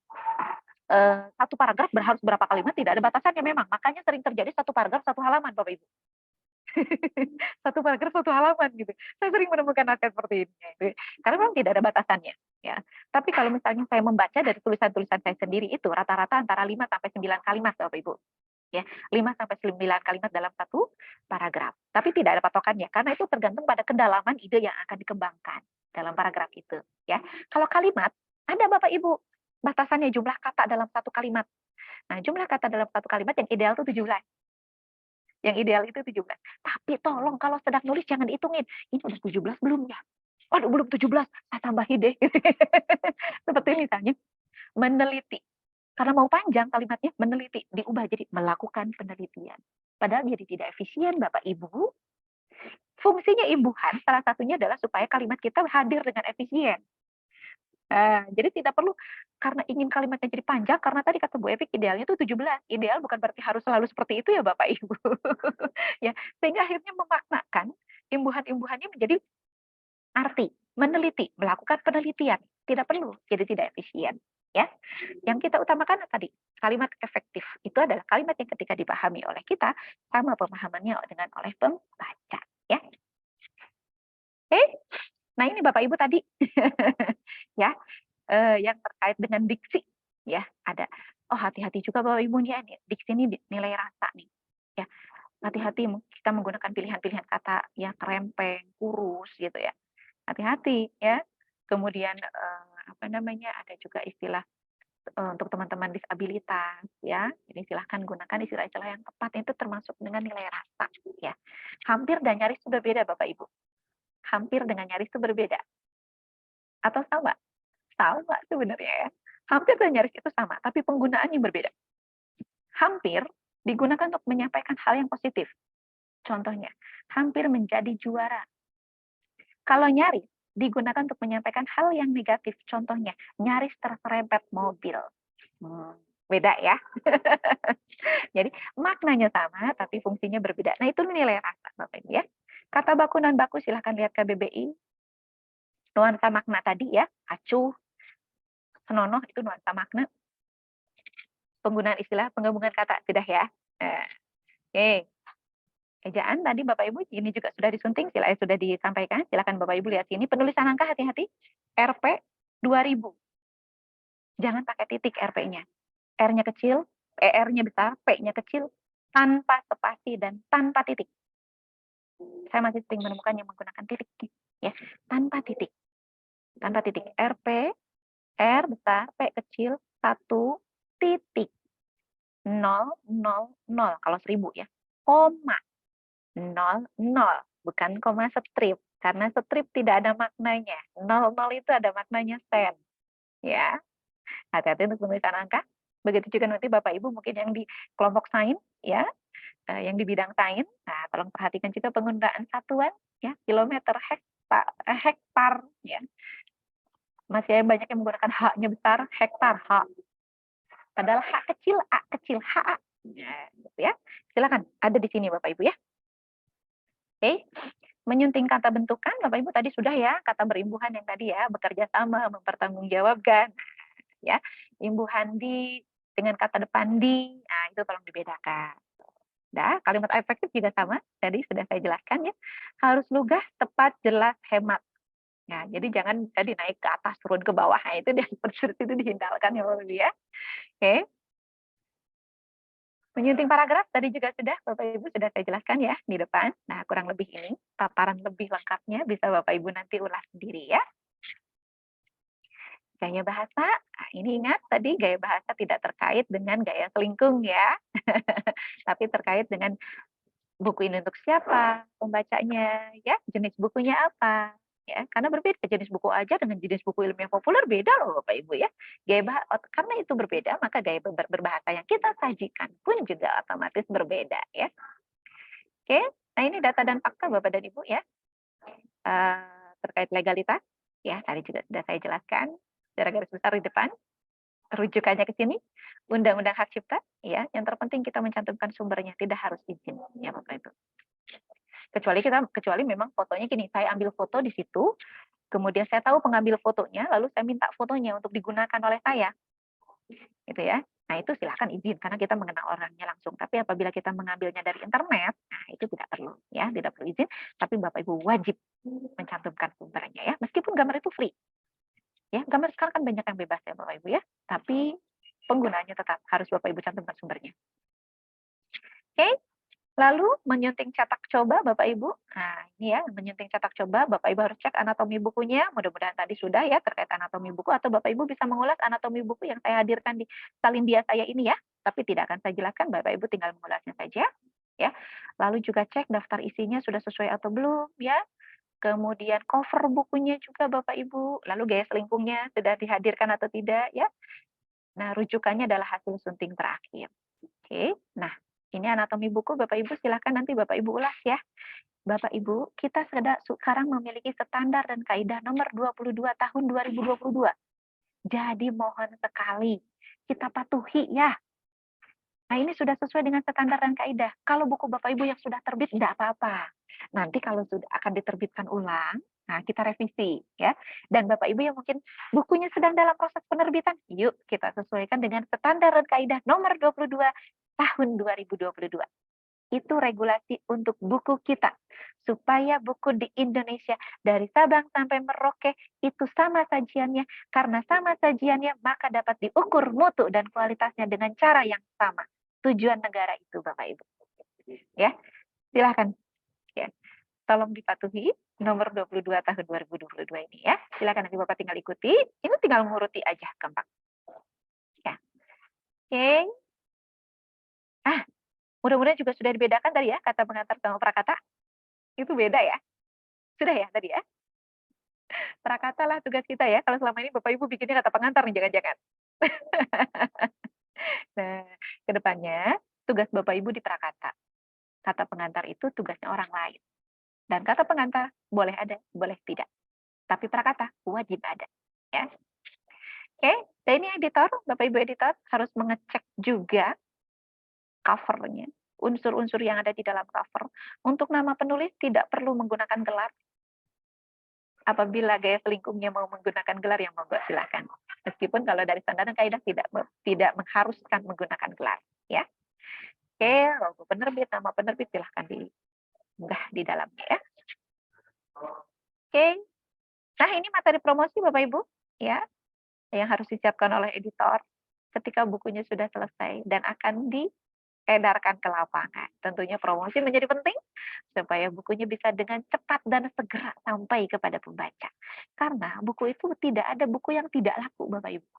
satu paragraf harus berapa kalimat, tidak ada batasannya memang. Makanya sering terjadi satu paragraf satu halaman Bapak Ibu. Satu paragraf satu halaman gitu. Saya sering menemukan naskah seperti ini gitu. Karena memang tidak ada batasannya ya. Tapi kalau misalnya saya membaca dari tulisan-tulisan saya sendiri itu rata-rata antara 5 sampai 9 kalimat Bapak Ibu. Ya, 5 sampai 9 kalimat dalam satu paragraf. Tapi tidak ada patokannya karena itu tergantung pada kedalaman ide yang akan dikembangkan dalam paragraf itu ya. Kalau kalimat ada Bapak Ibu batasannya jumlah kata dalam satu kalimat. Nah, jumlah kata dalam satu kalimat yang ideal itu 17. Yang ideal itu 17. Tapi tolong kalau sedang nulis jangan dihitungin. Ini udah 17 belum ya? Waduh, belum 17. Saya tambahin deh. Seperti misalnya meneliti. Karena mau panjang kalimatnya, meneliti. Diubah jadi melakukan penelitian. Padahal jadi tidak efisien Bapak Ibu. Fungsinya imbuhan salah satunya adalah supaya kalimat kita hadir dengan efisien. Jadi tidak perlu karena ingin kalimatnya jadi panjang, karena tadi kata Bu Evi idealnya itu 17. Ideal bukan berarti harus selalu seperti itu ya Bapak Ibu. Ya, sehingga akhirnya memaknakan imbuhan-imbuhannya menjadi arti, meneliti, melakukan penelitian. Tidak perlu, jadi tidak efisien. Ya, yang kita utamakan tadi kalimat efektif itu adalah kalimat yang ketika dipahami oleh kita sama pemahamannya dengan oleh pembaca. Ya, oke. Nah ini Bapak Ibu tadi ya yang terkait dengan diksi ya ada. Oh hati-hati juga Bapak Ibu nih diksi ini nilai rasa nih ya. Hati-hati kita menggunakan pilihan-pilihan kata yang kerempeng, kurus gitu ya. Hati-hati ya. Kemudian ada juga istilah untuk teman-teman disabilitas ya. Jadi silahkan gunakan istilah-istilah yang tepat itu termasuk dengan nilai rasa ya. Hampir dan nyaris itu berbeda Bapak Ibu. Hampir dengan nyaris itu berbeda. Atau sama? Sama sebenarnya ya. Hampir dan nyaris itu sama, tapi penggunaannya berbeda. Hampir digunakan untuk menyampaikan hal yang positif. Contohnya, hampir menjadi juara. Kalau nyaris digunakan untuk menyampaikan hal yang negatif. Contohnya, nyaris terserempet mobil. Beda ya. Jadi maknanya sama, tapi fungsinya berbeda. Nah itu nilai rasa Bapak Ibu ya. Kata baku non baku silahkan lihat KBBI. Nuansa makna tadi ya, acuh, senonoh itu nuansa makna. Penggunaan istilah penggabungan kata sudah ya. Nah, oke. Ejaan tadi Bapak Ibu ini juga sudah disunting, sudah disampaikan. Silakan Bapak Ibu lihat sini. Penulisan angka hati-hati. RP 2000. Jangan pakai titik RP-nya. R-nya kecil, R-nya besar, P-nya kecil, tanpa spasi dan tanpa titik. Saya masih sering menemukan yang menggunakan titik, ya, tanpa titik. Tanpa titik. RP, R besar, P kecil, 1 titik. 0, 0, 0. Kalau 1000 ya. Koma. 0, 0. Bukan koma strip. Karena strip tidak ada maknanya. 0, 0 itu ada maknanya sen. Ya. Hati-hati untuk penulisan angka. Begitu juga nanti Bapak Ibu mungkin yang di kelompok sains, ya, yang di bidang sains. Nah, tolong perhatikan juga penggunaan satuan, ya, kilometer, hektar, ya. Masih banyak yang menggunakan H-nya besar, hektar, H. Padahal H kecil, A kecil, HA. Ya, gitu ya. Silakan, ada di sini Bapak Ibu ya. Oke. Menyunting kata bentukan, Bapak Ibu tadi sudah ya, kata berimbuhan yang tadi ya, bekerja sama, mempertanggungjawabkan, ya. Imbuhan di dengan kata depan di, nah itu tolong dibedakan. Nah, kalimat efektif juga sama, tadi sudah saya jelaskan ya. Harus lugas, tepat, jelas, hemat. Nah, jadi jangan tadi naik ke atas, turun ke bawah. Nah, itu seperti itu dihindarkan ya Bapak Ibu ya. Oke. Menyunting paragraf tadi juga sudah Bapak Ibu sudah saya jelaskan ya di depan. Nah, kurang lebih ini paparan lebih lengkapnya bisa Bapak Ibu nanti ulas sendiri ya. Gaya bahasa, nah ini ingat tadi gaya bahasa tidak terkait dengan gaya selingkung ya. Tapi terkait dengan buku ini untuk siapa, pembacanya, ya, jenis bukunya apa. Ya, karena berbeda jenis buku aja dengan jenis buku ilmiah populer beda loh Bapak Ibu ya. Gaya karena itu berbeda, maka gaya berbahasa yang kita sajikan pun juga otomatis berbeda ya. Oke, nah ini data dan fakta Bapak dan Ibu ya. Terkait legalitas, ya tadi juga sudah saya jelaskan secara garis besar di depan. Rujukannya ke sini, Undang-Undang Hak Cipta, ya. Yang terpenting kita mencantumkan sumbernya, tidak harus izin, ya Bapak Ibu. Kecuali memang fotonya gini, saya ambil foto di situ, kemudian saya tahu pengambil fotonya, lalu saya minta fotonya untuk digunakan oleh saya, gitu ya. Nah itu silakan izin karena kita mengenal orangnya langsung. Tapi apabila kita mengambilnya dari internet, nah itu tidak perlu, ya, tidak perlu izin. Tapi Bapak Ibu wajib mencantumkan sumbernya, ya. Meskipun gambar itu free, ya. Gambar sekarang kan banyak yang bebas ya Bapak Ibu ya. Tapi penggunaannya tetap harus Bapak Ibu cantumkan sumbernya. Oke. Lalu menyunting cetak coba Bapak Ibu. Nah, ini ya, menyunting cetak coba Bapak Ibu harus cek anatomi bukunya. Mudah-mudahan tadi sudah ya terkait anatomi buku atau Bapak Ibu bisa mengulas anatomi buku yang saya hadirkan di salin dia saya ini ya. Tapi tidak akan saya jelaskan, Bapak Ibu tinggal mengulasnya saja ya. Lalu juga cek daftar isinya sudah sesuai atau belum ya. Kemudian cover bukunya juga Bapak Ibu. Lalu gaya selingkungnya sudah dihadirkan atau tidak ya. Nah, rujukannya adalah hasil sunting terakhir. Oke. Nah, ini anatomi buku Bapak Ibu silahkan nanti Bapak Ibu ulas ya. Bapak Ibu, kita sekarang memiliki standar dan kaidah nomor 22 tahun 2022. Jadi mohon sekali kita patuhi ya. Nah ini sudah sesuai dengan standar dan kaidah. Kalau buku Bapak Ibu yang sudah terbit tidak apa-apa. Nanti kalau sudah akan diterbitkan ulang, nah kita revisi ya. Dan Bapak Ibu yang mungkin bukunya sedang dalam proses penerbitan, yuk kita sesuaikan dengan standar dan kaidah nomor 22 tahun 2022. Itu regulasi untuk buku kita. Supaya buku di Indonesia dari Sabang sampai Merauke itu sama sajiannya. Karena sama sajiannya maka dapat diukur mutu dan kualitasnya dengan cara yang sama. Tujuan negara itu Bapak Ibu. Ya, silahkan. Ya. Tolong dipatuhi nomor 22 tahun 2022 ini ya. Silahkan nanti Bapak tinggal ikuti. Ini tinggal menguruti aja gampang. Ya. Oke. Mudah-mudahan juga sudah dibedakan tadi ya, kata pengantar sama prakata. Itu beda ya. Sudah ya tadi ya. Prakata lah tugas kita ya. Kalau selama ini Bapak Ibu bikinnya kata pengantar nih, jangan-jangan. Nah, ke depannya tugas Bapak Ibu di prakata. Kata pengantar itu tugasnya orang lain. Dan kata pengantar boleh ada, boleh tidak. Tapi prakata wajib ada. Ya. Oke, dan ini editor, Bapak Ibu editor harus mengecek juga covernya, unsur-unsur yang ada di dalam cover. Untuk nama penulis tidak perlu menggunakan gelar. Apabila gaya selingkungnya mau menggunakan gelar, yang monggo silakan. Meskipun kalau dari standar dan kaidah tidak mengharuskan menggunakan gelar, ya. Oke, logo penerbit, nama penerbit silahkan diunggah di dalamnya ya. Oke. Nah, ini materi promosi Bapak Ibu, ya, yang harus disiapkan oleh editor ketika bukunya sudah selesai dan akan diedarkan ke lapangan. Tentunya promosi menjadi penting supaya bukunya bisa dengan cepat dan segera sampai kepada pembaca. Karena buku itu tidak ada buku yang tidak laku, Bapak Ibu.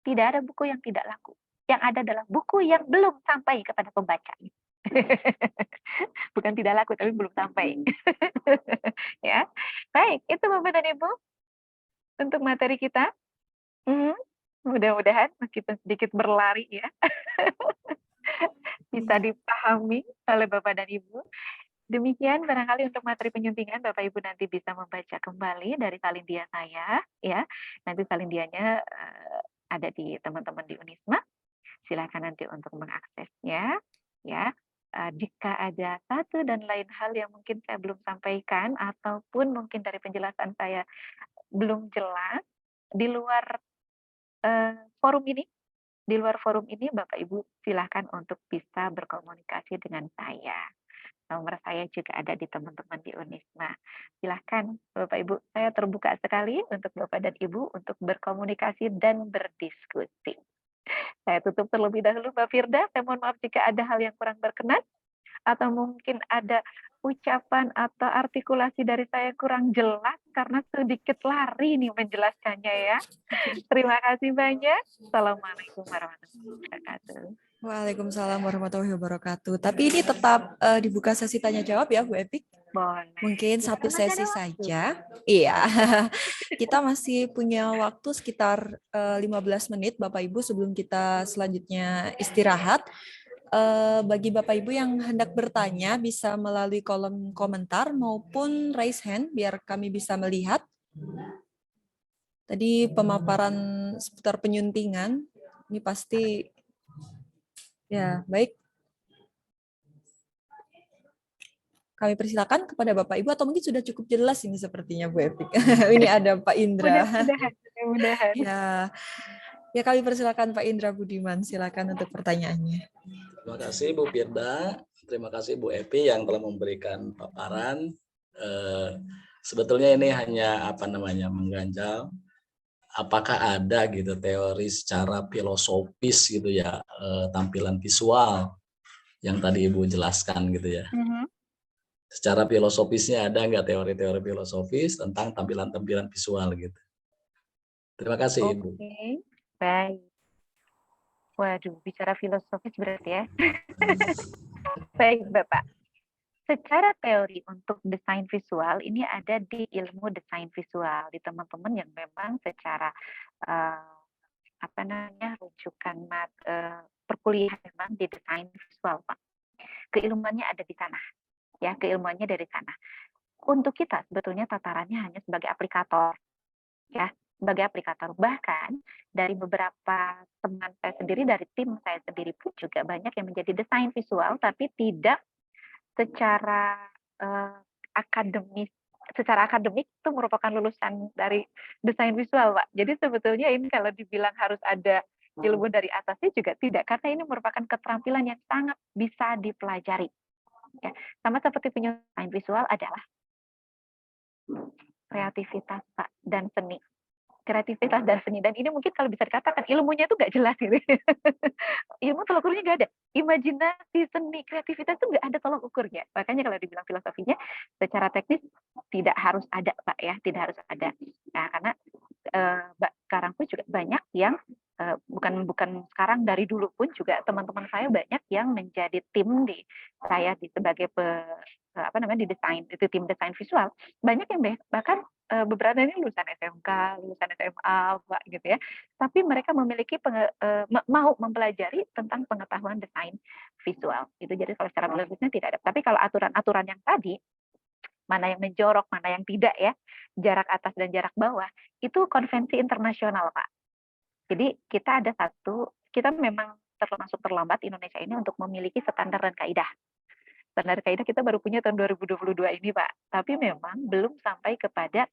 Tidak ada buku yang tidak laku. Yang ada adalah buku yang belum sampai kepada pembaca. Bukan tidak laku, tapi belum sampai. Ya, baik, itu Bapak dan Ibu untuk materi kita. Mudah-mudahan meskipun sedikit berlari ya, bisa dipahami oleh Bapak dan Ibu. Demikian barangkali untuk materi penyuntingan, Bapak Ibu nanti bisa membaca kembali dari salindia saya, ya. Nanti salindianya ada di teman-teman di Unisma. Silakan nanti untuk mengaksesnya, ya. Jika ada satu dan lain hal yang mungkin saya belum sampaikan ataupun mungkin dari penjelasan saya belum jelas di luar forum ini, Bapak Ibu silakan untuk bisa berkomunikasi dengan saya. Nomor saya juga ada di teman-teman di Unisma. Silahkan Bapak Ibu, saya terbuka sekali untuk Bapak dan Ibu untuk berkomunikasi dan berdiskusi. Saya tutup terlebih dahulu Mbak Firda, saya mohon maaf jika ada hal yang kurang berkenan, atau mungkin ada ucapan atau artikulasi dari saya kurang jelas karena sedikit lari nih menjelaskannya ya. Terima kasih banyak. Assalamualaikum warahmatullahi wabarakatuh. Waalaikumsalam warahmatullahi wabarakatuh. Tapi ini tetap dibuka sesi tanya jawab ya, Bu Epik. Boleh. Mungkin Kita satu masih ada sesi waktu. saja. Iya. Kita masih punya waktu sekitar 15 menit Bapak Ibu sebelum kita selanjutnya istirahat. Bagi Bapak Ibu yang hendak bertanya bisa melalui kolom komentar maupun raise hand biar kami bisa melihat. Tadi pemaparan seputar penyuntingan ini pasti ya baik. Kami persilakan kepada Bapak Ibu atau mungkin sudah cukup jelas ini sepertinya Bu Epik. Ini ada Pak Indra. Mudah-mudahan. Ya kami persilakan Pak Indra Budiman, silakan untuk pertanyaannya. Terima kasih Bu Firda, terima kasih Bu Epi yang telah memberikan paparan. Sebetulnya ini hanya mengganjal. Apakah ada gitu teori secara filosofis gitu ya tampilan visual yang tadi Ibu jelaskan gitu ya. Secara filosofisnya ada nggak teori-teori filosofis tentang tampilan-tampilan visual gitu. Terima kasih Ibu. Oke, baik. Waduh, bicara filosofis berarti ya. Baik, Bapak. Secara teori untuk desain visual ini ada di ilmu desain visual di teman-teman yang memang secara rujukan perkuliahan memang di desain visual, Pak. Keilmuannya ada di sana, ya, keilmuannya dari sana. Untuk kita sebetulnya tatarannya hanya sebagai aplikator, ya, sebagai aplikator. Bahkan dari beberapa teman saya sendiri, dari tim saya sendiri pun juga banyak yang menjadi desain visual, tapi tidak secara akademis. Secara akademik itu merupakan lulusan dari desain visual, Pak. Jadi sebetulnya ini kalau dibilang harus ada ilmu dari atasnya juga tidak, karena ini merupakan keterampilan yang sangat bisa dipelajari. Ya, sama seperti desain visual adalah kreativitas, Pak, dan seni. Kreativitas dan seni, dan ini mungkin kalau bisa dikatakan ilmunya itu nggak jelas gitu. Ilmu tolak ukurnya nggak ada, imajinasi, seni, kreativitas itu nggak ada tolak ukurnya. Makanya kalau dibilang filosofinya secara teknis tidak harus ada, Pak, ya, tidak harus ada. Nah, karena sekarang pun juga banyak yang bukan sekarang, dari dulu pun juga teman-teman saya banyak yang menjadi tim di saya sebagai di desain, itu tim desain visual, banyak yang bahkan beberapa ini lulusan SMK, lulusan SMA, Pak, gitu ya. Tapi mereka memiliki mau mempelajari tentang pengetahuan desain visual. Itu jadi kalau secara filosofisnya tidak ada. Tapi kalau aturan-aturan yang tadi, mana yang menjorok, mana yang tidak ya, jarak atas dan jarak bawah, itu konvensi internasional, Pak. Jadi kita memang termasuk terlambat Indonesia ini untuk memiliki standar dan kaidah. Standar kaidah kita baru punya tahun 2022 ini, Pak. Tapi memang belum sampai kepada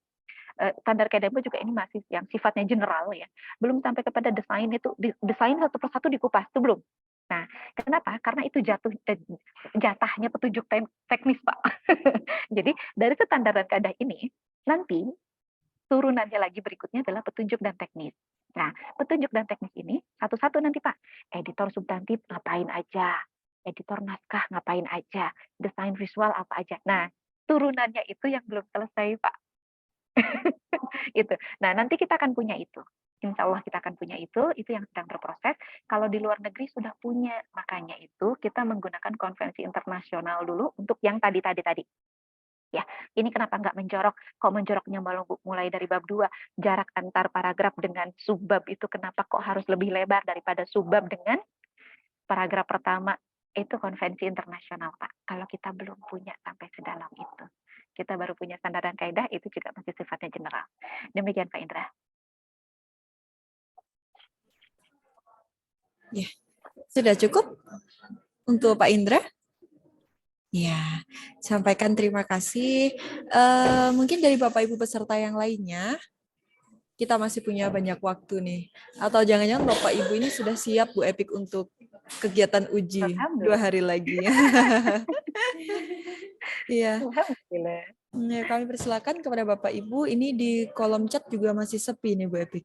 standar kaidah juga ini masih yang sifatnya general ya. Belum sampai kepada desain itu desain satu persatu dikupas itu belum. Nah, kenapa? Karena itu jatahnya petunjuk teknis, Pak. Jadi dari standar dan kaidah ini nanti turunannya lagi berikutnya adalah petunjuk dan teknis. Nah, petunjuk dan teknis ini satu-satu nanti Pak. Editor substantif ngapain aja, editor naskah ngapain aja, desain visual apa aja. Nah, turunannya itu yang belum selesai Pak. Itu. Nah, nanti kita akan punya itu. Insya Allah kita akan punya itu yang sedang berproses. Kalau di luar negeri sudah punya, makanya itu kita menggunakan konvensi internasional dulu untuk yang tadi. Ya, ini kenapa nggak menjorok? Kok menjoroknya mulai dari bab 2, jarak antar paragraf dengan subbab itu kenapa kok harus lebih lebar daripada subbab dengan paragraf pertama? Itu konvensi internasional, Pak. Kalau kita belum punya sampai sedalam itu. Kita baru punya standar dan kaidah, itu juga masih sifatnya general. Demikian, Pak Indra. Ya, sudah cukup untuk Pak Indra? Ya, sampaikan terima kasih. Mungkin dari Bapak Ibu peserta yang lainnya, kita masih punya banyak waktu nih. Atau jangan-jangan Bapak Ibu ini sudah siap Bu Epik untuk kegiatan uji 2 hari lagi. Iya. Alhamdulillah. Ya, kami persilakan kepada Bapak Ibu. Ini di kolom chat juga masih sepi nih Bu Epik.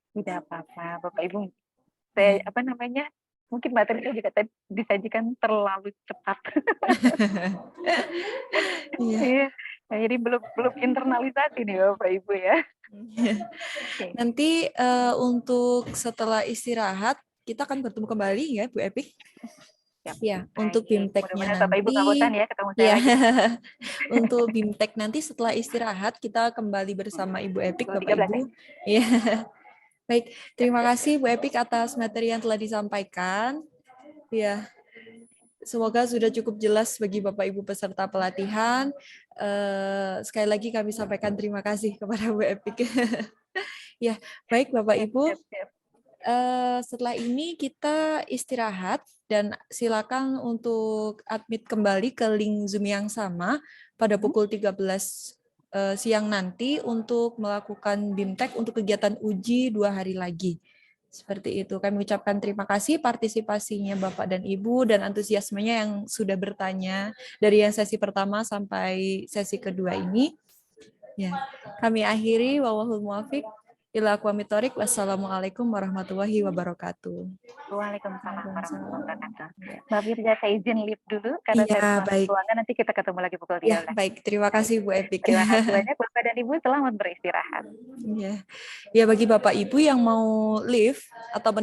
Tidak apa-apa, Bapak Ibu. Saya mungkin materinya juga disajikan terlalu cepat. Iya. Jadi belum internalisasi nih Bapak Ibu ya. Nanti untuk setelah istirahat kita akan bertemu kembali ya Bu Epik. Ya, untuk BIMTEK-nya nanti. Bapak Ibu nggak bosan ya ketemu saya lagi. Untuk BIMTEK nanti setelah istirahat kita kembali bersama Ibu Epik, Bapak Ibu. Ya. Baik, terima kasih Bu Epik atas materi yang telah disampaikan. Ya, semoga sudah cukup jelas bagi Bapak Ibu peserta pelatihan. Sekali lagi kami sampaikan terima kasih kepada Bu Epik. Ya, baik Bapak Ibu. Setelah ini kita istirahat dan silakan untuk admit kembali ke link Zoom yang sama pada pukul 13 siang nanti untuk melakukan BIMTEK untuk kegiatan uji 2 hari lagi. Seperti itu. Kami ucapkan terima kasih partisipasinya Bapak dan Ibu dan antusiasmenya yang sudah bertanya dari yang sesi pertama sampai sesi kedua ini. Ya, kami akhiri wallahul muwaffiq. Ila aqwamit thoriq. Wassalamualaikum warahmatullahi wabarakatuh. Waalaikumsalam warahmatullahi wabarakatuh. Mbak Firza, saya izin live dulu karena saya baik. ruangan, nanti kita ketemu lagi pukul 13. Ya, baik. Terima kasih Bu Epik. Terima kasih banyak Bapak dan Ibu, selamat beristirahat. Ya, bagi Bapak Ibu yang mau live atau